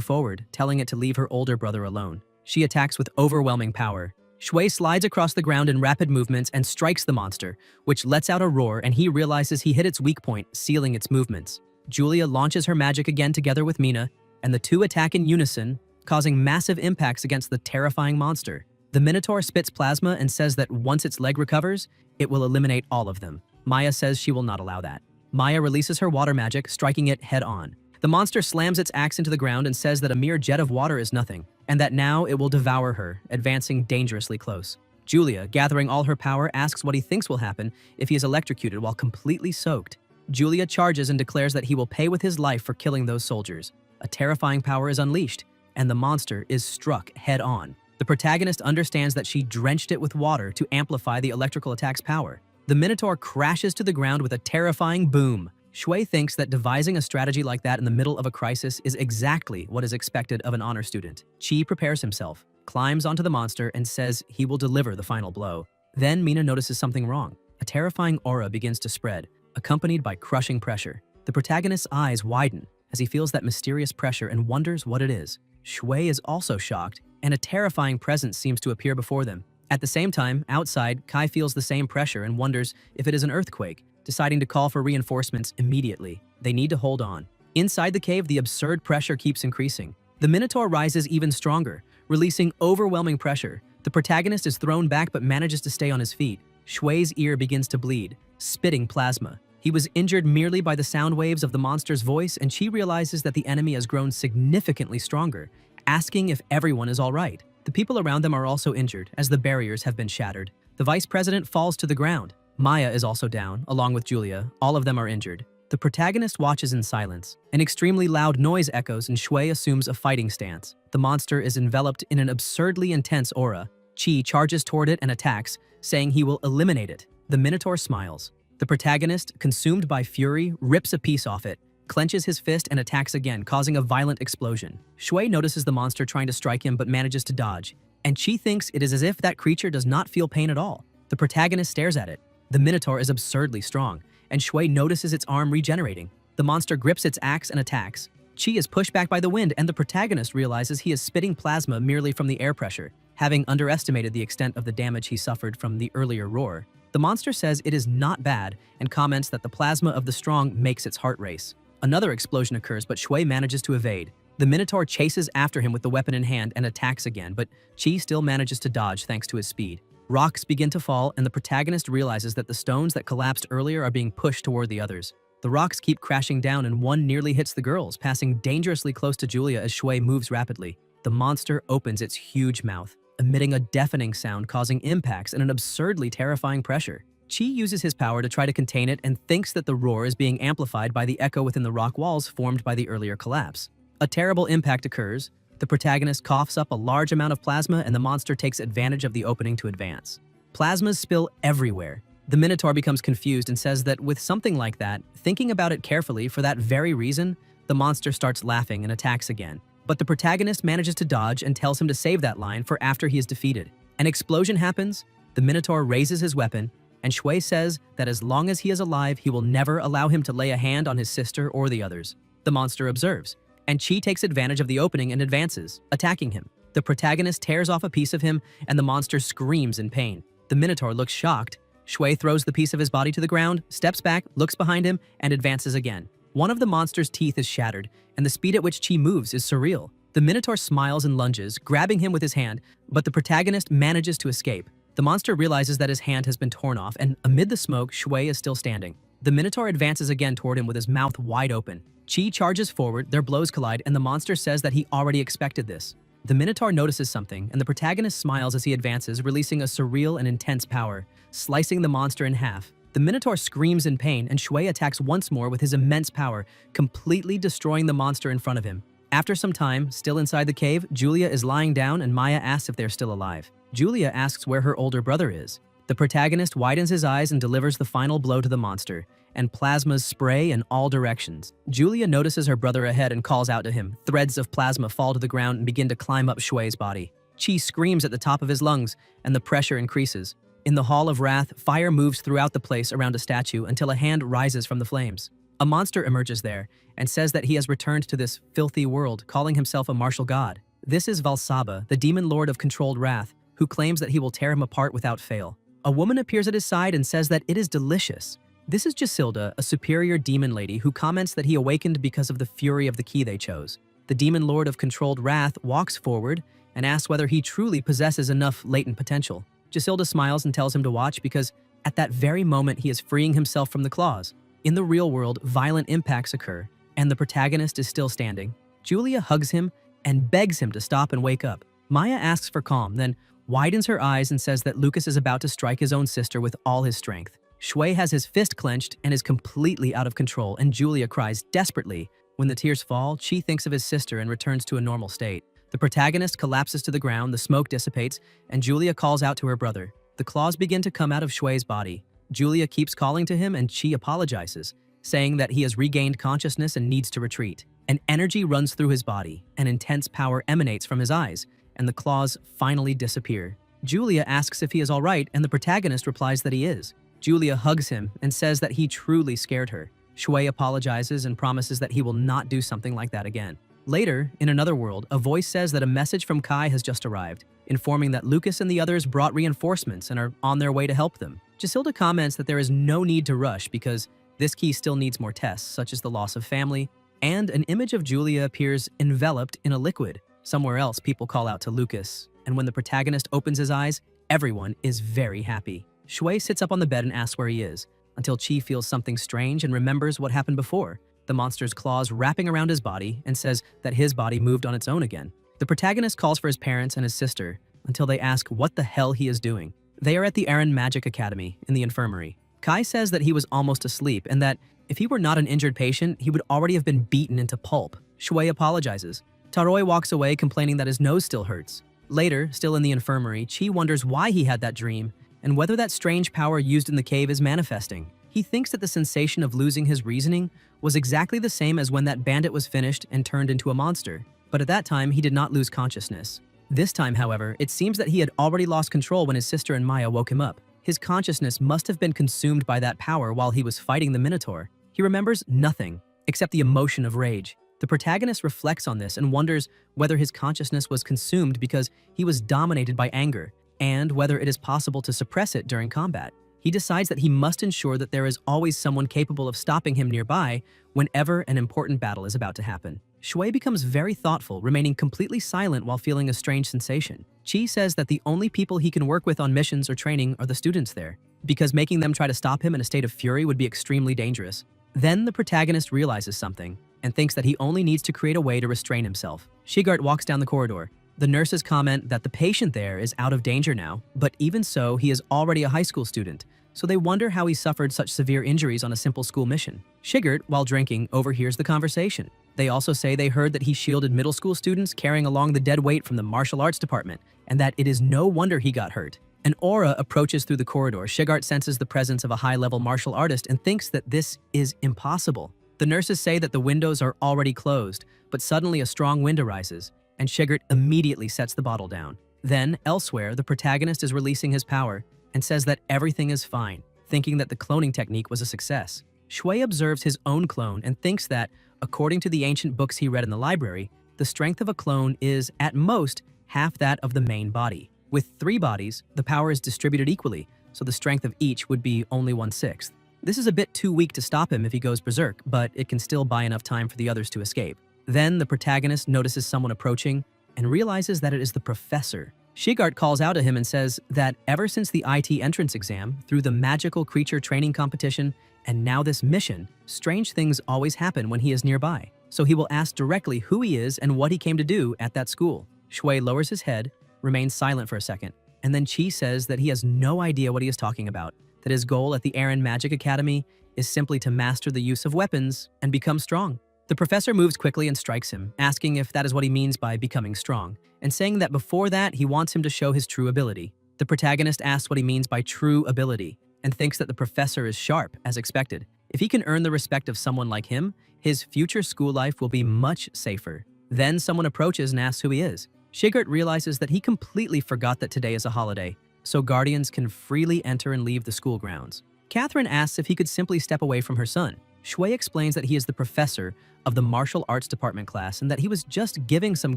forward, telling it to leave her older brother alone. She attacks with overwhelming power. Shui slides across the ground in rapid movements and strikes the monster, which lets out a roar, and he realizes he hit its weak point, sealing its movements. Julia launches her magic again together with Mina, and the two attack in unison, causing massive impacts against the terrifying monster. The Minotaur spits plasma and says that once its leg recovers, it will eliminate all of them. Maya says she will not allow that. Maya releases her water magic, striking it head-on. The monster slams its axe into the ground and says that a mere jet of water is nothing, and that now it will devour her, advancing dangerously close. Julia, gathering all her power, asks what he thinks will happen if he is electrocuted while completely soaked. Julia charges and declares that he will pay with his life for killing those soldiers. A terrifying power is unleashed, and the monster is struck head-on. The protagonist understands that she drenched it with water to amplify the electrical attack's power. The Minotaur crashes to the ground with a terrifying boom. Shui thinks that devising a strategy like that in the middle of a crisis is exactly what is expected of an honor student. Chi prepares himself, climbs onto the monster, and says he will deliver the final blow. Then Mina notices something wrong. A terrifying aura begins to spread, accompanied by crushing pressure. The protagonist's eyes widen as he feels that mysterious pressure and wonders what it is. Shui is also shocked, and a terrifying presence seems to appear before them. At the same time, outside, Kai feels the same pressure and wonders if it is an earthquake, deciding to call for reinforcements immediately. They need to hold on. Inside the cave, the absurd pressure keeps increasing. The Minotaur rises even stronger, releasing overwhelming pressure. The protagonist is thrown back but manages to stay on his feet. Shui's ear begins to bleed, spitting plasma. He was injured merely by the sound waves of the monster's voice, and she realizes that the enemy has grown significantly stronger, asking if everyone is all right. The people around them are also injured, as the barriers have been shattered. The vice president falls to the ground. Maya is also down, along with Julia. All of them are injured. The protagonist watches in silence. An extremely loud noise echoes, and Shui assumes a fighting stance. The monster is enveloped in an absurdly intense aura. Chi charges toward it and attacks, saying he will eliminate it. The Minotaur smiles. The protagonist, consumed by fury, rips a piece off it, clenches his fist, and attacks again, causing a violent explosion. Shui notices the monster trying to strike him but manages to dodge, and Chi thinks it is as if that creature does not feel pain at all. The protagonist stares at it. The Minotaur is absurdly strong, and Shui notices its arm regenerating. The monster grips its axe and attacks. Chi is pushed back by the wind, and the protagonist realizes he is spitting plasma merely from the air pressure, having underestimated the extent of the damage he suffered from the earlier roar. The monster says it is not bad and comments that the plasma of the strong makes its heart race. Another explosion occurs, but Shui manages to evade. The Minotaur chases after him with the weapon in hand and attacks again, but Chi still manages to dodge thanks to his speed. Rocks begin to fall, and the protagonist realizes that the stones that collapsed earlier are being pushed toward the others. The rocks keep crashing down, and one nearly hits the girls, passing dangerously close to Julia as Shui moves rapidly. The monster opens its huge mouth, emitting a deafening sound, causing impacts and an absurdly terrifying pressure. Chi uses his power to try to contain it and thinks that the roar is being amplified by the echo within the rock walls formed by the earlier collapse. A terrible impact occurs. The protagonist coughs up a large amount of plasma, and the monster takes advantage of the opening to advance. Plasmas spill everywhere. The Minotaur becomes confused and says that with something like that, thinking about it carefully for that very reason, the monster starts laughing and attacks again. But the protagonist manages to dodge and tells him to save that line for after he is defeated. An explosion happens, the Minotaur raises his weapon, and Shui says that as long as he is alive, he will never allow him to lay a hand on his sister or the others. The monster observes, and Chi takes advantage of the opening and advances, attacking him. The protagonist tears off a piece of him, and the monster screams in pain. The Minotaur looks shocked. Shui throws the piece of his body to the ground, steps back, looks behind him, and advances again. One of the monster's teeth is shattered, and the speed at which Chi moves is surreal. The Minotaur smiles and lunges, grabbing him with his hand, but the protagonist manages to escape. The monster realizes that his hand has been torn off, and amid the smoke, Shui is still standing. The Minotaur advances again toward him with his mouth wide open. Chi charges forward, their blows collide, and the monster says that he already expected this. The Minotaur notices something, and the protagonist smiles as he advances, releasing a surreal and intense power, slicing the monster in half. The Minotaur screams in pain, and Shui attacks once more with his immense power, completely destroying the monster in front of him. After some time, still inside the cave, Julia is lying down and Maya asks if they're still alive. Julia asks where her older brother is. The protagonist widens his eyes and delivers the final blow to the monster, and plasmas spray in all directions. Julia notices her brother ahead and calls out to him. Threads of plasma fall to the ground and begin to climb up Shui's body. Qi screams at the top of his lungs, and the pressure increases. In the Hall of Wrath, fire moves throughout the place around a statue until a hand rises from the flames. A monster emerges there and says that he has returned to this filthy world, calling himself a martial god. This is Valsaba, the demon lord of controlled wrath, who claims that he will tear him apart without fail. A woman appears at his side and says that it is delicious. This is Gisilda, a superior demon lady who comments that he awakened because of the fury of the key they chose. The demon lord of controlled wrath walks forward and asks whether he truly possesses enough latent potential. Gisilda smiles and tells him to watch because at that very moment he is freeing himself from the claws. In the real world, violent impacts occur, and the protagonist is still standing. Julia hugs him and begs him to stop and wake up. Maya asks for calm, then widens her eyes and says that Lucas is about to strike his own sister with all his strength. Shui has his fist clenched and is completely out of control, and Julia cries desperately. When the tears fall, Qi thinks of his sister and returns to a normal state. The protagonist collapses to the ground, the smoke dissipates, and Julia calls out to her brother. The claws begin to come out of Shui's body. Julia keeps calling to him and Qi apologizes, saying that he has regained consciousness and needs to retreat. An energy runs through his body, an intense power emanates from his eyes, and the claws finally disappear. Julia asks if he is all right, and the protagonist replies that he is. Julia hugs him and says that he truly scared her. Shui apologizes and promises that he will not do something like that again. Later, in another world, a voice says that a message from Kai has just arrived, informing that Lucas and the others brought reinforcements and are on their way to help them. Gisilda comments that there is no need to rush because this key still needs more tests, such as the loss of family, and an image of Julia appears enveloped in a liquid. Somewhere else, people call out to Lucas, and when the protagonist opens his eyes, everyone is very happy. Shui sits up on the bed and asks where he is, until Qi feels something strange and remembers what happened before, the monster's claws wrapping around his body, and says that his body moved on its own again. The protagonist calls for his parents and his sister, until they ask what the hell he is doing. They are at the Aaron Magic Academy, in the infirmary. Kai says that he was almost asleep, and that if he were not an injured patient, he would already have been beaten into pulp. Shui apologizes. Taroi walks away, complaining that his nose still hurts. Later, still in the infirmary, Qi wonders why he had that dream, and whether that strange power used in the cave is manifesting. He thinks that the sensation of losing his reasoning was exactly the same as when that bandit was finished and turned into a monster, but at that time he did not lose consciousness. This time, however, it seems that he had already lost control when his sister and Maya woke him up. His consciousness must have been consumed by that power while he was fighting the Minotaur. He remembers nothing, except the emotion of rage. The protagonist reflects on this and wonders whether his consciousness was consumed because he was dominated by anger, and whether it is possible to suppress it during combat. He decides that he must ensure that there is always someone capable of stopping him nearby whenever an important battle is about to happen. Shui becomes very thoughtful, remaining completely silent while feeling a strange sensation. Qi says that the only people he can work with on missions or training are the students there, because making them try to stop him in a state of fury would be extremely dangerous. Then the protagonist realizes something, and thinks that he only needs to create a way to restrain himself. Shigart walks down the corridor. The nurses comment that the patient there is out of danger now, but even so, he is already a high school student, so they wonder how he suffered such severe injuries on a simple school mission. Shigart, while drinking, overhears the conversation. They also say they heard that he shielded middle school students carrying along the dead weight from the martial arts department, and that it is no wonder he got hurt. An aura approaches through the corridor. Shigart senses the presence of a high-level martial artist and thinks that this is impossible. The nurses say that the windows are already closed, but suddenly a strong wind arises, and Shigart immediately sets the bottle down. Then, elsewhere, the protagonist is releasing his power and says that everything is fine, thinking that the cloning technique was a success. Shui observes his own clone and thinks that, according to the ancient books he read in the library, the strength of a clone is, at most, half that of the main body. With 3 bodies, the power is distributed equally, so the strength of each would be only 1/6. This is a bit too weak to stop him if he goes berserk, but it can still buy enough time for the others to escape. Then the protagonist notices someone approaching and realizes that it is the professor. Shigart calls out to him and says that ever since the IT entrance exam, through the magical creature training competition, and now this mission, strange things always happen when he is nearby. So he will ask directly who he is and what he came to do at that school. Shui lowers his head, remains silent for a second, and then Chi says that he has no idea what he is talking about, that his goal at the Aaron Magic Academy is simply to master the use of weapons and become strong. The professor moves quickly and strikes him, asking if that is what he means by becoming strong, and saying that before that he wants him to show his true ability. The protagonist asks what he means by true ability, and thinks that the professor is sharp, as expected. If he can earn the respect of someone like him, his future school life will be much safer. Then someone approaches and asks who he is. Shigert realizes that he completely forgot that today is a holiday, so guardians can freely enter and leave the school grounds. Catherine asks if he could simply step away from her son. Shui explains that he is the professor of the martial arts department class and that he was just giving some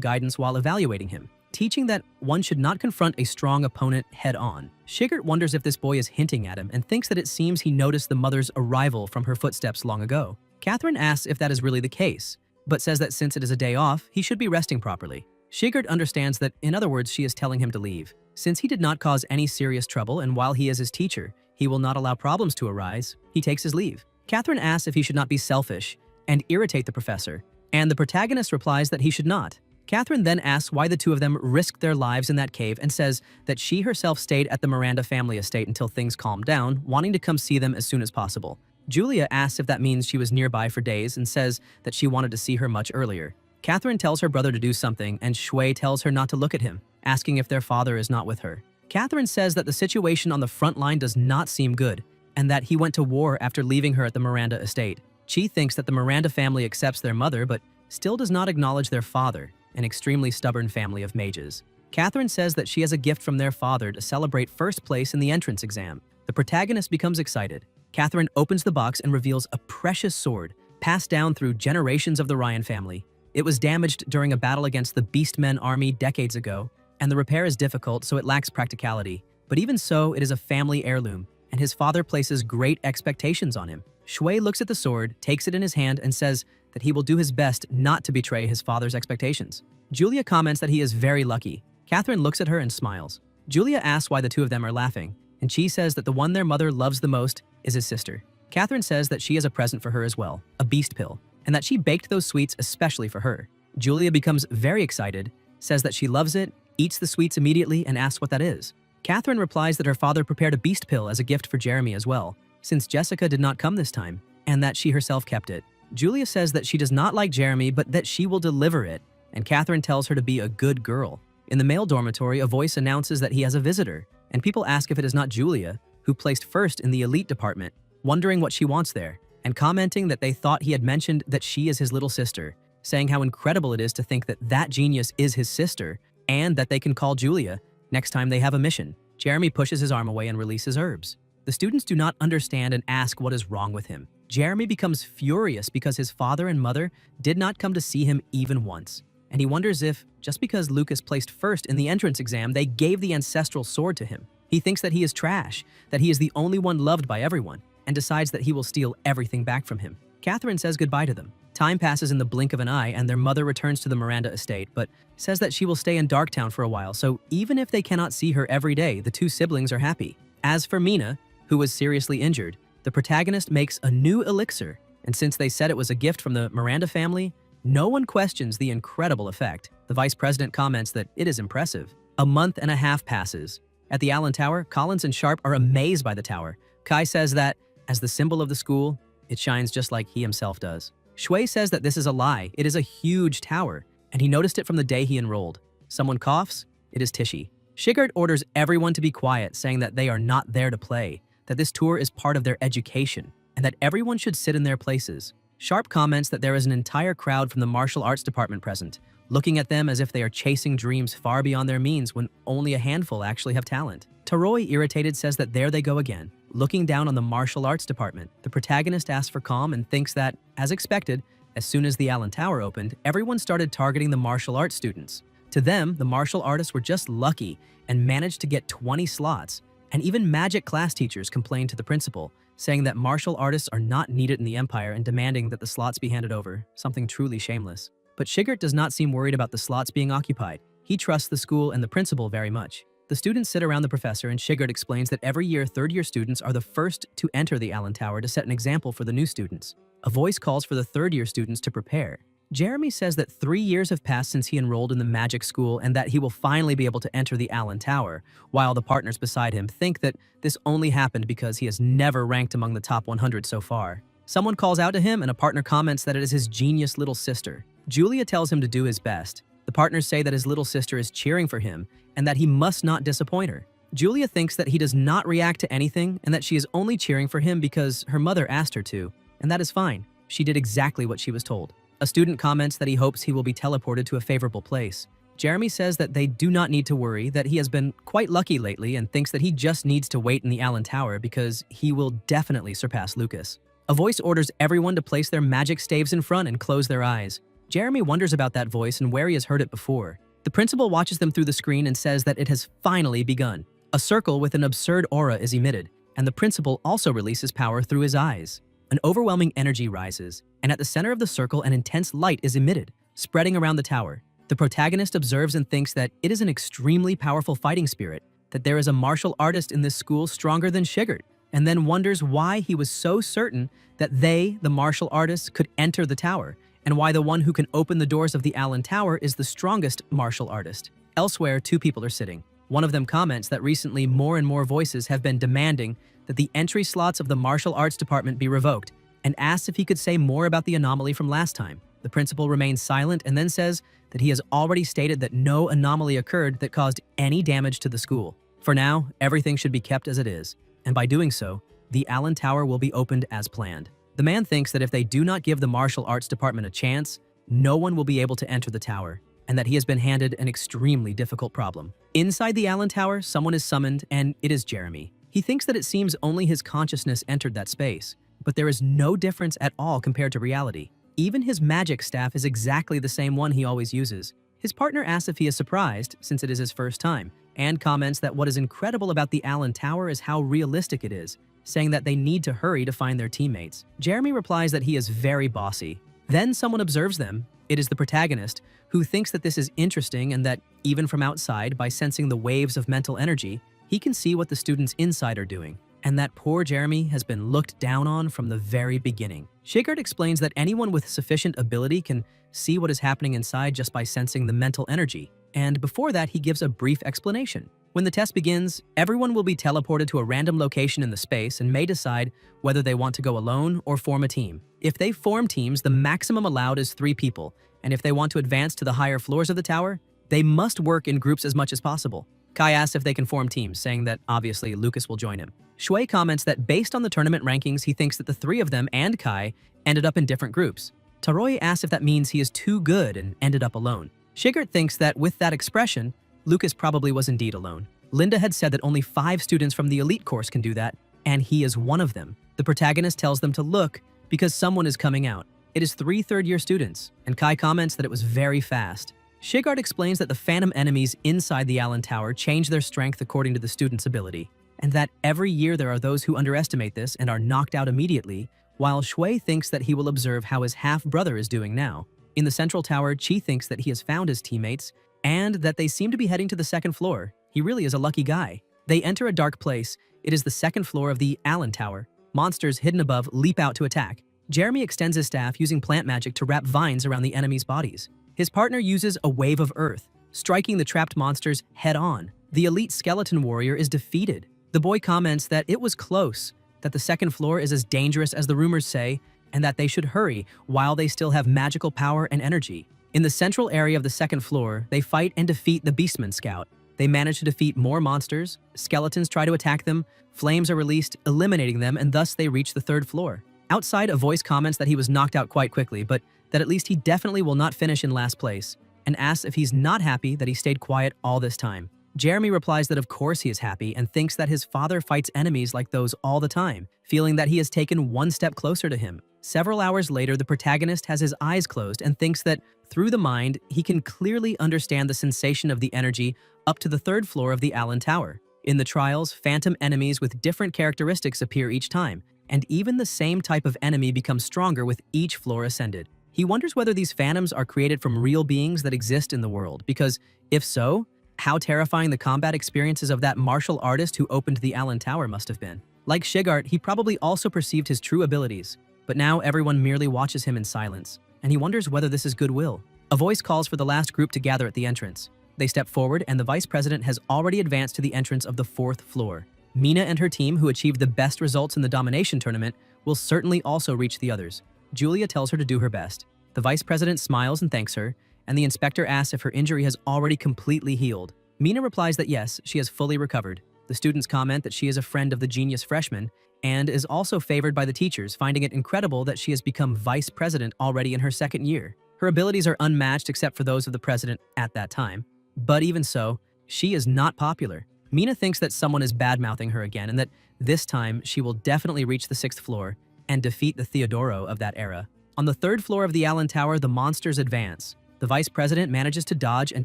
guidance while evaluating him, teaching that one should not confront a strong opponent head-on. Shigert wonders if this boy is hinting at him and thinks that it seems he noticed the mother's arrival from her footsteps long ago. Catherine asks if that is really the case, but says that since it is a day off, he should be resting properly. Shigert understands that, in other words, she is telling him to leave. Since he did not cause any serious trouble and while he is his teacher, he will not allow problems to arise, he takes his leave. Catherine asks if he should not be selfish and irritate the professor, and the protagonist replies that he should not. Catherine then asks why the two of them risked their lives in that cave and says that she herself stayed at the Miranda family estate until things calmed down, wanting to come see them as soon as possible. Julia asks if that means she was nearby for days and says that she wanted to see her much earlier. Catherine tells her brother to do something and Shui tells her not to look at him, asking if their father is not with her. Catherine says that the situation on the front line does not seem good and that he went to war after leaving her at the Miranda estate. Chi thinks that the Miranda family accepts their mother but still does not acknowledge their father, an extremely stubborn family of mages. Catherine says that she has a gift from their father to celebrate first place in the entrance exam. The protagonist becomes excited. Catherine opens the box and reveals a precious sword, passed down through generations of the Ryan family. It was damaged during a battle against the Beastmen army decades ago, and the repair is difficult, so it lacks practicality. But even so, it is a family heirloom, and his father places great expectations on him. Shui looks at the sword, takes it in his hand, and says that he will do his best not to betray his father's expectations. Julia comments that he is very lucky. Catherine looks at her and smiles. Julia asks why the two of them are laughing, and Chi says that the one their mother loves the most is his sister. Catherine says that she has a present for her as well, a beast pill, and that she baked those sweets especially for her. Julia becomes very excited, says that she loves it, eats the sweets immediately, and asks what that is. Catherine replies that her father prepared a beast pill as a gift for Jeremy as well, since Jessica did not come this time, and that she herself kept it. Julia says that she does not like Jeremy, but that she will deliver it, and Catherine tells her to be a good girl. In the male dormitory, a voice announces that he has a visitor, and people ask if it is not Julia, who placed first in the elite department, wondering what she wants there, and commenting that they thought he had mentioned that she is his little sister, saying how incredible it is to think that that genius is his sister, and that they can call Julia next time they have a mission. Jeremy pushes his arm away and releases herbs. The students do not understand and ask what is wrong with him. Jeremy becomes furious because his father and mother did not come to see him even once, and he wonders if, just because Lucas placed first in the entrance exam, they gave the ancestral sword to him. He thinks that he is trash, that he is the only one loved by everyone, and decides that he will steal everything back from him. Catherine says goodbye to them. Time passes in the blink of an eye, and their mother returns to the Miranda estate, but says that she will stay in Darktown for a while, so even if they cannot see her every day, the two siblings are happy. As for Mina, who was seriously injured, the protagonist makes a new elixir, and since they said it was a gift from the Miranda family, no one questions the incredible effect. The vice president comments that it is impressive. A month and a half passes. At the Allen Tower, Collins and Sharp are amazed by the tower. Kai says that, as the symbol of the school, it shines just like he himself does. Shui says that this is a lie. It is a huge tower, and he noticed it from the day he enrolled. Someone coughs, it is Tishy. Shigert orders everyone to be quiet, saying that they are not there to play, that this tour is part of their education, and that everyone should sit in their places. Sharp comments that there is an entire crowd from the martial arts department present, looking at them as if they are chasing dreams far beyond their means when only a handful actually have talent. Taroi, irritated, says that there they go again, looking down on the martial arts department. The protagonist asks for calm and thinks that, as expected, as soon as the Allen Tower opened, everyone started targeting the martial arts students. To them, the martial artists were just lucky and managed to get 20 slots, and even magic class teachers complained to the principal, saying that martial artists are not needed in the Empire and demanding that the slots be handed over, something truly shameless. But Shigert does not seem worried about the slots being occupied. He trusts the school and the principal very much. The students sit around the professor, and Shigert explains that every year third-year students are the first to enter the Allen Tower to set an example for the new students. A voice calls for the third-year students to prepare. Jeremy says that 3 years have passed since he enrolled in the magic school and that he will finally be able to enter the Allen Tower, while the partners beside him think that this only happened because he has never ranked among the top 100 so far. Someone calls out to him and a partner comments that it is his genius little sister. Julia tells him to do his best. The partners say that his little sister is cheering for him and that he must not disappoint her. Julia thinks that he does not react to anything and that she is only cheering for him because her mother asked her to, and that is fine. She did exactly what she was told. A student comments that he hopes he will be teleported to a favorable place. Jeremy says that they do not need to worry, that he has been quite lucky lately and thinks that he just needs to wait in the Allen Tower because he will definitely surpass Lucas. A voice orders everyone to place their magic staves in front and close their eyes. Jeremy wonders about that voice and where he has heard it before. The principal watches them through the screen and says that it has finally begun. A circle with an absurd aura is emitted, and the principal also releases power through his eyes. An overwhelming energy rises, and at the center of the circle an intense light is emitted, spreading around the tower. The protagonist observes and thinks that it is an extremely powerful fighting spirit, that there is a martial artist in this school stronger than Shigert, and then wonders why he was so certain that they, the martial artists, could enter the tower, and why the one who can open the doors of the Allen Tower is the strongest martial artist. Elsewhere, 2 people are sitting. One of them comments that recently more and more voices have been demanding that the entry slots of the martial arts department be revoked, and asks if he could say more about the anomaly from last time. The principal remains silent and then says that he has already stated that no anomaly occurred that caused any damage to the school. For now, everything should be kept as it is, and by doing so, the Allen Tower will be opened as planned. The man thinks that if they do not give the martial arts department a chance, no one will be able to enter the tower, and that he has been handed an extremely difficult problem. Inside the Allen Tower, someone is summoned, and it is Jeremy. He thinks that it seems only his consciousness entered that space, but there is no difference at all compared to reality. Even his magic staff is exactly the same one he always uses. His partner asks if he is surprised, since it is his first time, and comments that what is incredible about the Allen Tower is how realistic it is, saying that they need to hurry to find their teammates. Jeremy replies that he is very bossy. Then someone observes them. It is the protagonist, who thinks that this is interesting and that, even from outside, by sensing the waves of mental energy, he can see what the students inside are doing, and that poor Jeremy has been looked down on from the very beginning. Shigert explains that anyone with sufficient ability can see what is happening inside just by sensing the mental energy, and before that he gives a brief explanation. When the test begins, everyone will be teleported to a random location in the space and may decide whether they want to go alone or form a team. If they form teams, the maximum allowed is 3 people, and if they want to advance to the higher floors of the tower, they must work in groups as much as possible. Kai asks if they can form teams, saying that obviously Lucas will join him. Shui comments that based on the tournament rankings, he thinks that the 3 of them and Kai ended up in different groups. Taroi asks if that means he is too good and ended up alone. Shigert thinks that with that expression, Lucas probably was indeed alone. Linda had said that only 5 students from the elite course can do that, and he is one of them. The protagonist tells them to look because someone is coming out. It is 3 third-year students, and Kai comments that it was very fast. Shigert explains that the phantom enemies inside the Allen Tower change their strength according to the student's ability, and that every year there are those who underestimate this and are knocked out immediately, while Shui thinks that he will observe how his half-brother is doing now. In the central tower, Chi thinks that he has found his teammates, and that they seem to be heading to the 2nd floor. He really is a lucky guy. They enter a dark place. It is the 2nd floor of the Allen Tower. Monsters hidden above leap out to attack. Jeremy extends his staff using plant magic to wrap vines around the enemies' bodies. His partner uses a wave of earth, striking the trapped monsters head-on. The elite skeleton warrior is defeated. The boy comments that it was close, that the 2nd floor is as dangerous as the rumors say, and that they should hurry while they still have magical power and energy. In the central area of the 2nd floor, they fight and defeat the Beastman Scout. They manage to defeat more monsters, skeletons try to attack them, flames are released, eliminating them, and thus they reach the 3rd floor. Outside, a voice comments that he was knocked out quite quickly, but that at least he definitely will not finish in last place, and asks if he's not happy that he stayed quiet all this time. Jeremy replies that of course he is happy and thinks that his father fights enemies like those all the time, feeling that he has taken one step closer to him. Several hours later, the protagonist has his eyes closed and thinks that through the mind, he can clearly understand the sensation of the energy up to the 3rd floor of the Allen Tower. In the trials, phantom enemies with different characteristics appear each time, and even the same type of enemy becomes stronger with each floor ascended. He wonders whether these phantoms are created from real beings that exist in the world, because if so, how terrifying the combat experiences of that martial artist who opened the Allen Tower must have been. Like Shigart, he probably also perceived his true abilities, but now everyone merely watches him in silence. and he wonders whether this is goodwill. A voice calls for the last group to gather at the entrance. They step forward, and the vice president has already advanced to the entrance of the 4th floor. Mina and her team, who achieved the best results in the domination tournament, will certainly also reach the others. Julia tells her to do her best. The vice president smiles and thanks her, and the inspector asks if her injury has already completely healed. Mina replies that yes, she has fully recovered. The students comment that she is a friend of the genius freshman and is also favored by the teachers, finding it incredible that she has become vice president already in her 2nd year. Her abilities are unmatched except for those of the president at that time. But even so, she is not popular. Mina thinks that someone is bad-mouthing her again and that this time she will definitely reach the 6th floor and defeat the Theodoro of that era. On the 3rd floor of the Allen Tower, the monsters advance. The vice president manages to dodge and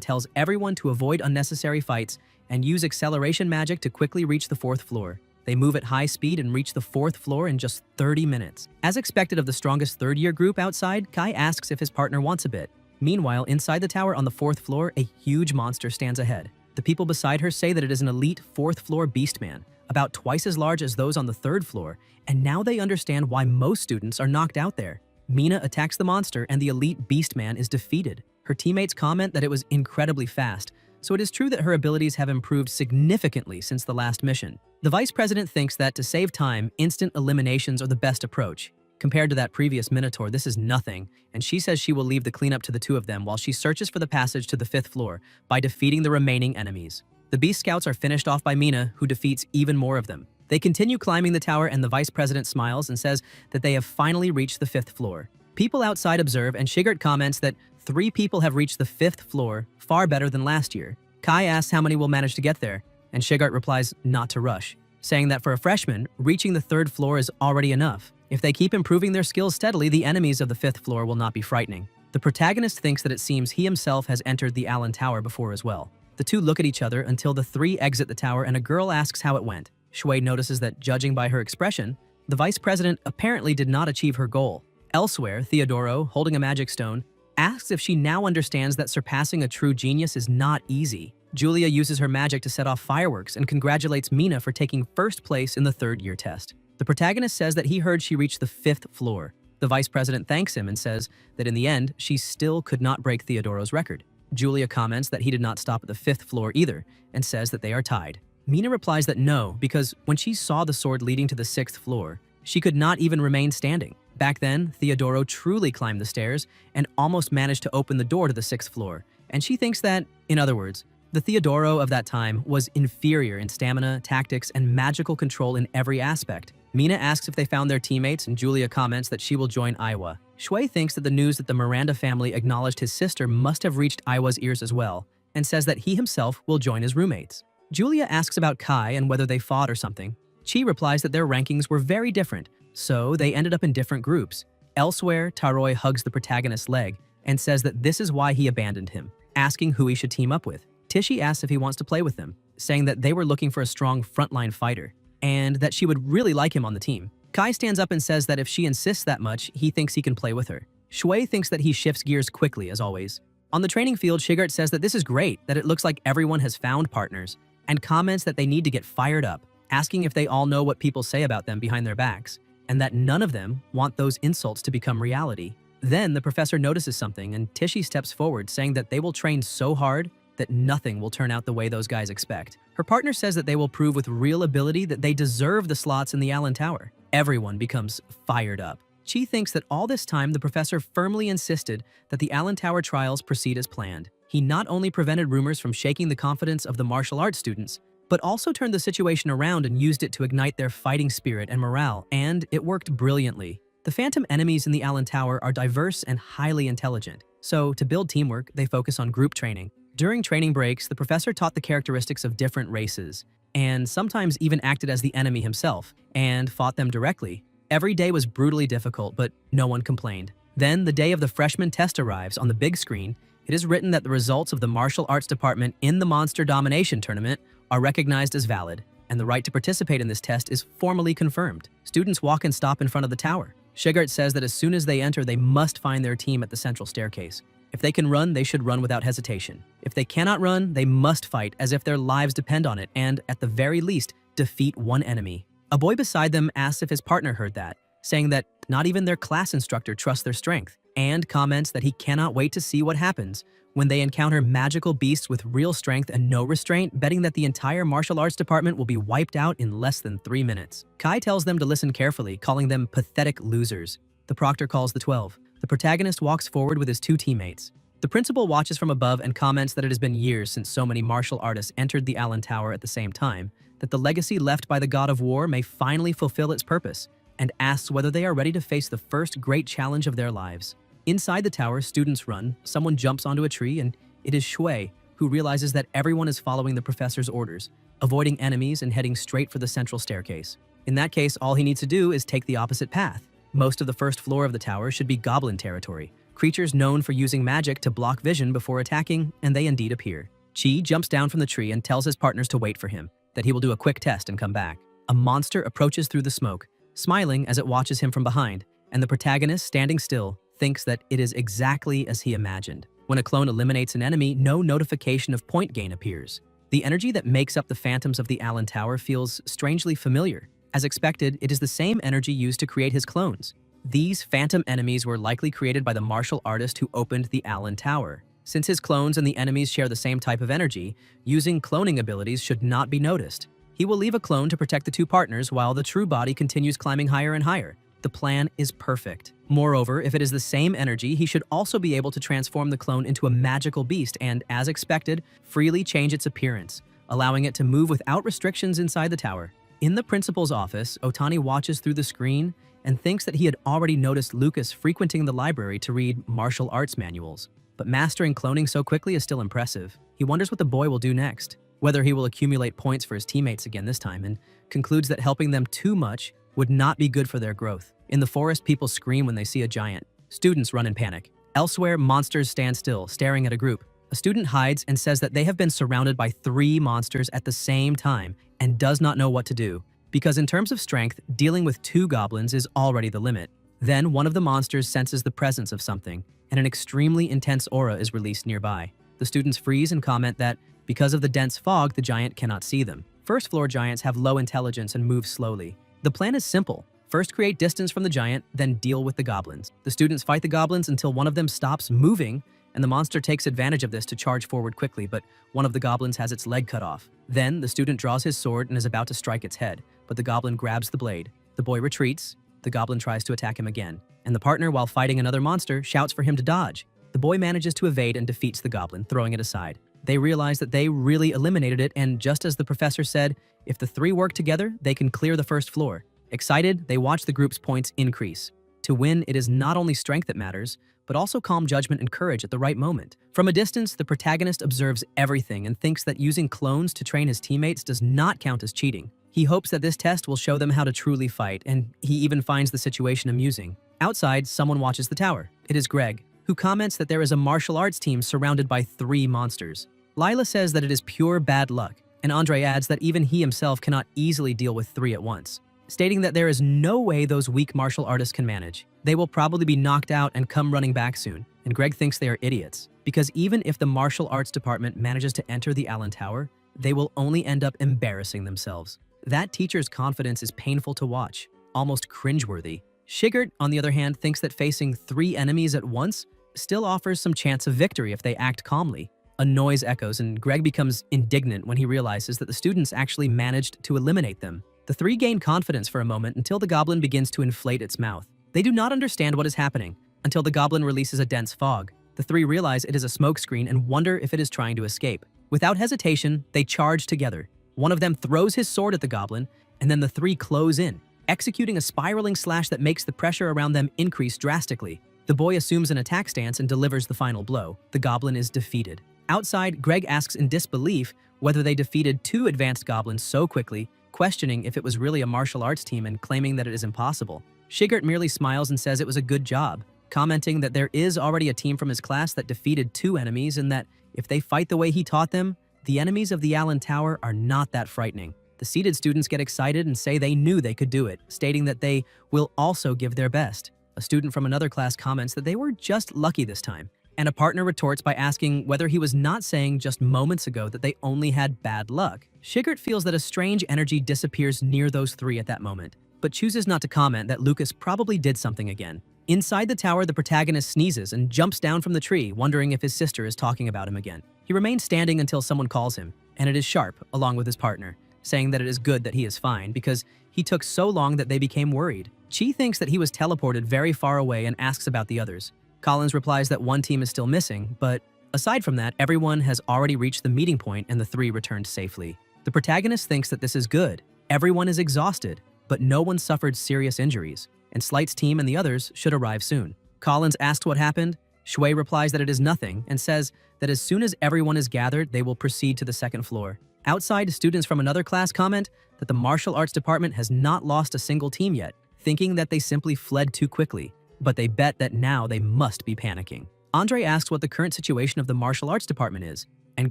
tells everyone to avoid unnecessary fights and use acceleration magic to quickly reach the 4th floor. They move at high speed and reach the 4th floor in just 30 minutes. As expected of the strongest 3rd-year group outside, Kai asks if his partner wants a bit. Meanwhile, inside the tower on the 4th floor, a huge monster stands ahead. The people beside her say that it is an elite 4th floor beastman, about twice as large as those on the 3rd floor, and now they understand why most students are knocked out there. Mina attacks the monster and the elite beastman is defeated. Her teammates comment that it was incredibly fast, so it is true that her abilities have improved significantly since the last mission. The vice president thinks that to save time, instant eliminations are the best approach. Compared to that previous Minotaur, this is nothing, and she says she will leave the cleanup to the 2 of them while she searches for the passage to the 5th floor by defeating the remaining enemies. The Beast Scouts are finished off by Mina, who defeats even more of them. They continue climbing the tower, and the vice president smiles and says that they have finally reached the 5th floor. People outside observe, and Shigert comments that 3 people have reached the 5th floor, far better than last year. Kai asks how many will manage to get there, and Shigert replies not to rush, saying that for a freshman, reaching the 3rd floor is already enough. If they keep improving their skills steadily, the enemies of the 5th floor will not be frightening. The protagonist thinks that it seems he himself has entered the Allen Tower before as well. The 2 look at each other until the 3 exit the tower and a girl asks how it went. Shui notices that, judging by her expression, the vice president apparently did not achieve her goal. Elsewhere, Theodoro, holding a magic stone, asks if she now understands that surpassing a true genius is not easy. Julia uses her magic to set off fireworks and congratulates Mina for taking 1st place in the 3rd-year test. The protagonist says that he heard she reached the 5th floor. The vice president thanks him and says that in the end, she still could not break Theodoro's record. Julia comments that he did not stop at the 5th floor either and says that they are tied. Mina replies that no, because when she saw the sword leading to the 6th floor, she could not even remain standing. Back then, Theodoro truly climbed the stairs and almost managed to open the door to the 6th floor, and she thinks that, in other words, the Theodoro of that time was inferior in stamina, tactics, and magical control in every aspect. Mina asks if they found their teammates, and Julia comments that she will join Aiwa. Shui thinks that the news that the Miranda family acknowledged his sister must have reached Aiwa's ears as well, and says that he himself will join his roommates. Julia asks about Kai and whether they fought or something. Chi replies that their rankings were very different, so they ended up in different groups. Elsewhere, Taroi hugs the protagonist's leg and says that this is why he abandoned him, asking who he should team up with. Tishi asks if he wants to play with them, saying that they were looking for a strong frontline fighter, and that she would really like him on the team. Kai stands up and says that if she insists that much, he thinks he can play with her. Shui thinks that he shifts gears quickly, as always. On the training field, Shigert says that this is great, that it looks like everyone has found partners, and comments that they need to get fired up, asking if they all know what people say about them behind their backs, and that none of them want those insults to become reality. Then the professor notices something, and Tishi steps forward, saying that they will train so hard that nothing will turn out the way those guys expect. Her partner says that they will prove with real ability that they deserve the slots in the Allen Tower. Everyone becomes fired up. Chi thinks that all this time the professor firmly insisted that the Allen Tower trials proceed as planned. He not only prevented rumors from shaking the confidence of the martial arts students, but also turned the situation around and used it to ignite their fighting spirit and morale, and it worked brilliantly. The phantom enemies in the Allen Tower are diverse and highly intelligent, so to build teamwork, they focus on group training. During training breaks, the professor taught the characteristics of different races, and sometimes even acted as the enemy himself, and fought them directly. Every day was brutally difficult, but no one complained. Then, the day of the freshman test arrives on the big screen. It is written that the results of the martial arts department in the Monster Domination Tournament are recognized as valid, and the right to participate in this test is formally confirmed. Students walk and stop in front of the tower. Shigert says that as soon as they enter, they must find their team at the central staircase. If they can run, they should run without hesitation. If they cannot run, they must fight as if their lives depend on it and, at the very least, defeat one enemy. A boy beside them asks if his partner heard that, saying that not even their class instructor trusts their strength, and comments that he cannot wait to see what happens when they encounter magical beasts with real strength and no restraint, betting that the entire martial arts department will be wiped out in less than 3 minutes. Kai tells them to listen carefully, calling them pathetic losers. The proctor calls the 12. The protagonist walks forward with his 2 teammates. The principal watches from above and comments that it has been years since so many martial artists entered the Allen Tower at the same time, that the legacy left by the god of war may finally fulfill its purpose, and asks whether they are ready to face the first great challenge of their lives. Inside the tower, students run, someone jumps onto a tree, and it is Shui, who realizes that everyone is following the professor's orders, avoiding enemies and heading straight for the central staircase. In that case, all he needs to do is take the opposite path. Most of the first floor of the tower should be goblin territory, creatures known for using magic to block vision before attacking, and they indeed appear. Chi jumps down from the tree and tells his partners to wait for him, that he will do a quick test and come back. A monster approaches through the smoke, smiling as it watches him from behind, and the protagonist, standing still, thinks that it is exactly as he imagined. When a clone eliminates an enemy, no notification of point gain appears. The energy that makes up the phantoms of the Allen Tower feels strangely familiar. As expected, it is the same energy used to create his clones. These phantom enemies were likely created by the martial artist who opened the Allen Tower. Since his clones and the enemies share the same type of energy, using cloning abilities should not be noticed. He will leave a clone to protect the 2 partners while the true body continues climbing higher and higher. The plan is perfect. Moreover, if it is the same energy, he should also be able to transform the clone into a magical beast and, as expected, freely change its appearance, allowing it to move without restrictions inside the tower. In the principal's office, Otani watches through the screen and thinks that he had already noticed Lucas frequenting the library to read martial arts manuals. But mastering cloning so quickly is still impressive. He wonders what the boy will do next, whether he will accumulate points for his teammates again this time, and concludes that helping them too much would not be good for their growth. In the forest, people scream when they see a giant. Students run in panic. Elsewhere, monsters stand still, staring at a group. A student hides and says that they have been surrounded by 3 monsters at the same time and does not know what to do, because in terms of strength, dealing with 2 goblins is already the limit. Then one of the monsters senses the presence of something, and an extremely intense aura is released nearby. The students freeze and comment that, because of the dense fog, the giant cannot see them. First floor giants have low intelligence and move slowly. The plan is simple. First create distance from the giant, then deal with the goblins. The students fight the goblins until one of them stops moving, and the monster takes advantage of this to charge forward quickly, but one of the goblins has its leg cut off. Then, the student draws his sword and is about to strike its head, but the goblin grabs the blade. The boy retreats, the goblin tries to attack him again, and the partner, while fighting another monster, shouts for him to dodge. The boy manages to evade and defeats the goblin, throwing it aside. They realize that they really eliminated it, and just as the professor said, if the 3 work together, they can clear the first floor. Excited, they watch the group's points increase. To win, it is not only strength that matters, but also calm judgment and courage at the right moment. From a distance, the protagonist observes everything and thinks that using clones to train his teammates does not count as cheating. He hopes that this test will show them how to truly fight, and he even finds the situation amusing. Outside, someone watches the tower. It is Greg, who comments that there is a martial arts team surrounded by 3 monsters. Lila says that it is pure bad luck, and Andre adds that even he himself cannot easily deal with 3 at once, stating that there is no way those weak martial artists can manage. They will probably be knocked out and come running back soon, and Greg thinks they are idiots, because even if the martial arts department manages to enter the Allen Tower, they will only end up embarrassing themselves. That teacher's confidence is painful to watch, almost cringeworthy. Shigert, on the other hand, thinks that facing 3 enemies at once still offers some chance of victory if they act calmly. A noise echoes, and Greg becomes indignant when he realizes that the students actually managed to eliminate them. The 3 gain confidence for a moment until the goblin begins to inflate its mouth. They do not understand what is happening until the goblin releases a dense fog. The 3 realize it is a smokescreen and wonder if it is trying to escape. Without hesitation, they charge together. One of them throws his sword at the goblin, and then the 3 close in, executing a spiraling slash that makes the pressure around them increase drastically. The boy assumes an attack stance and delivers the final blow. The goblin is defeated. Outside, Greg asks in disbelief whether they defeated 2 advanced goblins so quickly, questioning if it was really a martial arts team and claiming that it is impossible. Shigert merely smiles and says it was a good job, commenting that there is already a team from his class that defeated 2 enemies and that if they fight the way he taught them, the enemies of the Allen Tower are not that frightening. The seated students get excited and say they knew they could do it, stating that they will also give their best. A student from another class comments that they were just lucky this time, and a partner retorts by asking whether he was not saying just moments ago that they only had bad luck. Shigert feels that a strange energy disappears near those 3 at that moment, but chooses not to comment that Lucas probably did something again. Inside the tower, the protagonist sneezes and jumps down from the tree, wondering if his sister is talking about him again. He remains standing until someone calls him, and it is Sharp, along with his partner, saying that it is good that he is fine because he took so long that they became worried. Chi thinks that he was teleported very far away and asks about the others. Collins replies that one team is still missing, but aside from that, everyone has already reached the meeting point and the three returned safely. The protagonist thinks that this is good. Everyone is exhausted, but no one suffered serious injuries, and Slight's team and the others should arrive soon. Collins asks what happened. Shui replies that it is nothing and says that as soon as everyone is gathered, they will proceed to the second floor. Outside, students from another class comment that the martial arts department has not lost a single team yet, thinking that they simply fled too quickly, but they bet that now they must be panicking. Andre asks what the current situation of the martial arts department is, and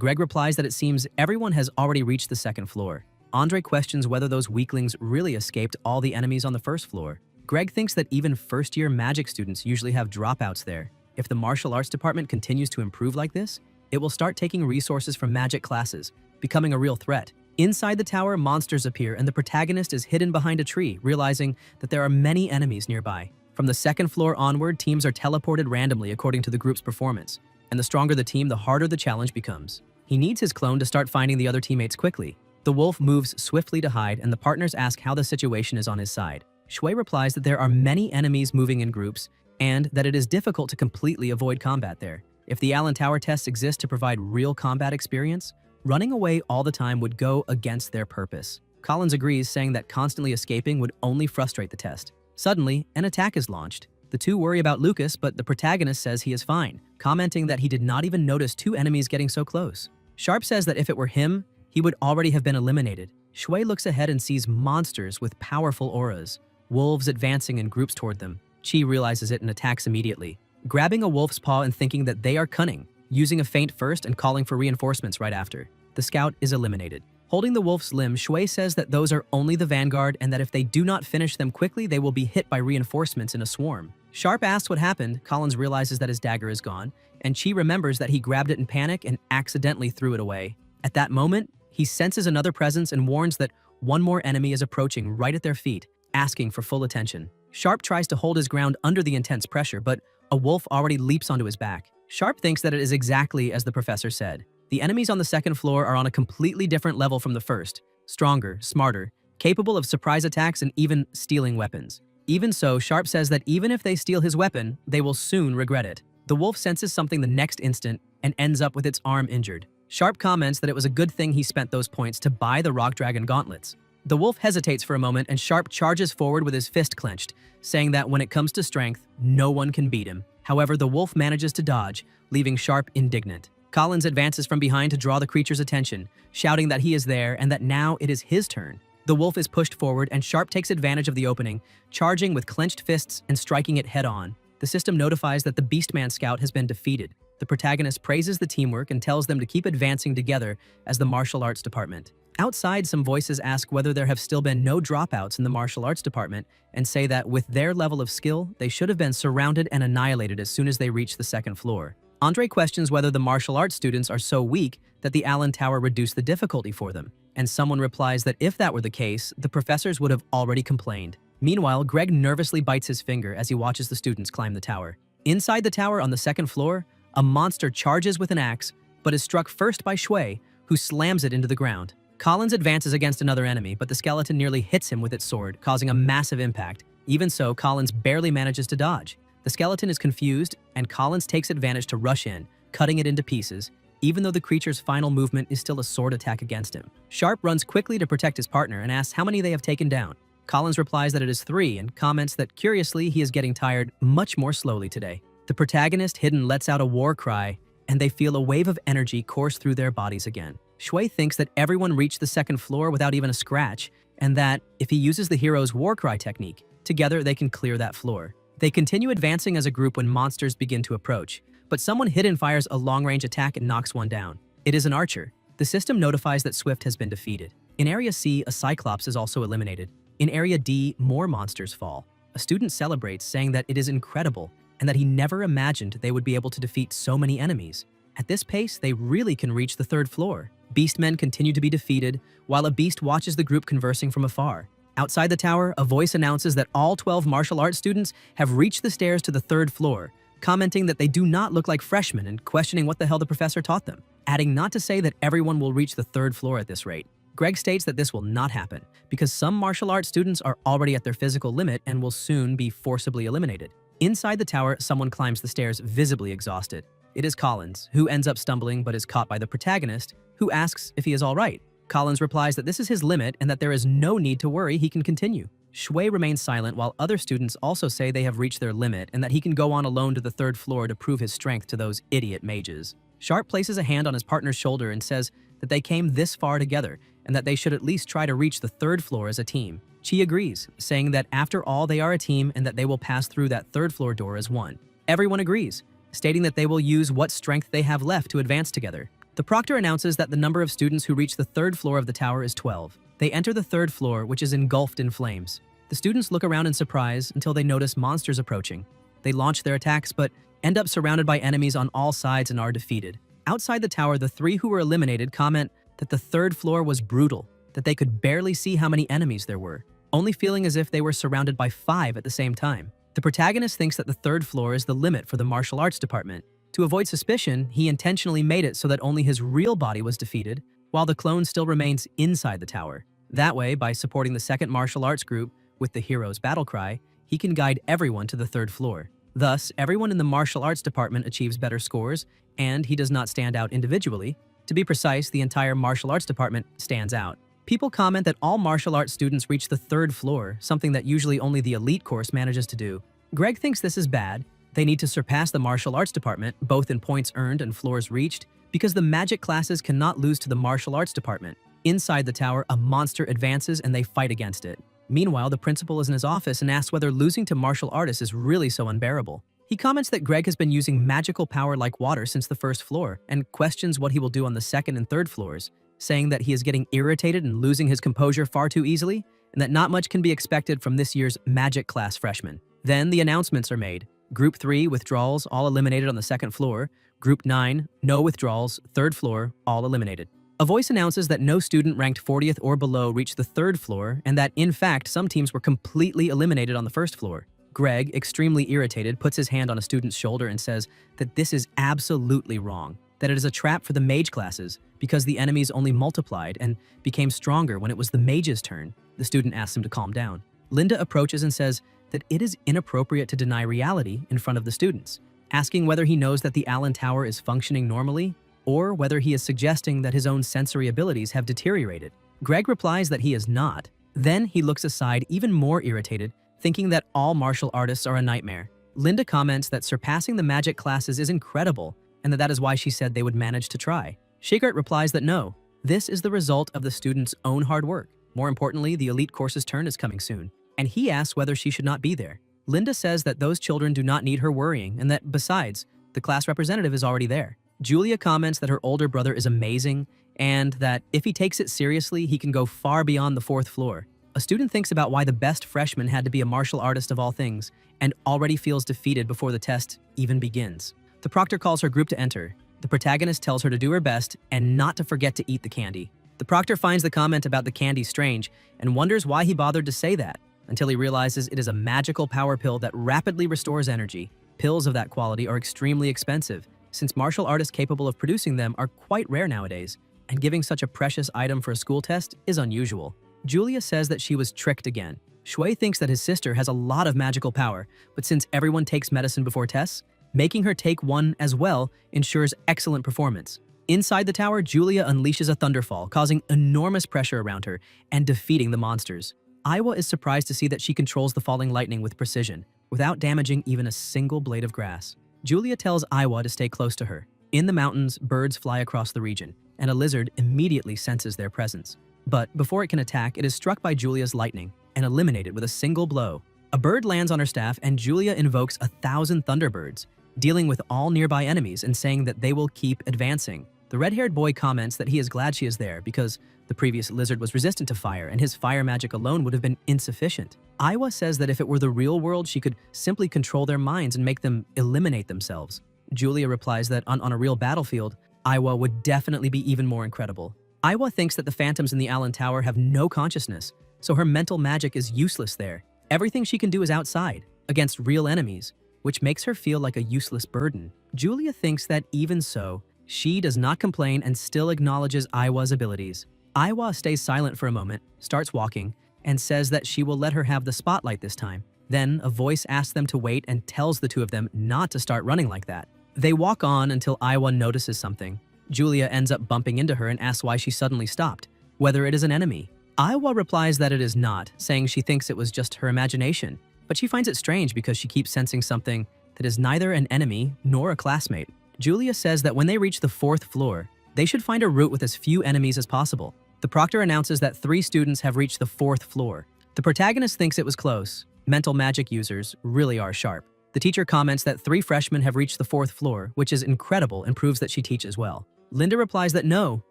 Greg replies that it seems everyone has already reached the second floor. Andre questions whether those weaklings really escaped all the enemies on the first floor. Greg thinks that even first-year magic students usually have dropouts there. If the martial arts department continues to improve like this, it will start taking resources from magic classes, becoming a real threat. Inside the tower, monsters appear and the protagonist is hidden behind a tree, realizing that there are many enemies nearby. From the second floor onward, teams are teleported randomly according to the group's performance, and the stronger the team, the harder the challenge becomes. He needs his clone to start finding the other teammates quickly. The wolf moves swiftly to hide, and the partners ask how the situation is on his side. Shui replies that there are many enemies moving in groups, and that it is difficult to completely avoid combat there. If the Allen Tower tests exist to provide real combat experience, running away all the time would go against their purpose. Collins agrees, saying that constantly escaping would only frustrate the test. Suddenly, an attack is launched. The two worry about Lucas, but the protagonist says he is fine, commenting that he did not even notice two enemies getting so close. Sharp says that if it were him, he would already have been eliminated. Shui looks ahead and sees monsters with powerful auras, wolves advancing in groups toward them. Chi realizes it and attacks immediately, grabbing a wolf's paw and thinking that they are cunning, using a feint first and calling for reinforcements right after. The scout is eliminated. Holding the wolf's limb, Shui says that those are only the vanguard and that if they do not finish them quickly, they will be hit by reinforcements in a swarm. Sharp asks what happened. Collins realizes that his dagger is gone, and Chi remembers that he grabbed it in panic and accidentally threw it away. At that moment, he senses another presence and warns that one more enemy is approaching right at their feet, asking for full attention. Sharp tries to hold his ground under the intense pressure, but a wolf already leaps onto his back. Sharp thinks that it is exactly as the professor said. The enemies on the second floor are on a completely different level from the first, stronger, smarter, capable of surprise attacks and even stealing weapons. Even so, Sharp says that even if they steal his weapon, they will soon regret it. The wolf senses something the next instant and ends up with its arm injured. Sharp comments that it was a good thing he spent those points to buy the Rock Dragon gauntlets. The wolf hesitates for a moment and Sharp charges forward with his fist clenched, saying that when it comes to strength, no one can beat him. However, the wolf manages to dodge, leaving Sharp indignant. Collins advances from behind to draw the creature's attention, shouting that he is there and that now it is his turn. The wolf is pushed forward and Sharp takes advantage of the opening, charging with clenched fists and striking it head-on. The system notifies that the Beastman scout has been defeated. The protagonist praises the teamwork and tells them to keep advancing together as the martial arts department. Outside, some voices ask whether there have still been no dropouts in the martial arts department and say that with their level of skill, they should have been surrounded and annihilated as soon as they reach the second floor. Andre questions whether the martial arts students are so weak that the Allen Tower reduced the difficulty for them, and someone replies that if that were the case, the professors would have already complained. Meanwhile, Greg nervously bites his finger as he watches the students climb the tower. Inside the tower on the second floor, a monster charges with an axe, but is struck first by Shui, who slams it into the ground. Collins advances against another enemy, but the skeleton nearly hits him with its sword, causing a massive impact. Even so, Collins barely manages to dodge. The skeleton is confused, and Collins takes advantage to rush in, cutting it into pieces, even though the creature's final movement is still a sword attack against him. Sharp runs quickly to protect his partner and asks how many they have taken down. Collins replies that it is 3 and comments that, curiously, he is getting tired much more slowly today. The protagonist, Hidden, lets out a war cry, and they feel a wave of energy course through their bodies again. Shui thinks that everyone reached the second floor without even a scratch, and that, if he uses the hero's war cry technique, together they can clear that floor. They continue advancing as a group when monsters begin to approach, but someone hidden fires a long-range attack and knocks one down. It is an archer. The system notifies that Swift has been defeated. In Area C, a Cyclops is also eliminated. In Area D, more monsters fall. A student celebrates, saying that it is incredible and that he never imagined they would be able to defeat so many enemies. At this pace, they really can reach the third floor. Beastmen continue to be defeated, while a beast watches the group conversing from afar. Outside the tower, a voice announces that all 12 martial arts students have reached the stairs to the 3rd floor, commenting that they do not look like freshmen and questioning what the hell the professor taught them, adding not to say that everyone will reach the 3rd floor at this rate. Greg states that this will not happen because some martial arts students are already at their physical limit and will soon be forcibly eliminated. Inside the tower, someone climbs the stairs visibly exhausted. It is Collins, who ends up stumbling but is caught by the protagonist, who asks if he is all right. Collins replies that this is his limit and that there is no need to worry, he can continue. Shui remains silent while other students also say they have reached their limit and that he can go on alone to the 3rd floor to prove his strength to those idiot mages. Sharp places a hand on his partner's shoulder and says that they came this far together and that they should at least try to reach the 3rd floor as a team. Chi agrees, saying that after all they are a team and that they will pass through that 3rd floor door as one. Everyone agrees, stating that they will use what strength they have left to advance together. The proctor announces that the number of students who reach the 3rd floor of the tower is 12. They enter the 3rd floor, which is engulfed in flames. The students look around in surprise until they notice monsters approaching. They launch their attacks but end up surrounded by enemies on all sides and are defeated. Outside the tower, the 3 who were eliminated comment that the 3rd floor was brutal, that they could barely see how many enemies there were, only feeling as if they were surrounded by 5 at the same time. The protagonist thinks that the 3rd floor is the limit for the martial arts department. To avoid suspicion, he intentionally made it so that only his real body was defeated, while the clone still remains inside the tower. That way, by supporting the 2nd martial arts group with the hero's battle cry, he can guide everyone to the 3rd floor. Thus, everyone in the martial arts department achieves better scores, and he does not stand out individually. To be precise, the entire martial arts department stands out. People comment that all martial arts students reach the 3rd floor, something that usually only the elite course manages to do. Greg thinks this is bad. They need to surpass the martial arts department, both in points earned and floors reached, because the magic classes cannot lose to the martial arts department. Inside the tower, a monster advances and they fight against it. Meanwhile, the principal is in his office and asks whether losing to martial artists is really so unbearable. He comments that Greg has been using magical power like water since the 1st floor and questions what he will do on the 2nd and 3rd floors, saying that he is getting irritated and losing his composure far too easily, and that not much can be expected from this year's magic class freshmen. Then the announcements are made. Group 3, withdrawals, all eliminated on the 2nd floor. Group 9, no withdrawals, 3rd floor, all eliminated. A voice announces that no student ranked 40th or below reached the 3rd floor, and that, in fact, some teams were completely eliminated on the 1st floor. Greg, extremely irritated, puts his hand on a student's shoulder and says that this is absolutely wrong, that it is a trap for the mage classes because the enemies only multiplied and became stronger when it was the mage's turn. The student asks him to calm down. Linda approaches and says that it is inappropriate to deny reality in front of the students, asking whether he knows that the Allen Tower is functioning normally or whether he is suggesting that his own sensory abilities have deteriorated. Greg replies that he is not. Then he looks aside even more irritated, thinking that all martial artists are a nightmare. Linda comments that surpassing the magic classes is incredible and that is why she said they would manage to try. Shigart replies that no, this is the result of the students' own hard work. More importantly, the elite course's turn is coming soon, and he asks whether she should not be there. Linda says that those children do not need her worrying and that, besides, the class representative is already there. Julia comments that her older brother is amazing and that if he takes it seriously, he can go far beyond the 4th floor. A student thinks about why the best freshman had to be a martial artist of all things and already feels defeated before the test even begins. The proctor calls her group to enter. The protagonist tells her to do her best and not to forget to eat the candy. The proctor finds the comment about the candy strange and wonders why he bothered to say that, until he realizes it is a magical power pill that rapidly restores energy. Pills of that quality are extremely expensive, since martial artists capable of producing them are quite rare nowadays, and giving such a precious item for a school test is unusual. Julia says that she was tricked again. Shui thinks that his sister has a lot of magical power, but since everyone takes medicine before tests, making her take one as well ensures excellent performance. Inside the tower, Julia unleashes a thunderfall, causing enormous pressure around her and defeating the monsters. Aiwa is surprised to see that she controls the falling lightning with precision, without damaging even a single blade of grass. Julia tells Aiwa to stay close to her. In the mountains, birds fly across the region, and a lizard immediately senses their presence. But before it can attack, it is struck by Julia's lightning and eliminated with a single blow. A bird lands on her staff and Julia invokes 1,000 thunderbirds, dealing with all nearby enemies and saying that they will keep advancing. The red-haired boy comments that he is glad she is there because the previous lizard was resistant to fire and his fire magic alone would have been insufficient. Aiwa says that if it were the real world, she could simply control their minds and make them eliminate themselves. Julia replies that on a real battlefield, Aiwa would definitely be even more incredible. Aiwa thinks that the phantoms in the Allen Tower have no consciousness, so her mental magic is useless there. Everything she can do is outside, against real enemies, which makes her feel like a useless burden. Julia thinks that even so, she does not complain and still acknowledges Aiwa's abilities. Aiwa stays silent for a moment, starts walking, and says that she will let her have the spotlight this time. Then, a voice asks them to wait and tells the two of them not to start running like that. They walk on until Aiwa notices something. Julia ends up bumping into her and asks why she suddenly stopped, whether it is an enemy. Aiwa replies that it is not, saying she thinks it was just her imagination, but she finds it strange because she keeps sensing something that is neither an enemy nor a classmate. Julia says that when they reach the 4th floor, they should find a route with as few enemies as possible. The proctor announces that 3 students have reached the 4th floor. The protagonist thinks it was close. Mental magic users really are sharp. The teacher comments that 3 freshmen have reached the 4th floor, which is incredible and proves that she teaches well. Linda replies that no,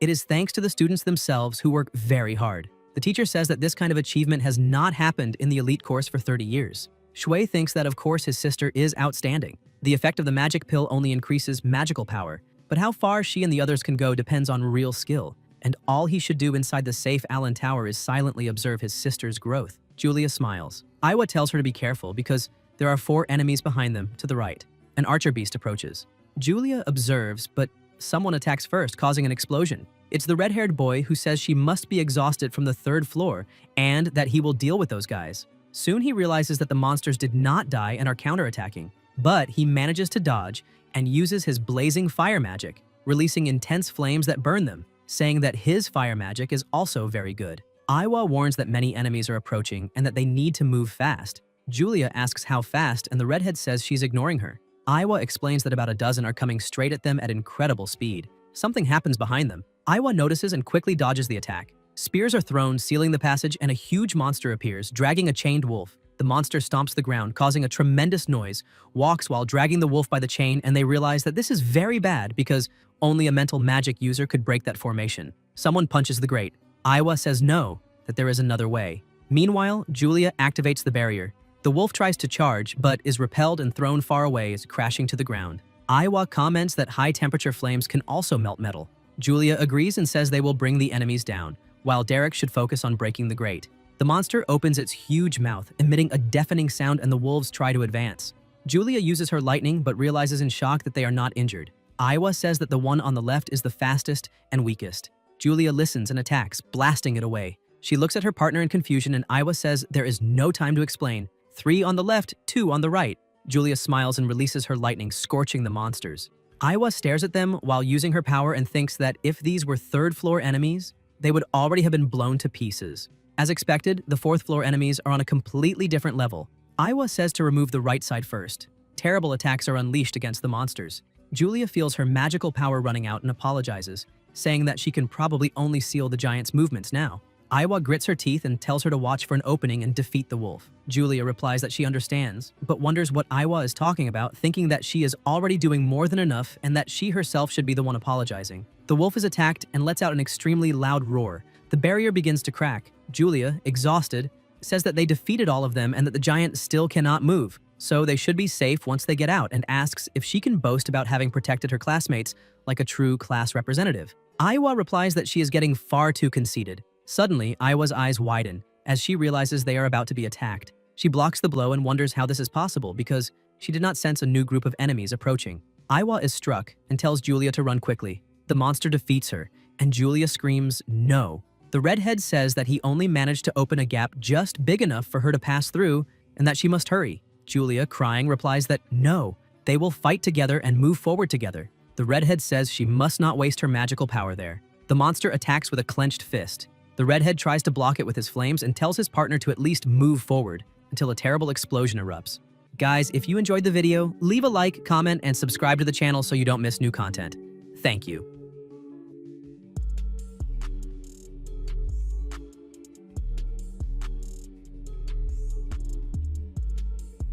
it is thanks to the students themselves who work very hard. The teacher says that this kind of achievement has not happened in the elite course for 30 years. Shui thinks that of course his sister is outstanding. The effect of the magic pill only increases magical power, but how far she and the others can go depends on real skill, and all he should do inside the safe Allen Tower is silently observe his sister's growth. Julia smiles. Aiwa tells her to be careful because there are 4 enemies behind them to the right. An archer beast approaches. Julia observes, but someone attacks first, causing an explosion. It's the red-haired boy who says she must be exhausted from the 3rd floor and that he will deal with those guys. Soon he realizes that the monsters did not die and are counterattacking, but he manages to dodge and uses his blazing fire magic, releasing intense flames that burn them, saying that his fire magic is also very good. Aiwa warns that many enemies are approaching and that they need to move fast. Julia asks how fast, and the redhead says she's ignoring her. Aiwa explains that about a dozen are coming straight at them at incredible speed. Something happens behind them. Aiwa notices and quickly dodges the attack. Spears are thrown, sealing the passage, and a huge monster appears, dragging a chained wolf. The monster stomps the ground, causing a tremendous noise, walks while dragging the wolf by the chain, and they realize that this is very bad because only a mental magic user could break that formation. Someone punches the grate. Aiwa says no, that there is another way. Meanwhile, Julia activates the barrier. The wolf tries to charge, but is repelled and thrown far away, crashing to the ground. Aiwa comments that high-temperature flames can also melt metal. Julia agrees and says they will bring the enemies down, while Derek should focus on breaking the grate. The monster opens its huge mouth, emitting a deafening sound, and the wolves try to advance. Julia uses her lightning but realizes in shock that they are not injured. Aiwa says that the one on the left is the fastest and weakest. Julia listens and attacks, blasting it away. She looks at her partner in confusion, and Aiwa says there is no time to explain. 3 on the left, 2 on the right. Julia smiles and releases her lightning, scorching the monsters. Aiwa stares at them while using her power and thinks that if these were 3rd floor enemies, they would already have been blown to pieces. As expected, the 4th floor enemies are on a completely different level. Aiwa says to remove the right side first. Terrible attacks are unleashed against the monsters. Julia feels her magical power running out and apologizes, saying that she can probably only seal the giant's movements now. Aiwa grits her teeth and tells her to watch for an opening and defeat the wolf. Julia replies that she understands, but wonders what Aiwa is talking about, thinking that she is already doing more than enough and that she herself should be the one apologizing. The wolf is attacked and lets out an extremely loud roar. The barrier begins to crack. Julia, exhausted, says that they defeated all of them and that the giant still cannot move, so they should be safe once they get out, and asks if she can boast about having protected her classmates like a true class representative. Aiwa replies that she is getting far too conceited. Suddenly, Aiwa's eyes widen as she realizes they are about to be attacked. She blocks the blow and wonders how this is possible because she did not sense a new group of enemies approaching. Aiwa is struck and tells Julia to run quickly. The monster defeats her, and Julia screams, "No." The redhead says that he only managed to open a gap just big enough for her to pass through and that she must hurry. Julia, crying, replies that no, they will fight together and move forward together. The redhead says she must not waste her magical power there. The monster attacks with a clenched fist. The redhead tries to block it with his flames and tells his partner to at least move forward until a terrible explosion erupts. Guys, if you enjoyed the video, leave a like, comment, and subscribe to the channel so you don't miss new content. Thank you.